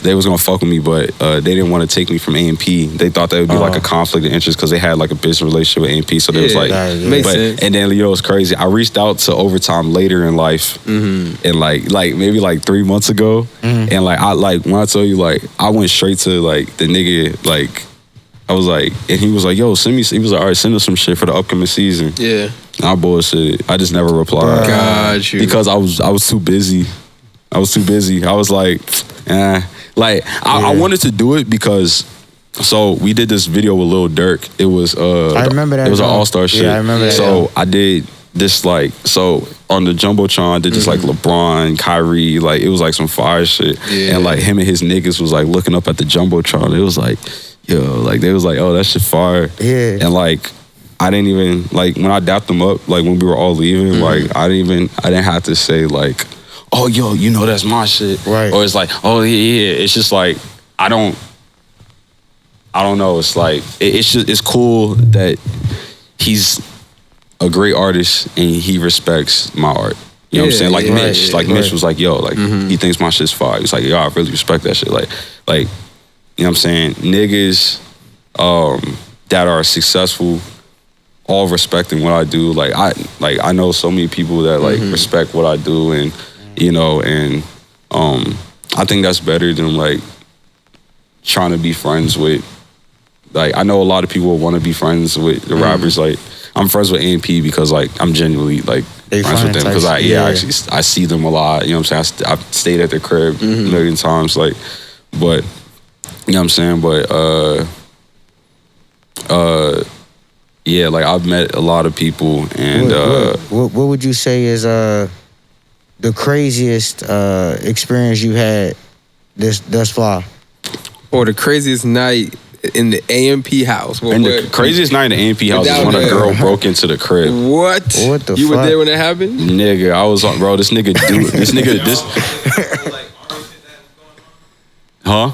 they didn't want to take me from A&P. They thought that would be like a conflict of interest because they had like a business relationship with A&P. So they was like, makes sense. And then it's crazy. I reached out to overtime later in life, and like maybe like 3 months ago, and like when I tell you like I went straight to like the nigga like. I was like, and he was like, yo, send me. He was like, all right, send us some shit for the upcoming season. Yeah. And I bullshit. I just never replied. Got you. Because I was too busy. I was like, I wanted to do it because, so we did this video with Lil Durk. It was, I remember that. It was an all-star shit. Yeah, I remember that. So I did this like, so on the Jumbotron, I did this like LeBron, Kyrie, like it was like some fire shit. Yeah. And like him and his niggas was like looking up at the Jumbotron. It was like, yo, like they was like, oh, that shit fire. Yeah. And like, I didn't even, like when I dapped them up, like when we were all leaving, like I didn't have to say like, oh, yo, that's my shit. Right. Or it's like, oh, yeah. It's just like, I don't know. It's like, it's cool that he's a great artist and he respects my art. You know what I'm saying? Like yeah, Mitch. right, Like right. Mitch was like, yo, like he thinks my shit's fire. He's like, yo, I really respect that shit. Like, you know what I'm saying? Niggas that are successful, all respecting what I do. Like I know so many people that like respect what I do, and you know, and I think that's better than like trying to be friends with. Like I know a lot of people want to be friends with the rappers. Like I'm friends with AMP because like I'm genuinely like friends with them because I see them a lot. You know what I'm saying? I've stayed at their crib a million times. Like, but you know what I'm saying? But yeah, like I've met a lot of people, and what would you say is the craziest experience you had thus far? Or the craziest night in the AMP house? And the craziest night in the AMP house is when a girl broke into the crib. What? What the You fuck? were there when it happened? Nigga, I was on, bro. This nigga, huh?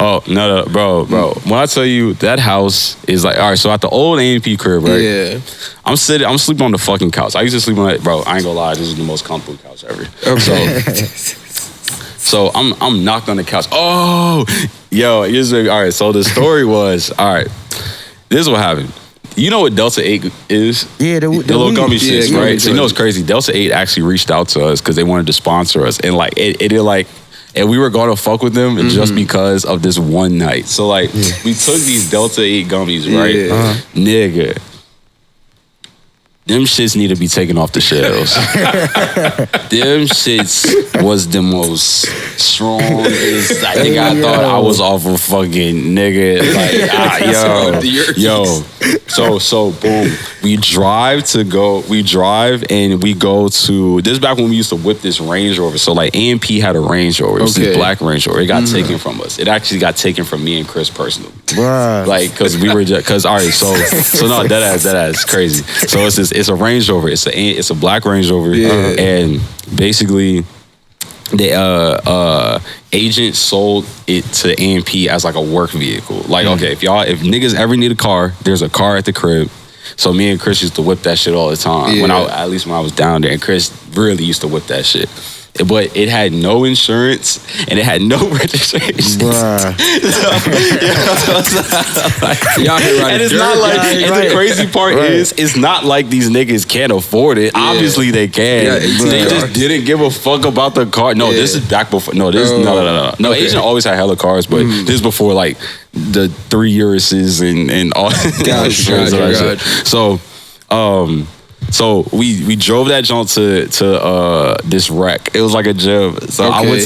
Oh no, bro. When I tell you that house is like, all right. So at the old AMP crib, right? Yeah. I'm sleeping on the fucking couch. I used to sleep on it, bro. I ain't gonna lie, this is the most comfortable couch ever. Okay. So I'm knocked on the couch. Oh, yo, all right. So the story was, all right. This is what happened. You know what Delta 8 is? Yeah, the little gummy shits, yeah, right? So you know what's crazy? Delta 8 actually reached out to us because they wanted to sponsor us, and like and we were going to fuck with them just because of this one night. So like we took these Delta 8 gummies, right? Yeah. Nigga. Them shits need to be taken off the shelves. Them shits was the most strongest. I think I thought I was off a fucking nigga. Like, yo. So boom. We drive and we go to, this is back when we used to whip this Range Rover. So like AMP had a Range Rover. It was this black Range Rover. It got taken from us. It actually got taken from me and Chris personally. Bruh. Like, cause we were just, cause all right, so no, that ass crazy. So it's a Range Rover. It's a black Range Rover, and basically, the agent sold it to AMP as like a work vehicle. Like, okay, if niggas ever need a car, there's a car at the crib. So me and Chris used to whip that shit all the time. At least when I was down there, and Chris really used to whip that shit. But it had no insurance and it had no registration. Bruh. And it's not like, and the crazy part is, it's not like these niggas can't afford it. Yeah. Obviously they can. Yeah, they just didn't give a fuck about the car. No, this is back before. No, this no. No, okay. Agent always had hella cars, but this is before like the 3 Urises and all. Gotcha. So we drove that jaunt to this wreck. It was like a gym. So I went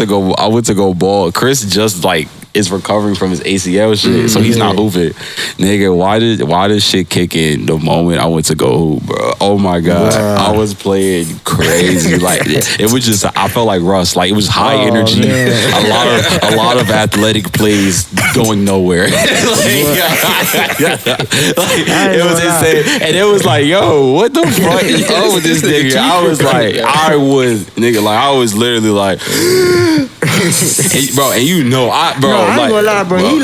to go ball. Chris just like is recovering from his ACL shit, so he's not hooping. Nigga, why did shit kick in the moment I went to go hoop, bro? Oh my god, I was playing crazy. Like it was just, I felt like Russ. Like it was high energy, a lot of athletic plays going nowhere. It was insane, and it was like, yo, what the fuck is up with this nigga? I was literally like, bro, and you know, I ain't gonna lie, bro. He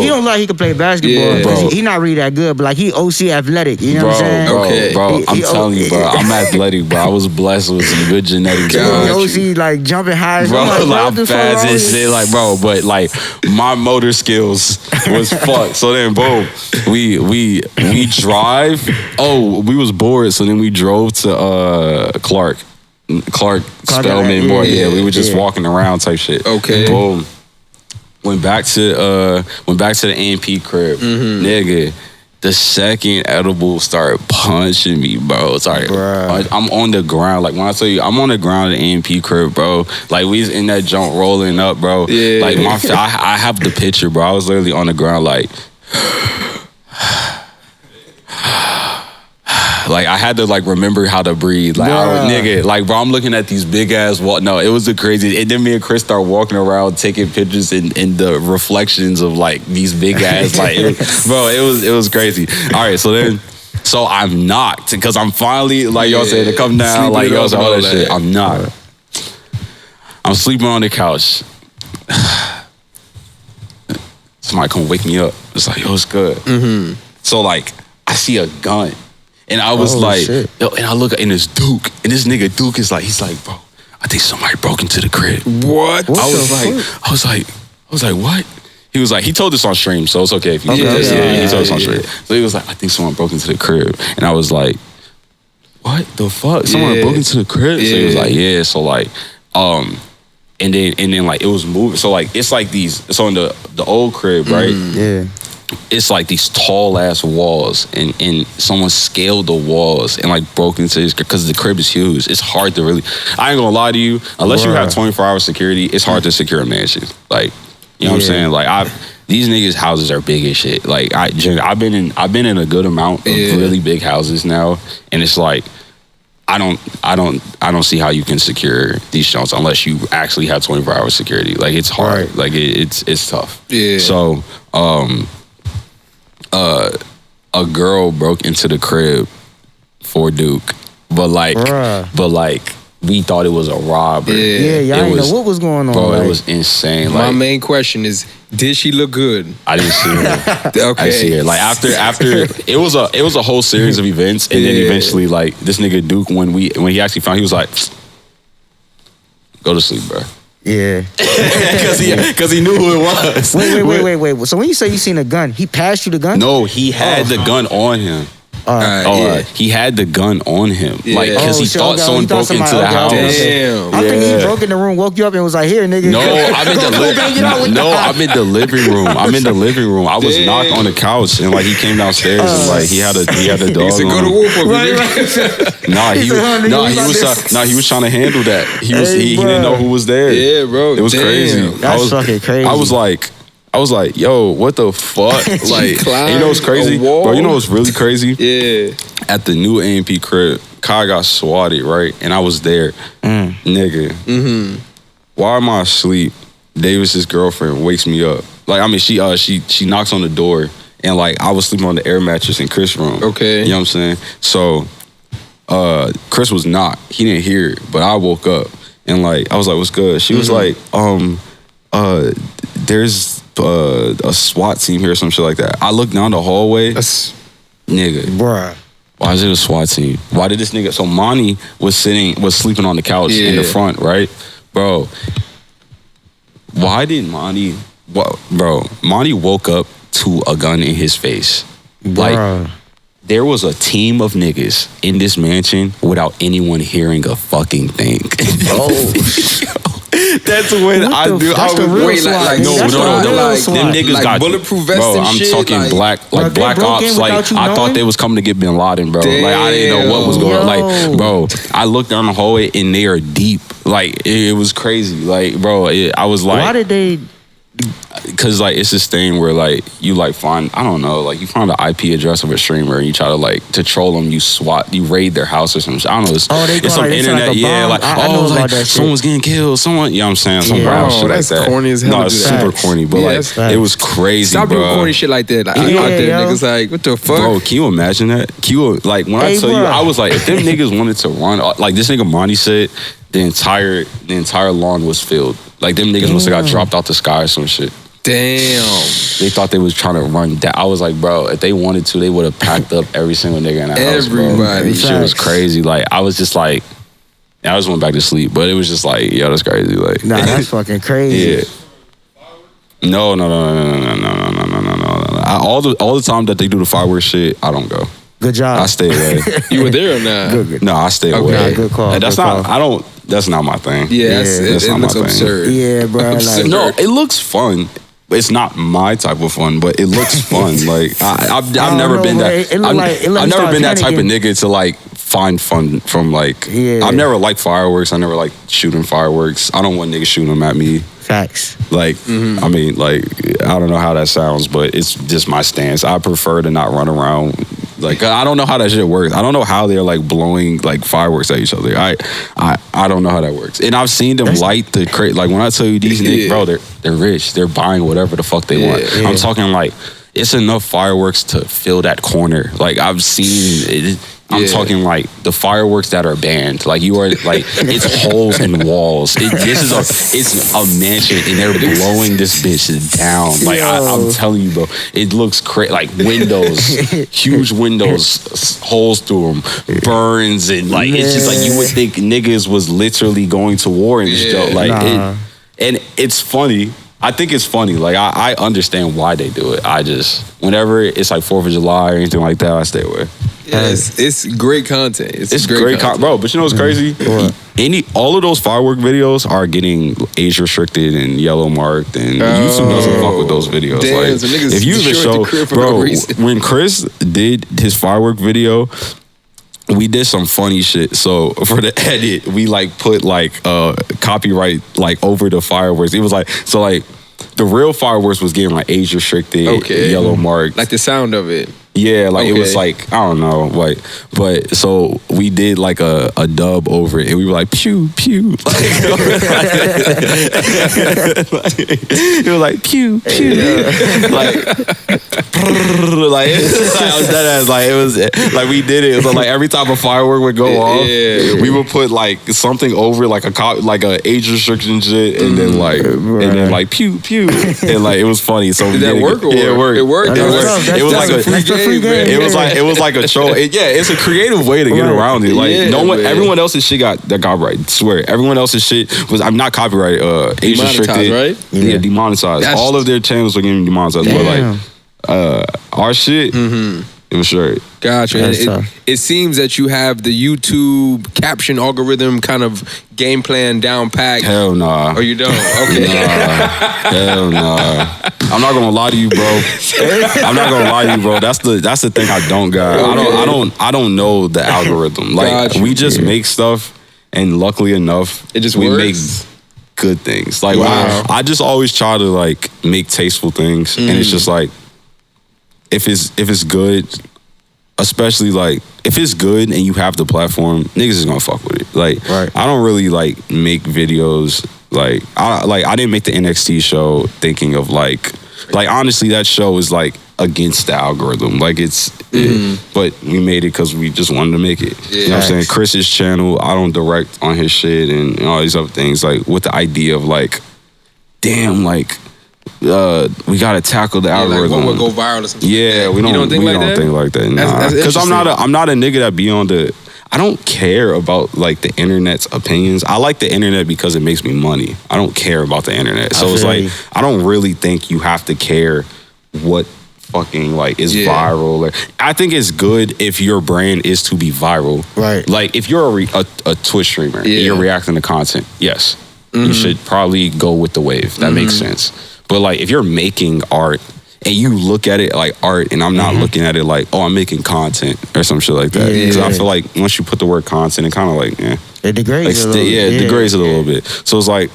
he don't like he can play basketball, bro. He not really that good, but like he OC athletic. You know what I'm saying? Bro, I'm telling you, bro. I'm athletic, bro. I was blessed with some good genetics, bro. OC like jumping high, bro. I'm fast and shit, like, bro. But like my motor skills was fucked. So then, boom, we drive. Oh, we was bored, so then we drove to Clark Spellman more. Yeah, we were just walking around type shit. Okay. Boom. Went back to the AMP crib, nigga. The second edible started punching me, bro. Sorry, I'm on the ground. Like when I tell you, I'm on the ground at AMP crib, bro. Like we was in that junk rolling up, bro. Yeah. Like I have the picture, bro. I was literally on the ground, like. Like I had to like remember how to breathe. Like nigga, like bro, I'm looking at these big ass No, it was the crazy. And then me and Chris start walking around taking pictures in the reflections of like these big ass like it was crazy. All right, so I'm knocked because I'm finally like y'all say to come down, like y'all say all that shit. I'm knocked. I'm sleeping on the couch. Somebody come wake me up. It's like, yo, it's good. So like I see a gun. And I was shit. yo, and I look and it's Duke, and this nigga Duke is like, he's like, bro, I think somebody broke into the crib. What? I was like, what? He was like, he told us on stream, so it's okay if you he told us on stream. So he was like, I think someone broke into the crib, and I was like, what the fuck? Someone broke into the crib? So he was like, yeah. So like, and then like it was moving. So like it's like these. So in the old crib, right? Yeah. It's like these tall ass walls, and someone scaled the walls and like broke into his, because the crib is huge. It's hard to really. I ain't gonna lie to you. Unless you have 24-hour security, it's hard to secure a mansion. Like, you know what I'm saying? Like these niggas' houses are big as shit. Like I've been in a good amount of really big houses now, and it's like I don't see how you can secure these shelves unless you actually have 24-hour security. Like it's hard. Right. Like it's tough. Yeah. So a girl broke into the crib for Duke, but like we thought it was a robber. Yeah, y'all didn't know what was going on. Bro, like, it was insane. My Like, main question is, did she look good? I didn't see her. Okay. I see her. Like after it was a whole series of events, and then eventually like this nigga Duke, when he actually found, he was like, go to sleep, bro. Yeah. Because he knew who it was. Wait. So when you say you seen a gun, he passed you the gun? No, he had the gun on him. He had the gun on him. Like, because he thought someone broke into the house. Damn. I think he broke in the room, woke you up, and was like, "Here, nigga." No, I'm in the living room. I'm in the living room. I was knocked on the couch, and like he came downstairs, and like he had a dog. He said, on go to him. whoop up. He was trying to handle that. He didn't know who was there. Yeah, bro. It was crazy. That's fucking crazy. I was like, yo, what the fuck? Like, and you know what's crazy? Bro, you know what's really crazy? Yeah. At the new AMP crib, Kai got swatted, right? And I was there. Nigga. Mm-hmm. Why am I asleep? Davis's girlfriend wakes me up. Like, I mean, she knocks on the door, and like I was sleeping on the air mattress in Chris' room. Okay. You know what I'm saying? So Chris was not. He didn't hear it, but I woke up and like I was like, what's good? She was like, there's a SWAT team here or some shit like that. I looked down the hallway. Nigga. Bruh. Why is it a SWAT team? Why did this nigga? So Monty was sleeping on the couch in the front, right? Bro. Why did Monty, Monty woke up to a gun in his face. Bruh. Like, there was a team of niggas in this mansion without anyone hearing a fucking thing. That's when I do. That's the real SWAT. No. Them niggas like got bulletproof vests and I'm shit. talking Like, black ops. Like I thought they was coming to get Bin Laden, bro. Damn. Like I didn't know what was going on. Like, bro, I looked down the hallway and they are deep. Like it was crazy. Like, bro, I was like, why did they? Because like it's this thing where like you like find, I don't know, like you find the IP address of a streamer and you try to like to troll them, you raid their house or some shit. I don't know. It's some internet, I know about that shit. Someone's getting killed. Someone, you know what I'm saying? Some brown shit like that. Corny as hell. No, it's super corny, but like it was crazy. Stop bro. doing corny shit like that. Like, out there, niggas like, what the fuck? Bro, can you imagine that? Like when I tell you, I was like, if them niggas wanted to run, like this nigga Monty said, the entire lawn was filled. Like them niggas must have got dropped out the sky or some shit. Damn. They thought they was trying to run down. I was like, bro, if they wanted to, they would have packed up every single nigga in the house, bro. Everybody. Shit was crazy. Like, I was just like, I just went back to sleep. But it was just like, yo, that's crazy. Like, Nah, that's fucking crazy. Yeah. No. All the time that they do the fireworks shit, I don't go. Good job. I stay away. You were there or not? Good. No, I stay away. Nah, good call. And that's good not. call. That's not my thing. Yeah, that's it not looks my thing. absurd. Yeah, bro. Like, No, it looks fun. It's not my type of fun, but it looks fun. Like I've never been that. I've never been that type of nigga to like find fun from like. Yeah. I've never liked fireworks. I never liked shooting fireworks. I don't want niggas shooting them at me. Facts. Like, I mean, like, I don't know how that sounds, but it's just my stance. I prefer to not run around. Like, I don't know how that shit works. I don't know how they're like blowing like fireworks at each other. I don't know how that works. And I've seen them light the crate. Like when I tell you these niggas, bro, they're rich. They're buying whatever the fuck they want. I'm talking like it's enough fireworks to fill that corner. Like I've seen it. I'm talking like the fireworks that are banned. Like you are like it's holes in walls. It's a mansion and they're blowing this bitch down. Like I'm telling you, bro, it looks crazy. Like windows, huge windows, holes through them, burns, and like it's just like you would think niggas was literally going to war in this joke. Like and it's funny. I think it's funny. Like I understand why they do it. I just whenever it's like 4th of July or anything like that, I stay away. Yeah, it's great content. It's great content, bro. But you know what's crazy? All of those firework videos are getting age restricted and yellow marked, and YouTube doesn't fuck with those videos. Damn, like so niggas if you even show, bro, when Chris did his firework video. We did some funny shit. So for the edit, we like put like copyright like over the fireworks. It was like so like the real fireworks was getting like age restricted, yellow marked. Like the sound of it. Yeah, like it was like, I don't know, like, but so we did like a dub over it and we were like, pew, pew. Like, it was like, pew, pew. Like, I was dead ass, like, it was, like, we did it. So, like, every time a firework would go off, we would put, like, something over, like, a age restriction shit, and then, like, pew, pew. And, like, it was funny. So did that work? Yeah, it worked. It worked. It was like a free game. It was like a troll. It's a creative way to get around it. Like everyone else's shit got copyright. I swear, everyone else's shit was. I'm not copyright. Age restricted, right? Yeah, demonetized. All of their channels were getting demonetized. But like our shit, it was straight. Gotcha. And it seems that you have the YouTube caption algorithm kind of game plan down packed. Hell nah. Oh, you don't? Okay. Hell nah. I'm not gonna lie to you, bro. I'm not gonna lie to you, bro. That's the thing I don't got. I don't know the algorithm. Like we just make stuff, and luckily enough, it just we works. Make good things. Like I just always try to like make tasteful things, and it's just like if it's good. Especially like if it's good and you have the platform, niggas is gonna fuck with it. Like I don't really like make videos like I didn't make the NXT show thinking of like honestly that show is like against the algorithm. Like but we made it because we just wanted to make it. Yeah. You know what I'm saying? Chris's channel, I don't direct on his shit and all these other things. Like with the idea of like, damn, like we gotta tackle the algorithm. Like what would go viral or something? Yeah, we don't think like that. Nah, because I'm not a nigga that be on the. I don't care about like the internet's opinions. I like the internet because it makes me money. I don't care about the internet. So it's like I don't really think you have to care what fucking like is viral. I think it's good if your brand is to be viral. Right. Like if you're a Twitch streamer, and you're reacting to content. Yes, you should probably go with the wave. That makes sense. But like if you're making art and you look at it like art and I'm not looking at it like, oh, I'm making content or some shit like that. Because I feel like once you put the word content, it kind of like, it degrades like, it degrades it a little bit. So it's like,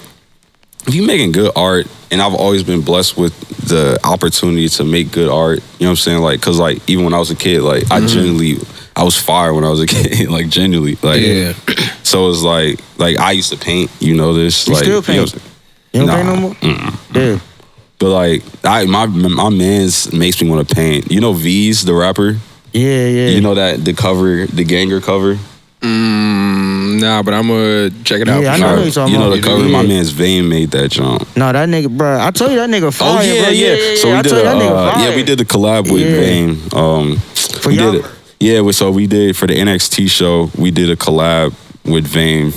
if you're making good art, and I've always been blessed with the opportunity to make good art, you know what I'm saying? Like, because like even when I was a kid, like I was fire when I was a kid, like genuinely. Like, so it's like I used to paint, you know this. You like, still paint? You don't paint no more? Yeah. But like my man's makes me want to paint. You know V's, the rapper? Yeah. You know that the cover, the Ganger cover? Nah, but I'm gonna check it out. Yeah, I know what you're talking about. You know the cover? My man's Vane made that jump. No, that nigga, bro. I told you that nigga fire. Oh yeah. So we did a collab with Vane. For y'all? So we did for the NXT show. We did a collab with Vane.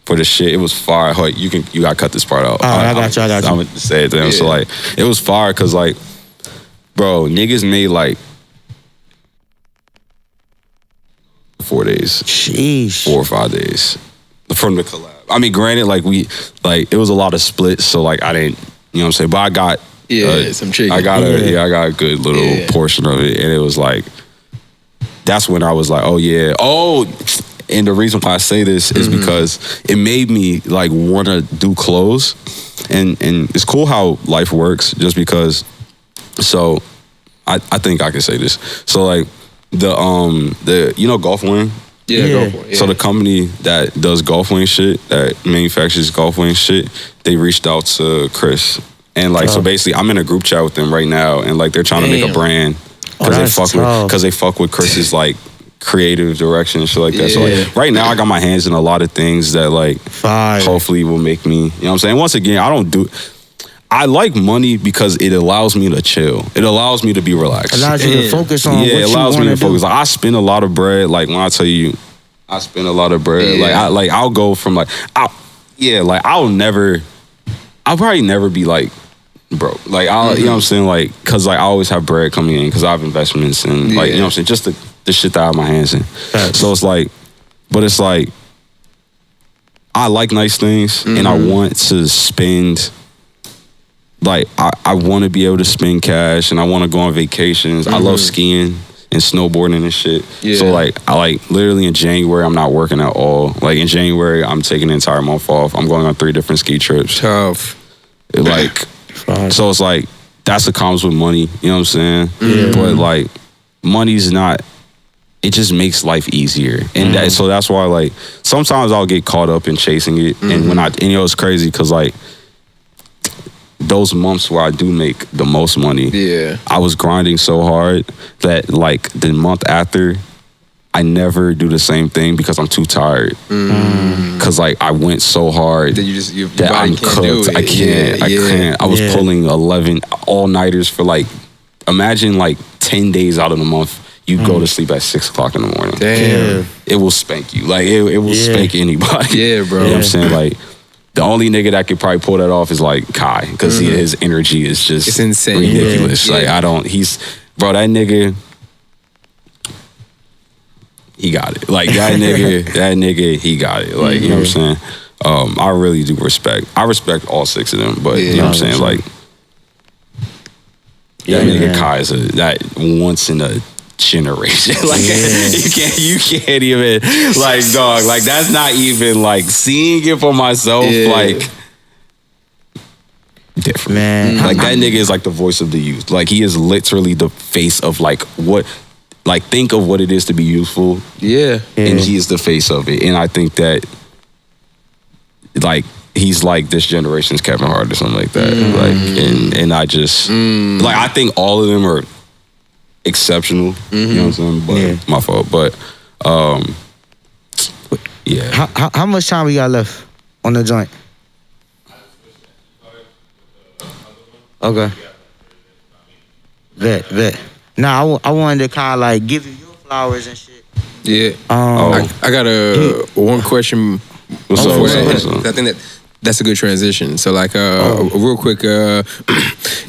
For the shit, it was fire. You gotta cut this part out. I got you. I'm gonna say it to them. So like, it was fire because like, bro, niggas made like 4 days. Sheesh. 4 or 5 days from the collab. I mean, granted, like it was a lot of splits, so like I didn't, you know what I'm saying? But I got some chicken. I got a good little portion of it, and it was like, that's when I was like, and the reason why I say this is because it made me like want to do clothes, and it's cool how life works. Just because, so I think I can say this. So like the you know Golf Wing. Golf Wing. So the company that does Golf Wing shit, that manufactures Golf Wing shit, they reached out to Chris, and like so basically I'm in a group chat with them right now, and like they're trying to make a brand because they fuck with Chris's like creative direction and shit like that. So like right now I got my hands in a lot of things that like hopefully will make me, you know what I'm saying? Once again, I like money because it allows me to chill. It allows me to be relaxed. Allows you to focus on what you want to do. Yeah, it allows me to focus. Like, I spend a lot of bread. Like, when I tell you, I spend a lot of bread. Yeah. I'll go from like, I'll probably never be like broke. Like, you know what I'm saying? Like, cause like I always have bread coming in because I have investments and like, you know what I'm saying? Just the shit that I have my hands in. So it's like, but it's like, I like nice things and I want to spend. Like, I want to be able to spend cash and I want to go on vacations. I love skiing and snowboarding and shit. Yeah. So, like, literally in January, I'm not working at all. Like, in January, I'm taking the entire month off. I'm going on 3 different ski trips. Tough. So it's like, that's what comes with money. You know what I'm saying? Yeah. But, like, money's not, it just makes life easier. And so that's why, like, sometimes I'll get caught up in chasing it. And you know, it's crazy because, like, those months where I do make the most money, I was grinding so hard that like the month after, I never do the same thing because I'm too tired. Cause like I went so hard that I'm cooked. I can't. I was pulling 11 all-nighters for like, imagine like 10 days out of the month. You go to sleep at 6 o'clock in the morning. Damn. It will spank you. Like it will spank anybody. Yeah, bro. You know what I'm saying? Like, the only nigga that could probably pull that off is like Kai, because his energy is just it's insane. Ridiculous. Like that nigga, he got it. Like that nigga, he got it. Like, you know what I'm saying? I really do respect all 6 of them, but you know what I'm saying? Like, that nigga Kai is that once in a generation. Like you can't even like, dog, like that's not even like seeing it for myself, like different. Man. Like that nigga is like the voice of the youth. Like he is literally the face of like what, like think of what it is to be youthful. Yeah. And he is the face of it. And I think that like he's like this generation's Kevin Hart or something like that. Like and I just like I think all of them are exceptional, you know what I'm saying? But my fault. But yeah. How much time we got left on the joint? Okay. Bet. Now I wanted to kind of like give you your flowers and shit. Yeah. I got one question. What's up? I think that's a good transition. So like real quick,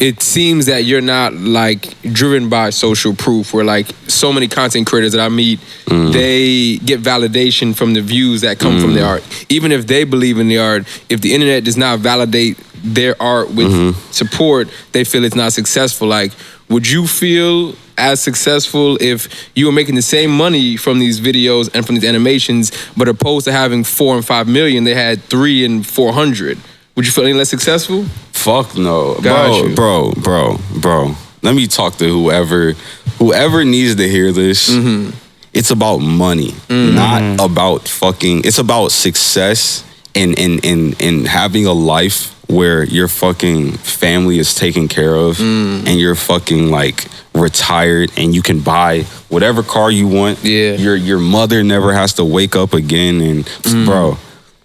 it seems that you're not like driven by social proof, where like so many content creators that I meet, they get validation from the views that come from the art. Even if they believe in the art, if the internet does not validate their art with support, they feel it's not successful. Like, would you feel as successful if you were making the same money from these videos and from these animations, but opposed to having 4 and 5 million, they had 3 and 400? Would you feel any less successful? Fuck no. Bro. Let me talk to whoever needs to hear this. It's about money, not about fucking, it's about success and having a life where your fucking family is taken care of and you're fucking like retired and you can buy whatever car you want. Yeah. Your mother never has to wake up again. And bro,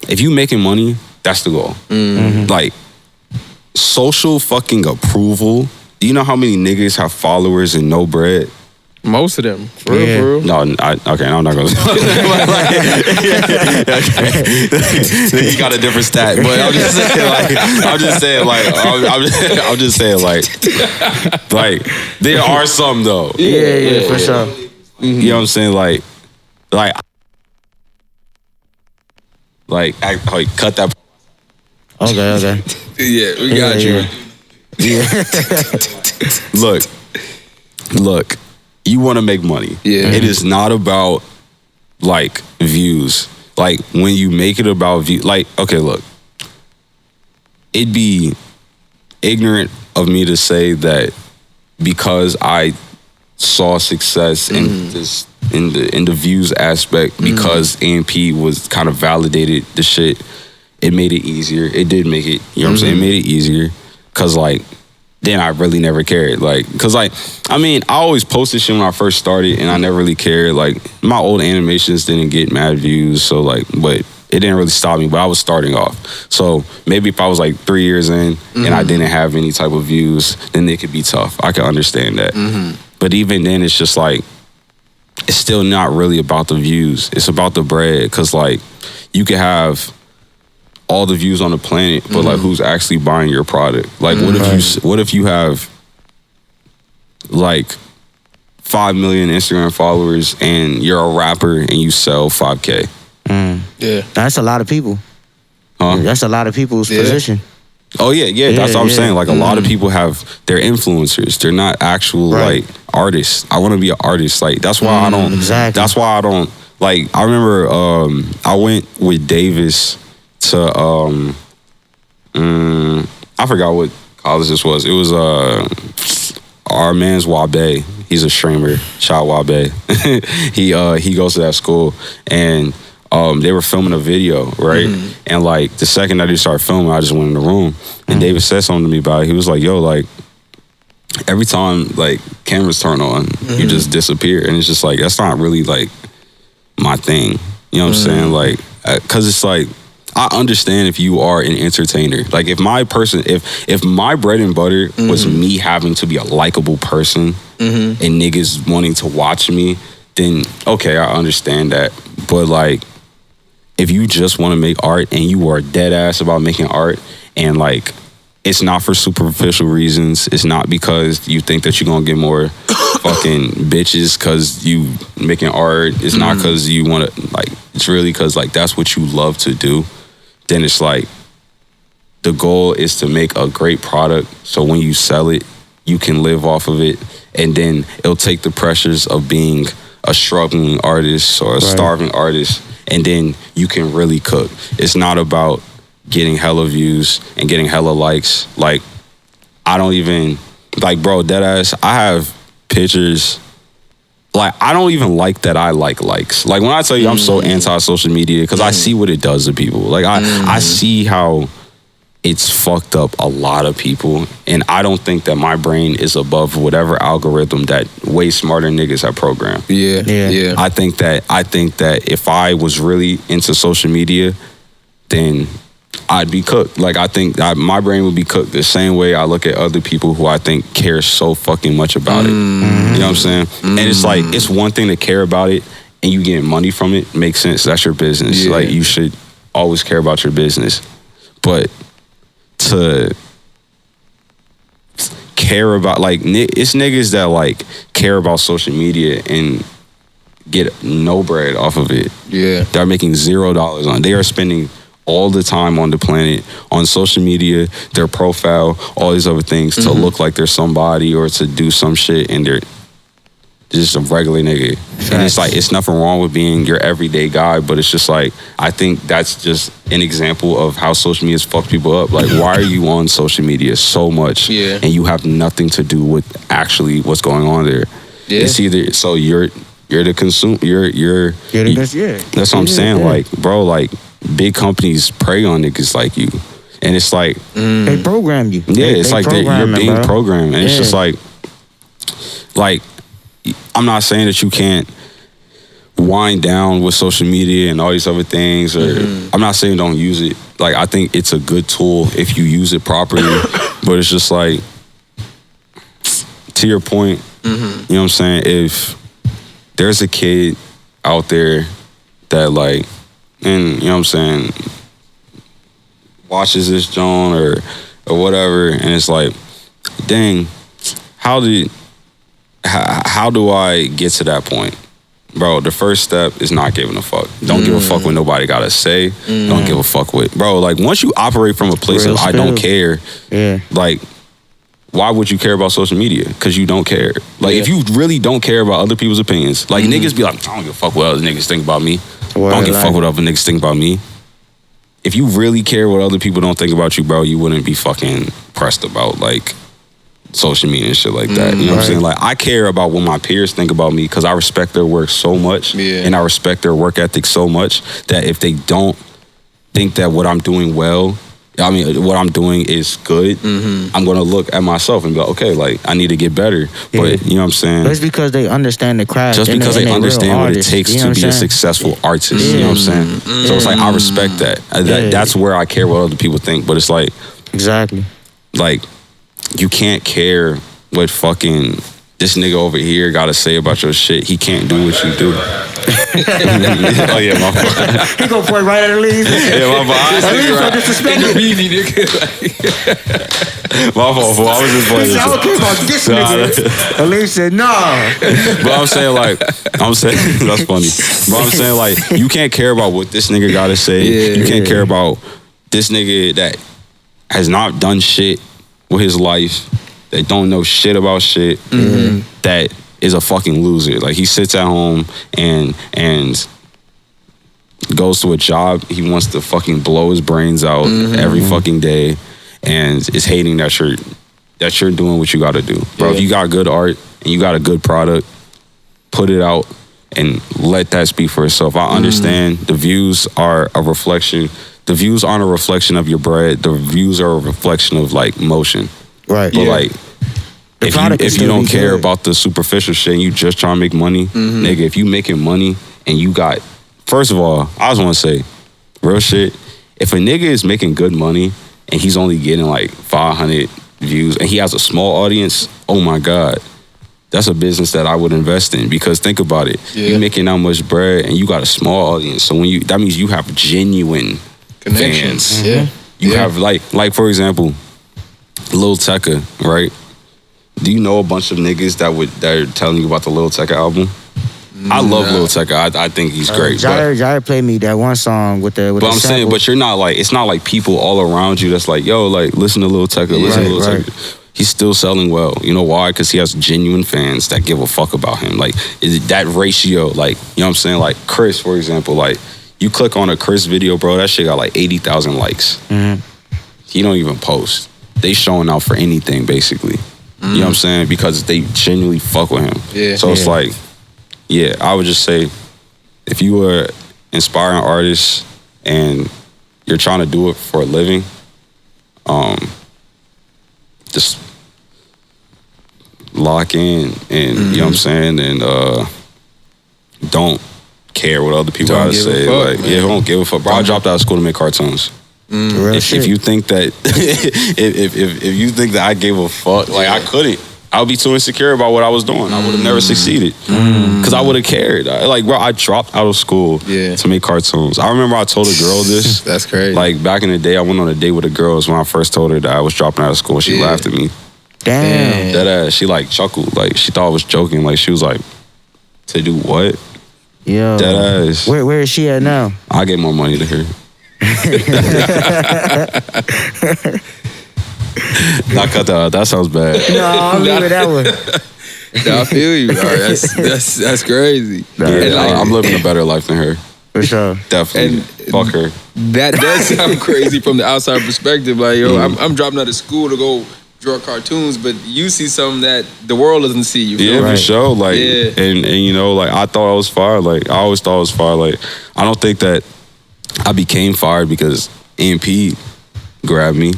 if you making money, that's the goal. Like social fucking approval. Do you know how many niggas have followers and no bread? Most of them, for real. No, I'm not gonna. You got a different stat, but I'm just saying, like, there are some though. Yeah, for sure. You know what I'm saying, like, cut that. Okay. Yeah, we got you. Yeah. Look. You want to make money. Yeah. It is not about like views. Like when you make it about views, like, okay, look, it'd be ignorant of me to say that because I saw success in this in the views aspect, because AMP was kind of validated the shit, it made it easier. It did make it, you know what I'm saying? It made it easier. Cause like then I really never cared. Like, cause like, I mean, I always posted shit when I first started, and I never really cared. Like, my old animations didn't get mad views, so like, but it didn't really stop me. But I was starting off, so maybe if I was like 3 years in and I didn't have any type of views, then it could be tough. I can understand that. But even then, it's just like, it's still not really about the views. It's about the bread, cause like, you could have all the views on the planet, but like, who's actually buying your product? Like, what if you have like 5 million Instagram followers and you're a rapper and you sell 5K? Yeah, that's a lot of people. Huh? That's a lot of people's position. Oh yeah. That's what I'm saying. Like, a lot of people they're influencers. They're not actual like artists. I want to be an artist. Like, that's why I don't. Exactly. That's why I don't. Like, I remember I went with Davis to I forgot what college this was. It was our man's Wabe. He's a streamer. Shout Wabe. he goes to that school, and they were filming a video, right? And like, the second that they started filming, I just went in the room, and David said something to me about it. He was like, yo, like, every time like cameras turn on, you just disappear. And it's just like, that's not really like my thing. You know what I'm saying? Like, cause it's like, I understand if you are an entertainer. Like, if my bread and butter was me having to be a likable person and niggas wanting to watch me, then okay, I understand that. But like, if you just want to make art and you are dead ass about making art, and like, it's not for superficial reasons, it's not because you think that you're gonna get more fucking bitches because you making art, it's not because you want to, like, it's really because like that's what you love to do, then it's like, the goal is to make a great product, so when you sell it, you can live off of it, and then it'll take the pressures of being a struggling artist or a starving artist, and then you can really cook. It's not about getting hella views and getting hella likes. Like, I don't even, like, bro, deadass, I have pictures, like, I don't even like that I like likes. Like, when I tell you I'm so anti-social media, because I see what it does to people. Like, I see how it's fucked up a lot of people, and I don't think that my brain is above whatever algorithm that way smarter niggas have programmed. Yeah. I think that if I was really into social media, then I'd be cooked. Like, I think that my brain would be cooked the same way I look at other people who I think care so fucking much about it. You know what I'm saying? And it's like, it's one thing to care about it and you getting money from it. Makes sense. That's your business. Like, you should always care about your business. But to care about, like, it's niggas that like care about social media and get no bread off of it. Yeah. They're making $0 on it. They are spending all the time on the planet, on social media, their profile, all these other things to look like they're somebody or to do some shit, and they're just a regular nigga. And it's like, it's nothing wrong with being your everyday guy, but it's just like, I think that's just an example of how social media has fucked people up. Like, why are you on social media so much and you have nothing to do with actually what's going on there? It's either, so you're the consumer, that's what I'm saying. Like, bro, like, big companies prey on niggas like you, and it's like they program you. It's like you're being programmed, and it's just like I'm not saying that you can't wind down with social media and all these other things, or I'm not saying don't use it. Like, I think it's a good tool if you use it properly, but it's just like, to your point, you know what I'm saying, if there's a kid out there that, like, and you know what I'm saying, watches this joint or whatever, and it's like, dang, how do I get to that point? Bro, the first step is not giving a fuck. Don't give a fuck what nobody gotta say. Don't give a fuck with, bro, like, once you operate from a place of I don't care, like, why would you care about social media? Because you don't care. Like, if you really don't care about other people's opinions, like, niggas be like, I don't give a fuck what other niggas think about me. Don't give a fuck what other niggas think about me. If you really care what other people don't think about you, bro, you wouldn't be fucking pressed about, like, social media and shit like that. You know what I'm saying? Like, I care about what my peers think about me because I respect their work so much, and I respect their work ethic so much that if they don't think that what I'm doing well I mean, what I'm doing is good, I'm gonna look at myself and be like, okay, like I need to get better. But you know what I'm saying? That's because they understand the craft. Just because they understand what it takes to be a successful artist. You know what I'm saying? So it's like I respect that. That's where I care what other people think. But it's like exactly. Like you can't care what fucking this nigga over here gotta say about your shit. He can't do what you do. Oh yeah, my fault. He gonna point right at the leaves. Yeah, my fault. My fault. I was just playing this. I don't care about this nigga. Elise said, nah. But I'm saying that's funny. But I'm saying like you can't care about what this nigga gotta say. Yeah, you can't care about this nigga that has not done shit with his life, that don't know shit about shit, that is a fucking loser. Like he sits at home and goes to a job he wants to fucking blow his brains out every fucking day, and is hating that you're doing what you got to do, bro. If you got good art and you got a good product, put it out and let that speak for itself. I understand the views are a reflection. The views aren't a reflection of your bread. The views are a reflection of like motion. Right. But like, if you don't care about the superficial shit and you just trying to make money, nigga, if you making money and you got, first of all, I just want to say, real shit, if a nigga is making good money and he's only getting like 500 views and he has a small audience, oh my God, that's a business that I would invest in. Because think about it, you're making that much bread and you got a small audience. So that means you have genuine connections. Fans. You have like for example, Lil Tecca, right? Do you know a bunch of niggas that are telling you about the Lil Tecca album? I love Lil Tecca. I think he's great. Jair played me that one song with the But I'm saying, but you're not like, it's not like people all around you that's like, yo, like listen to Lil Tecca, listen to Lil Tecca. He's still selling well. You know why? Because he has genuine fans that give a fuck about him. Like that ratio, like, you know what I'm saying? Like Chris, for example, like you click on a Chris video, bro, that shit got like 80,000 likes. He don't even post. They showing out for anything, basically. You know what I'm saying? Because they genuinely fuck with him. So it's like, I would just say, if you were inspiring artists and you're trying to do it for a living, just lock in and, you know what I'm saying? And don't care what other people gotta say. Fuck, like, don't give a fuck. Bro, I dropped out of school to make cartoons. If you think that if you think that I gave a fuck, like I couldn't, I would be too insecure about what I was doing. I would have never succeeded because I would have cared. Like, bro, I dropped out of school to make cartoons. I remember I told a girl this. That's crazy. Like back in the day, I went on a date with a girl. When I first told her that I was dropping out of school, she laughed at me. Damn. That ass. She like chuckled. Like she thought I was joking. Like she was like, to do what? Yeah. That ass. Where is she at now? I get more money to her. Not cut that out. That sounds bad. No, I'll leave it that one. No, I feel you. That's crazy. I'm living a better life than her. For sure. Definitely. And fuck her. That does sound crazy from the outside perspective. Like, yo, I'm dropping out of school to go draw cartoons, but you see something that the world doesn't see. You feel for sure. Like, and you know, like I thought I was fire. Like I always thought I was fire. Like I don't think that I became fired because EMP grabbed me.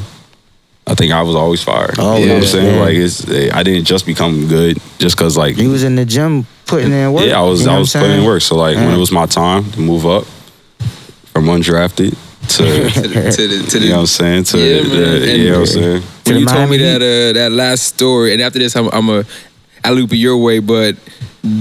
I think I was always fired. Oh, you know what I'm saying? Like I didn't just become good just because like you was in the gym putting in work. Yeah, I was putting in work. So like when it was my time to move up from undrafted to the you know what I'm saying? To you know what I'm saying? When you told me that last story, and after this I'm a loop it your way, but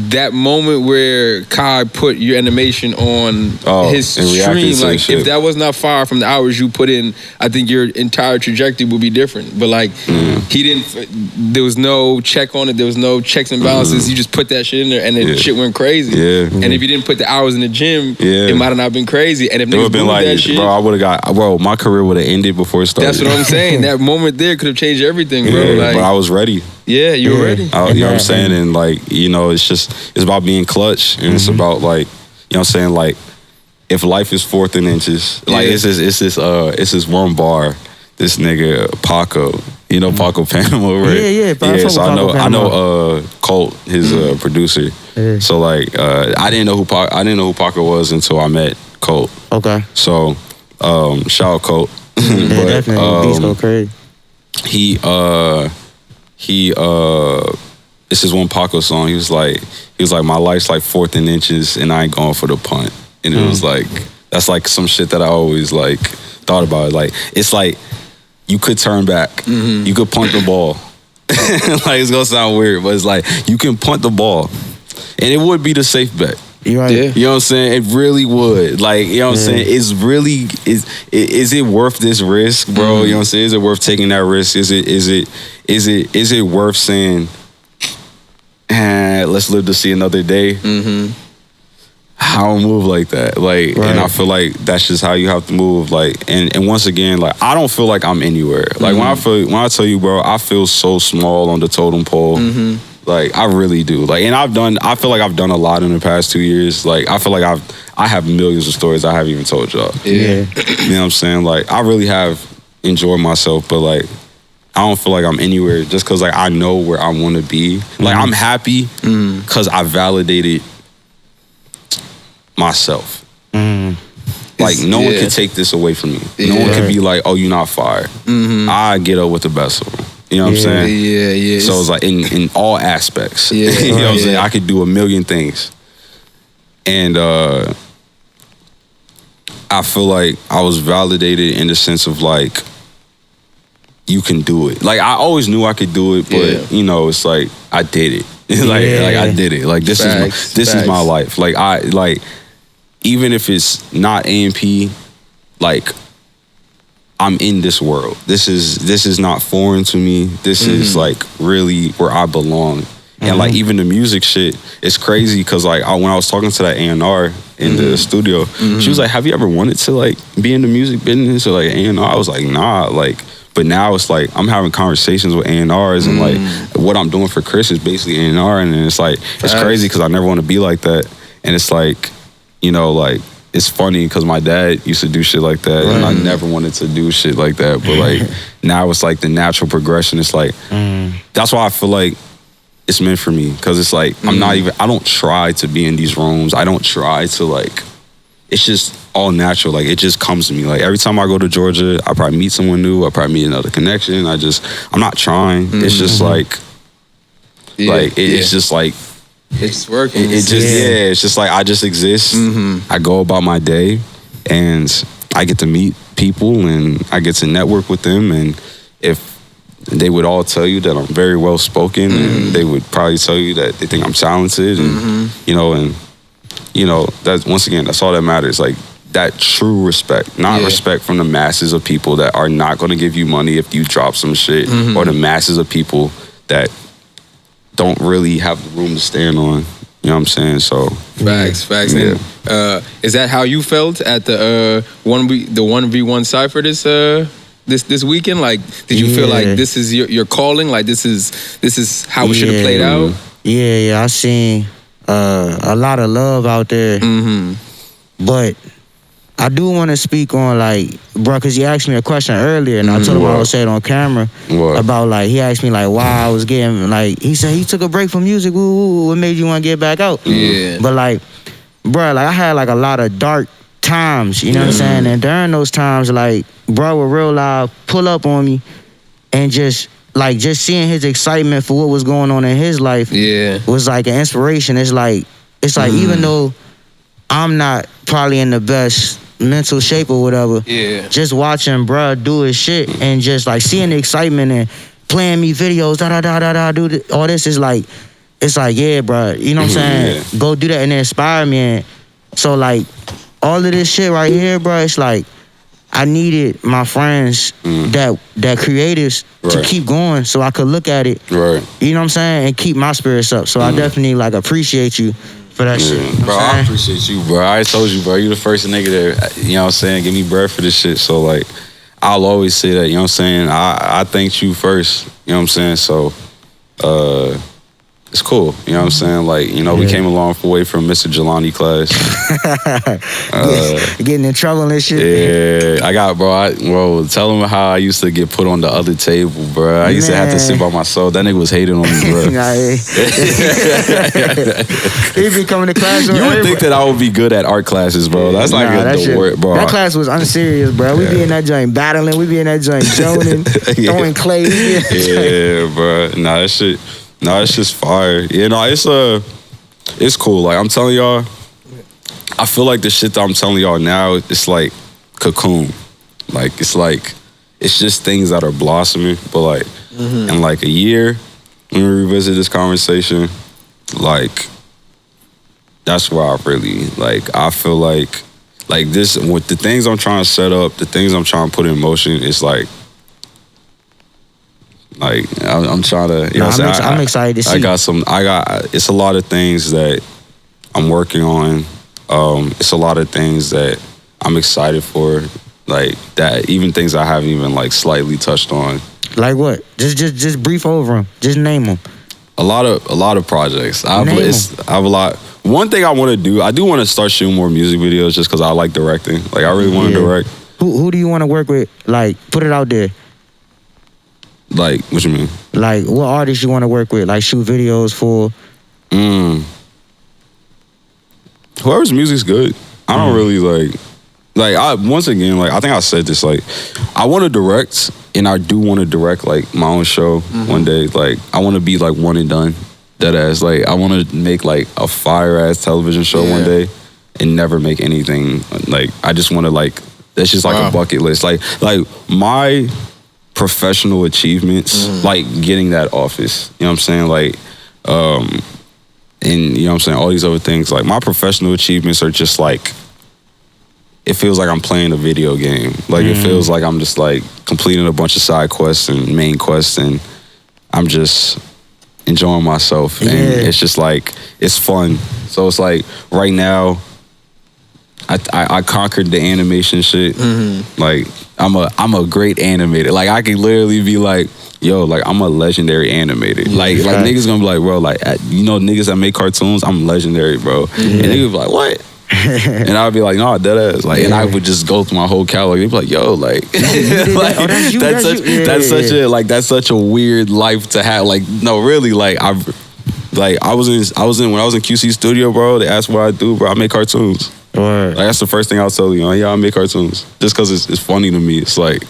that moment where Kai put your animation on his stream, like if that was not far from the hours you put in, I think your entire trajectory would be different. But like he didn't, there was no check on it, there was no checks and balances. You just put that shit in there and then shit went crazy. And if you didn't put the hours in the gym, it might have not been crazy. And if niggas been like that shit, bro, I would have got, my career would have ended before it started. That's what I'm saying. That moment there could have changed everything, bro. Like, but I was ready. Yeah, you were ready. You know what I'm saying? And like, you know, it's about being clutch, and it's about like, you know what I'm saying? Like, if life is 4th and inches, like it's this one bar. This nigga Paco, you know Paco Panama, right? Yeah. So I know Colt, his producer. So like, I didn't know who Paco was until I met Colt. Okay. So shout out Colt. Yeah, definitely. Beats go crazy. This is one Paco song. He was like, my life's like 4th and inches, and I ain't going for the punt. And it was like, that's like some shit that I always like thought about. Like, it's like you could turn back, you could punt the ball. Like, it's gonna sound weird, but it's like you can punt the ball, and it would be the safe bet. You're right. Yeah. You know what I'm saying? It really would. Like, you know what I'm saying? It's really is it worth this risk, bro? You know what I'm saying? Is it worth taking that risk? Is it worth saying, let's live to see another day? I don't move like that. Like, and I feel like that's just how you have to move. Like, and once again, like, I don't feel like I'm anywhere. Like, when I tell you, bro, I feel so small on the totem pole. Like, I really do. Like, and I feel like I've done a lot in the past 2 years. Like, I feel like I have millions of stories I haven't even told y'all. Yeah. You know what I'm saying? Like, I really have enjoyed myself, but like, I don't feel like I'm anywhere just because like I know where I want to be. Like, I'm happy because I validated myself. Like, no one can take this away from me. No one can be like, oh, you're not fired. I get up with the best of them. You know what I'm saying? Yeah. So it's like in all aspects. Yeah. You know what I'm saying? I could do a million things. And I feel like I was validated in the sense of like, you can do it. Like, I always knew I could do it, but you know, it's like I did it. like I did it. Like, this is my life. Like, even if it's not A&P, like, I'm in this world. This is not foreign to me. This is like really where I belong. And like, even the music shit, it's crazy because like when I was talking to that A&R in the studio, she was like, have you ever wanted to like be in the music business or like A&R? I was like, nah. Like, but now it's like I'm having conversations with A&Rs and like what I'm doing for Chris is basically A&R, and it's like it's crazy because I never want to be like that. And it's like, you know, like, it's funny because my dad used to do shit like that, and I never wanted to do shit like that. But like now it's like the natural progression. It's like that's why I feel like it's meant for me, because it's like I don't try to be in these rooms. I don't try to like. It's just all natural. Like, it just comes to me. Like, every time I go to Georgia, I probably meet someone new. I probably meet another connection. I'm not trying. It's just like, it's just like. It's working. It's just like I just exist. I go about my day, and I get to meet people, and I get to network with them. And if they would all tell you that I'm very well spoken, and they would probably tell you that they think I'm talented, and you know, that's, once again, that's all that matters. Like, that true respect, not respect from the masses of people that are not going to give you money if you drop some shit, or the masses of people that don't really have the room to stand on. You know what I'm saying? So facts. Yeah. And, is that how you felt at the 1v1 cypher this weekend? Like, did you feel like this is your calling? Like, this is how it should have played out? Yeah. I seen a lot of love out there, but I do want to speak on, like, bro, because you asked me a question earlier, and I told him I would say it on camera about, like, he asked me, like, why I was getting, like, he said he took a break from music. What made you want to get back out? Yeah. But, like, bro, like, I had, like, a lot of dark times, you know what I'm saying? And during those times, like, bro would real loud pull up on me, and just seeing his excitement for what was going on in his life was, like, an inspiration. It's like even though I'm not probably in the best mental shape or whatever, just watching bruh do his shit and just like seeing the excitement and playing me videos, do all this is like, it's like, yeah, bruh, you know what I'm saying? Go do that and inspire me. And so like all of this shit right here, bruh, it's like I needed my friends that creatives to keep going so I could look at it, you know what I'm saying, and keep my spirits up. So I definitely like appreciate you for that shit. You know bro, I appreciate you, bro. I told you, bro, you the first nigga that, you know what I'm saying, give me bread for this shit. So, like, I'll always say that, you know what I'm saying? I thanked you first, you know what I'm saying? So, it's cool. You know what I'm saying? Like, you know, we came a long way from Mr. Jelani class. Getting in trouble and shit. Yeah, I got, bro, tell him how I used to get put on the other table, bro. I used to have to sit by myself. That nigga was hating on me, bro. He'd be coming to class. You would think that I would be good at art classes, bro. That's like the word, bro. That class was unserious, bro. We be in that joint battling. We be in that joint joning, throwing clay. Yeah, bro. Nah, that shit. Nah, it's just fire. You know, it's cool. Like, I'm telling y'all, I feel like the shit that I'm telling y'all now, it's like cocoon. Like, it's just things that are blossoming. But like, in like a year, when we revisit this conversation, like, that's where I really, like, I feel like this, with the things I'm trying to set up, the things I'm trying to put in motion, it's like I'm trying to, you know what I'm saying? I'm excited to see. It's a lot of things that I'm working on. It's a lot of things that I'm excited for, like that, even things I haven't even like slightly touched on. Like what? Just brief over them. Just name them. A lot of projects. I have a lot. One thing I want to do, I do want to start shooting more music videos just because I like directing. Like, I really want to direct. Who do you want to work with? Like, put it out there. Like, what you mean? Like, what artists you want to work with? Like, shoot videos for? Whoever's music's good. I don't really once again, like, I think I said this, like, I want to direct, and I do want to direct, like, my own show one day. Like, I want to be, like, one and done. Deadass. Like, I want to make, like, a fire-ass television show one day and never make anything. Like, I just want to, like, that's just, like, a bucket list. Like, my professional achievements, like getting that office, you know what I'm saying? Like, and you know what I'm saying, all these other things, like my professional achievements are just like, it feels like I'm playing a video game. Like, it feels like I'm just like completing a bunch of side quests and main quests, and I'm just enjoying myself. And it's just like, it's fun. So it's like, right now, I conquered the animation shit. Like, I'm a great animator. Like, I can literally be like, yo, like, I'm a legendary animator. Like niggas gonna be like, bro, like, you know, niggas that make cartoons, I'm legendary, bro. And niggas be like, what? And I'd be like, no, deadass. Like, and I would just go through my whole catalog. They'd be like, yo, like, that's such a weird life to have. Like, no, really, like, I was in when I was in QC Studio, bro. They asked what I do, bro. I make cartoons. Like, that's the first thing I'll tell you. Yeah, I make cartoons just because it's funny to me. It's like,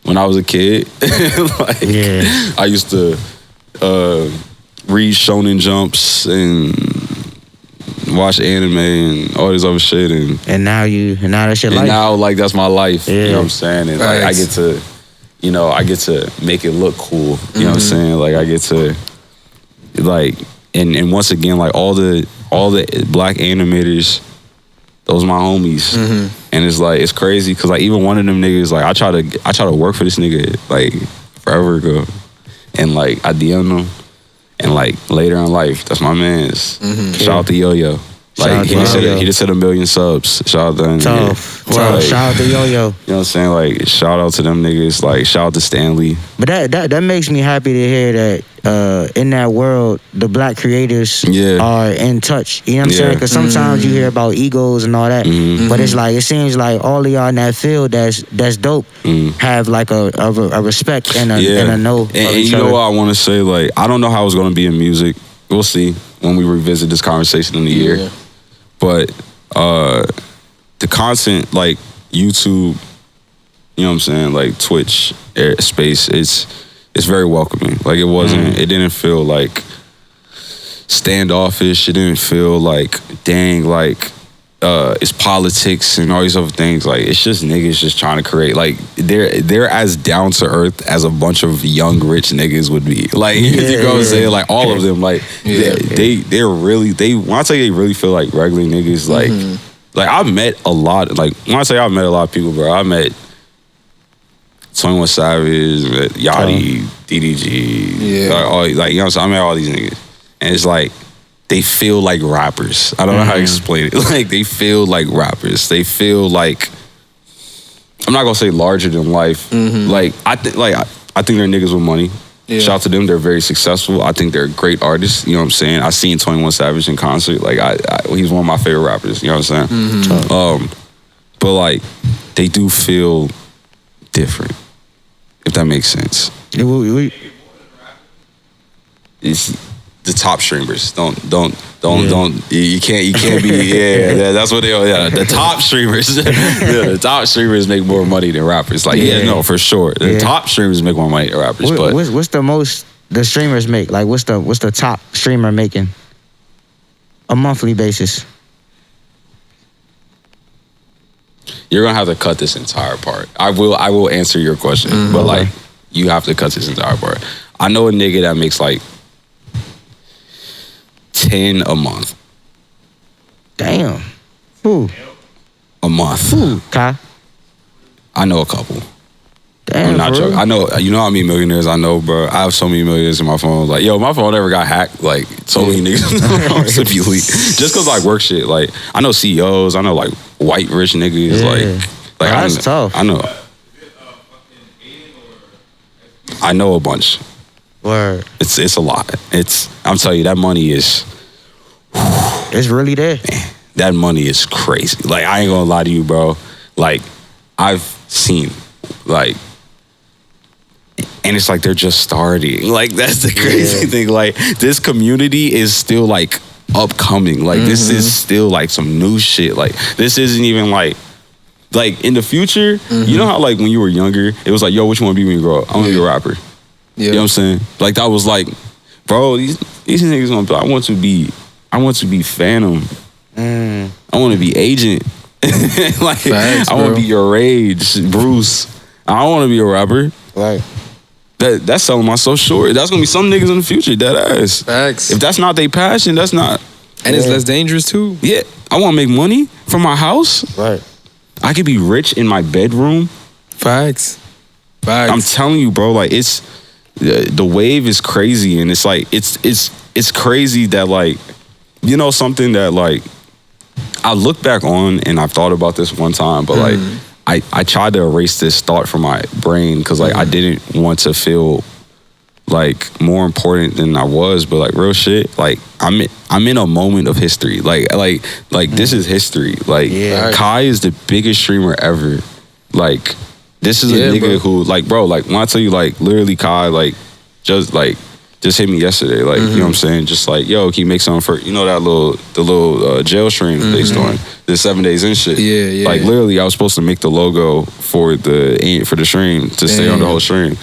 when I was a kid, like, I used to read Shonen Jumps and watch anime and all this other shit, and now that's your life. And now, like, that's my life. You know what I'm saying? And like, I get to make it look cool. You know what I'm saying? Like, I get to, like, and once again, like, all the black animators, those my homies. And it's like, it's crazy because, like, even one of them niggas, like, I try to work for this nigga like forever ago, and like I DM him, and like later in life, that's my man's. Shout out to Yo-Yo. Like, he just hit 1 million subs. Shout out to him. Shout out to Yo-Yo. You know what I'm saying? Like, shout out to them niggas. Like, shout out to Stanley. But that makes me happy to hear that in that world, the black creators are in touch. You know what I'm saying? Because sometimes you hear about egos and all that, but it's like, it seems like all of y'all in that field that's dope have like a respect and a know. And you know what I want to say? Like, I don't know how it's going to be in music. We'll see when we revisit this conversation in a year. But the content, like YouTube, you know what I'm saying, like Twitch space, it's very welcoming. Like, it didn't feel like standoffish. It didn't feel like, dang, like it's politics and all these other things. Like, it's just niggas just trying to create. Like, they're as down to earth as a bunch of young rich niggas would be. Like, you know what I'm saying? Like, all of them. Like, they're really, when I tell you they really feel like regular niggas. Like I've met a lot. Like, when I say I've met a lot of people, bro, I met 21 Savage, met Yachty, DDG, like, you know what I'm saying? I met all these niggas, and it's like, they feel like rappers. I don't know how to explain it. Like, they feel like rappers. They feel like, I'm not gonna say larger than life. Like, I think they're niggas with money. Yeah. Shout out to them. They're very successful. I think they're great artists. You know what I'm saying? I seen 21 Savage in concert. Like, he's one of my favorite rappers. You know what I'm saying? Mm-hmm. But like, they do feel different, if that makes sense. It's the top streamers. Don't. You can't be. Yeah, that's what they are. Yeah, the top streamers. The top streamers make more money than rappers. Like, no, for sure. The top streamers make more money than rappers. But what's the most the streamers make? Like, what's the top streamer making a monthly basis? You're gonna have to cut this entire part. I will answer your question, but like, you have to cut this entire part. I know a nigga that makes like 10 a month. Damn. Who? A month. Who? Kai? I know a couple. Damn, I'm not bro. joking. I know, you know how many millionaires I know, bro. I have so many millionaires in my phone. Like, yo, my phone never got hacked. Like, so many niggas to be leaked. Just cause like work shit. Like, I know CEOs. I know like white rich niggas. Like that's tough. I know. I know a bunch. Word. It's a lot. I'm telling you, that money is. It's really there. Man, that money is crazy. Like, I ain't gonna lie to you, bro. Like, I've seen, like, and it's like they're just starting. Like, that's the crazy thing. Like, this community is still like upcoming. Like, this is still like some new shit. Like, this isn't even like in the future. You know how like when you were younger, it was like, yo, what you want to be when you grow up? I want to be a rapper. Yeah. You know what I'm saying? Like, that was like, bro, these niggas gonna be, I want to be Phantom. I want to be Agent. Like, facts, I want to be your Rage, Bruce. I don't want to be a rapper. Right. That's selling my so short. That's gonna be some niggas in the future, dead ass. Facts. If that's not their passion, that's not. And it's less dangerous too. Yeah. I want to make money from my house. Right. I could be rich in my bedroom. Facts. I'm telling you, bro. Like, it's the wave is crazy, and it's like it's crazy that, like, you know, something that, like, I look back on and I've thought about this one time, but like I tried to erase this thought from my brain because like I didn't want to feel like more important than I was, but like real shit, like I'm in a moment of history. Like this is history. Like, Kai is the biggest streamer ever. Like, this is a nigga who, like, bro, like, when I tell you, like, literally Kai, like, just hit me yesterday. Like, you know what I'm saying? Just like, yo, can you make something for, you know, the little jail stream they doing, the 7 days in shit. Yeah. Like, literally, I was supposed to make the logo for the stream to stay on the whole stream.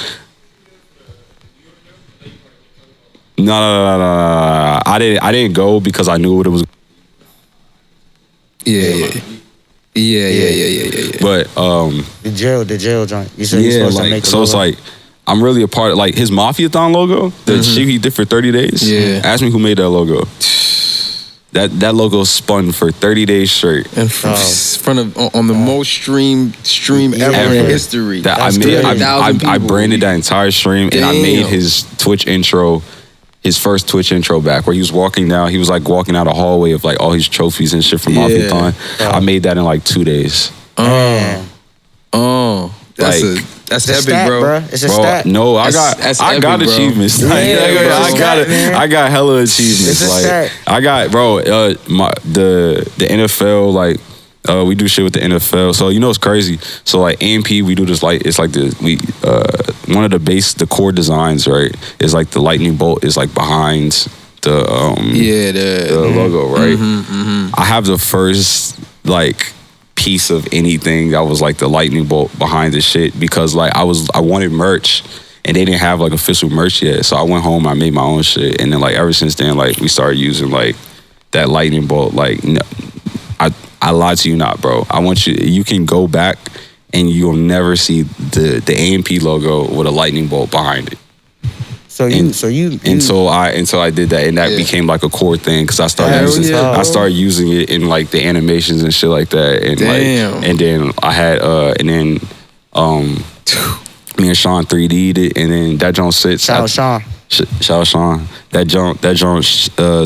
No. I didn't go because I knew what it was. Yeah. But the jail joint. You said you're supposed to make the logo. It's like, I'm really a part of, like, his Mafiathon logo, the shit he did for 30 days. Yeah. Ask me who made that logo. That logo spun for 30 days straight. In front of on the most stream ever in history. That I branded that entire stream. Damn. And I made his Twitch intro, his first Twitch intro back, where he was walking down. He was like walking out a hallway of like all his trophies and shit from Mafiathon. I made that in like 2 days. That's epic, stat, bro. It's a stat. No, I got achievements. I got hella achievements. Like, I got, bro, the NFL, like, we do shit with the NFL. So, you know, it's crazy. So, like, AMP, we do this, like, it's like one of the core designs, right, is like the lightning bolt is like behind the logo, right? I have the first, like, piece of anything that was like the lightning bolt behind the shit, because like I wanted merch and they didn't have like official merch yet, so I went home, I made my own shit, and then like ever since then, like, we started using like that lightning bolt. Like, no, I lied to you not, bro. I want you can go back and you'll never see the AMP logo with a lightning bolt behind it. Until I did that, and that became like a core thing, because I started using it in like the animations and shit like that, and like, and then I had me and Sean 3D'd it, and then that joint sits. Shout out Sean. That joint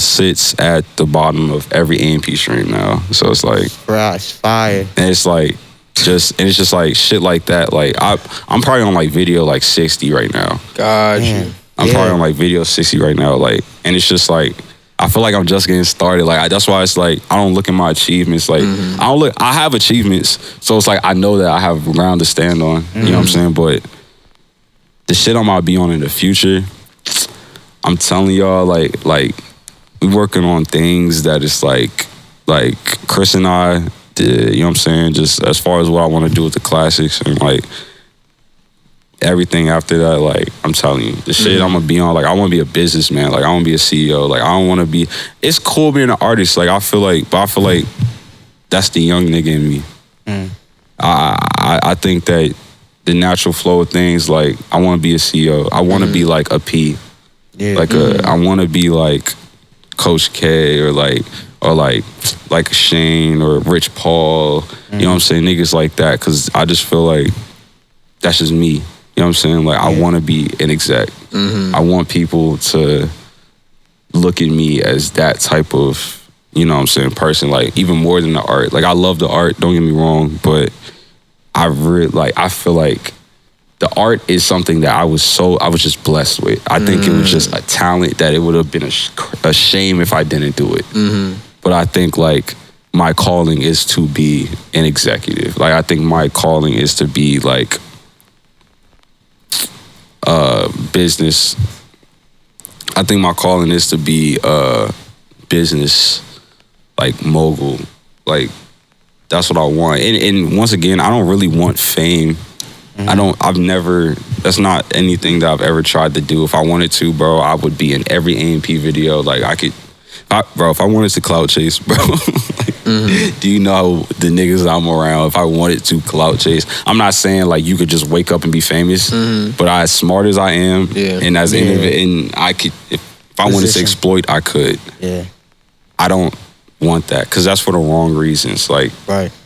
sits at the bottom of every AMP stream now. So it's like, bro, it's fire. And it's like it's just like shit like that. Like I'm probably on like video like 60 right now. Gotcha. I'm probably on like video 60 right now. Like, and it's just like, I feel like I'm just getting started. Like, that's why it's like, I don't look at my achievements. Like, I have achievements. So it's like, I know that I have ground to stand on. You know what I'm saying? But the shit I'm about to be on in the future, I'm telling y'all, like we working on things that it's like Chris and I did, you know what I'm saying? Just as far as what I want to do with the classics and like everything after that, like I'm telling you, the shit I'm gonna be on, like I want to be a businessman, like I want to be a CEO, like I don't want to be. It's cool being an artist, like I feel like that's the young nigga in me. I think that the natural flow of things, like I want to be a CEO, I want to be like a P, like I want to be like Coach K or like Shane or Rich Paul, you know what I'm saying, niggas like that, because I just feel like that's just me. You know what I'm saying? Like, I want to be an exec. I want people to look at me as that type of, you know what I'm saying, person. Like, even more than the art. Like, I love the art, don't get me wrong, but I feel like the art is something that I was just blessed with. I think it was just a talent that it would have been a shame if I didn't do it. But I think, like, my calling is to be an executive. Like, I think my calling is to be, like, business. I think my calling is to be a business, like, mogul. Like, that's what I want. And once again, I don't really want fame. That's not anything that I've ever tried to do. If I wanted to, bro, I would be in every A&P video. Like, if I wanted to clout chase, bro, do you know the niggas I'm around? If I wanted to clout chase, I'm not saying like you could just wake up and be famous, but as smart as I am, and as and I could, if I wanted to exploit, I could. I don't want that because that's for the wrong reasons. Like,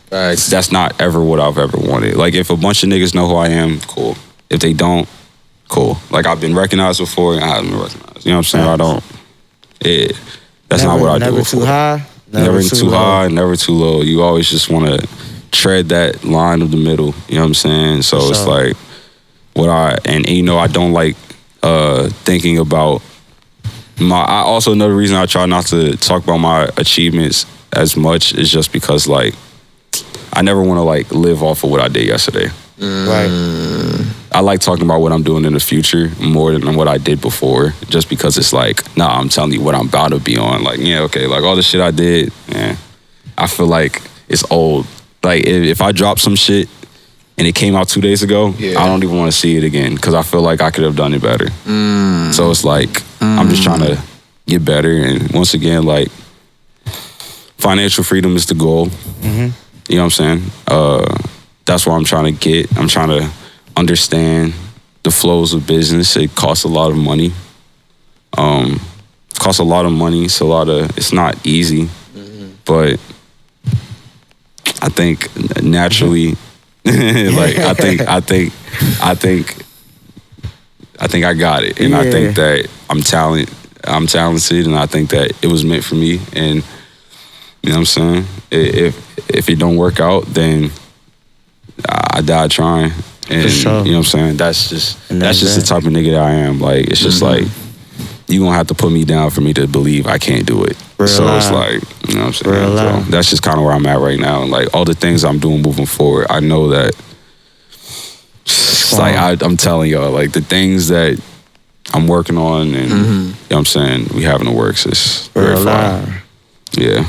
that's not ever what I've ever wanted. Like, if a bunch of niggas know who I am, cool. If they don't, cool. Like, I've been recognized before and I haven't been recognized. You know what I'm saying? That's not what I do. Never too high. Never too high, never too low. You always just want to tread that line of the middle. You know what I'm saying? So it's like and you know, I don't like thinking about I also, another reason I try not to talk about my achievements as much is just because, like, I never want to, like, live off of what I did yesterday. I like talking about what I'm doing in the future more than what I did before, just because it's like, nah, I'm telling you what I'm about to be on. Like, yeah, okay, like all the shit I did, I feel like it's old. Like, if I drop some shit and it came out 2 days ago, I don't even want to see it again because I feel like I could have done it better. So it's like, I'm just trying to get better. And once again, like, financial freedom is the goal. You know what I'm saying? That's what I'm trying to get. I'm trying to understand the flows of business. It costs a lot of money. It's not easy, but I think naturally, like, I think I got it. And I think that I'm talented, and I think that it was meant for me. And you know what I'm saying? If it don't work out, then I died trying. And you know what I'm saying? That's just the type of nigga that I am. Like, it's just like, you gonna have to put me down for me to believe I can't do it. It's like, you know what I'm saying? So that's just kind of where I'm at right now. And like, all the things I'm doing moving forward, I know that it's like, I'm telling y'all, like, the things that I'm working on and you know what I'm saying, we have in the works is very fire. Yeah.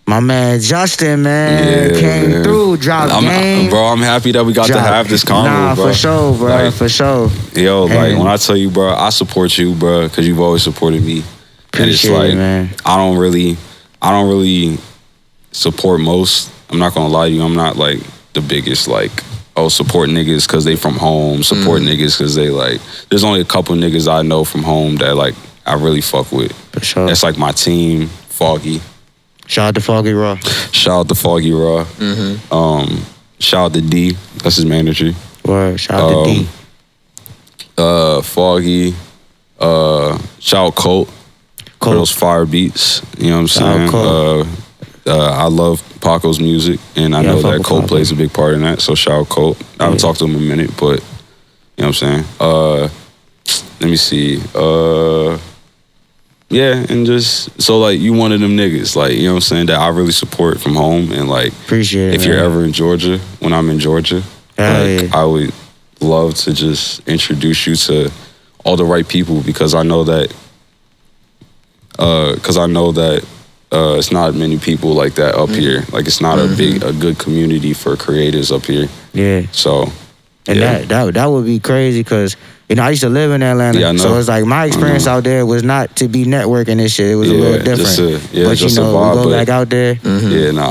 My man Justin, came through, dropped game. Bro, I'm happy that we got to have this convo, bro. For sure, bro, like, for sure. Yo, like, when I tell you, bro, I support you, bro, because you've always supported me. And it's like, man. I don't really support most. I'm not gonna lie to you. I'm not like the biggest, like, support niggas because they from home. Support niggas because they, like, there's only a couple niggas I know from home that, like, I really fuck with. For sure. That's like my team, Foggy. Shout out to Foggy Raw. Shout out to Foggy Raw. Shout out to D. That's his manager. Word. Shout out to D. Foggy. Shout out Colt. For those fire beats. You know what I'm saying? I love Paco's music, and I know that Colt plays a big part in that. So shout out Colt. I haven't talked to him in a minute, but you know what I'm saying? let me see. Yeah, and just so like you one of them niggas, like, you know what I'm saying, that I really support from home, and like appreciate it. If you're ever in Georgia, when I'm in Georgia, I would love to just introduce you to all the right people, because I know that it's not many people like that up here. Like, it's not a good community for creatives up here. Yeah. So, and that would be crazy, because you know I used to live in Atlanta, so it's like my experience out there was not to be networking and shit. It was a little different. But you know, we go back out there. Yeah, no,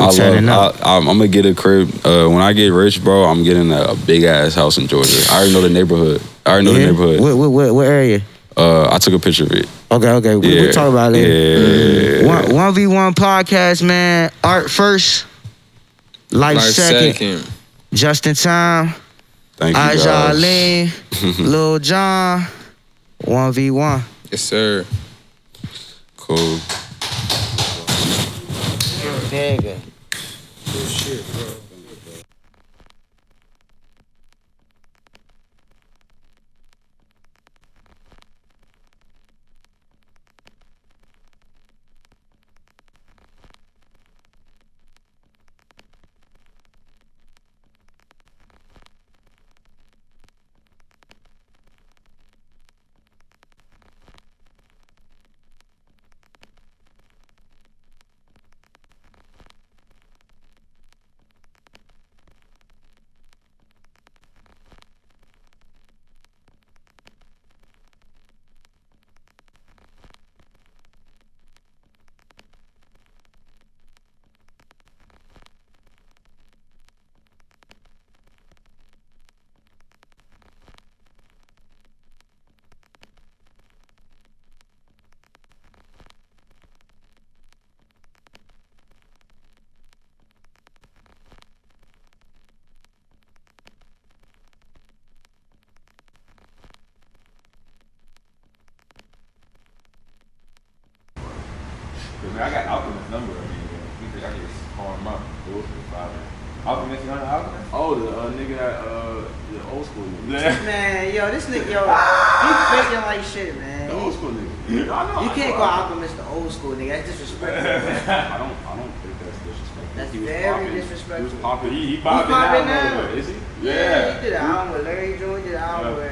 I'm gonna get a crib when I get rich, bro. I'm getting a big ass house in Georgia. I already know the neighborhood. The neighborhood. What area? I took a picture of it. Okay. We'll talk about it later. 1v1 podcast, man. Art first, life second. Just in time. Thank you, guys. Ajaleen, Lil John, 1v1. Yes, sir. Cool. Nigga. Good shit, bro. I got Alchemist's number. I mean, I can just call him up. Alchemist, you know Alchemist? Oh, the nigga that, the old school nigga. Man, yo, this nigga, yo, he faking like shit, man. The old school nigga. You can't call Alchemist the old school nigga. That's disrespectful. I don't think that's disrespectful. That's very disrespectful. He was popping. He popping now. Is he? Yeah. He did an album with Larry Jones. Did an album with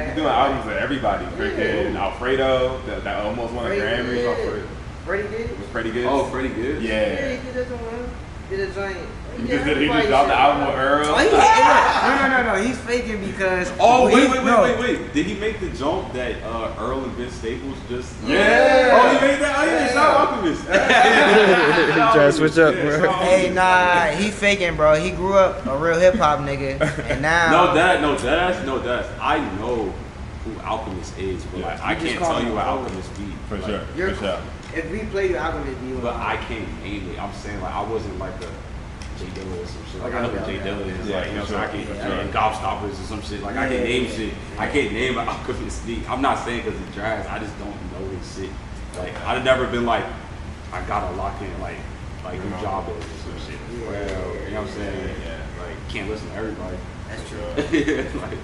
he's doing albums with everybody. Freaking Alfredo, that almost won a Grammy. Freddie Gibbs? Was Freddie Gibbs? Oh, Freddie Gibbs? Yeah, he did one. Did a joint. He just dropped the album with Earl. Oh, no. He's faking because. Oh, wait. Did he make the joke that Earl and Vince Staples just. Yeah. Oh, he made that? Oh, yeah. Shout out Alchemist. Try to switch up, bro. Hey, nah. He faking, bro. He grew up a real hip hop nigga. And now. No, that's. I know who Alchemist is, but like, I can't tell you what Alchemist be. For sure. If we play you, Alchemist be. But I can't name it. I'm saying, like, I wasn't like a J Dilla or some shit. Like, I know what J Dilla is. Like, you know, so I can't Gobstoppers or some shit. Like, I can name shit. I can't name an Alchemist beat. I'm not saying because it's trash. I just don't know his shit. Like, I've never been like, I gotta lock in like who job is or some shit. Well, you know what I'm saying? Yeah. Like, can't listen to everybody. That's true. Like.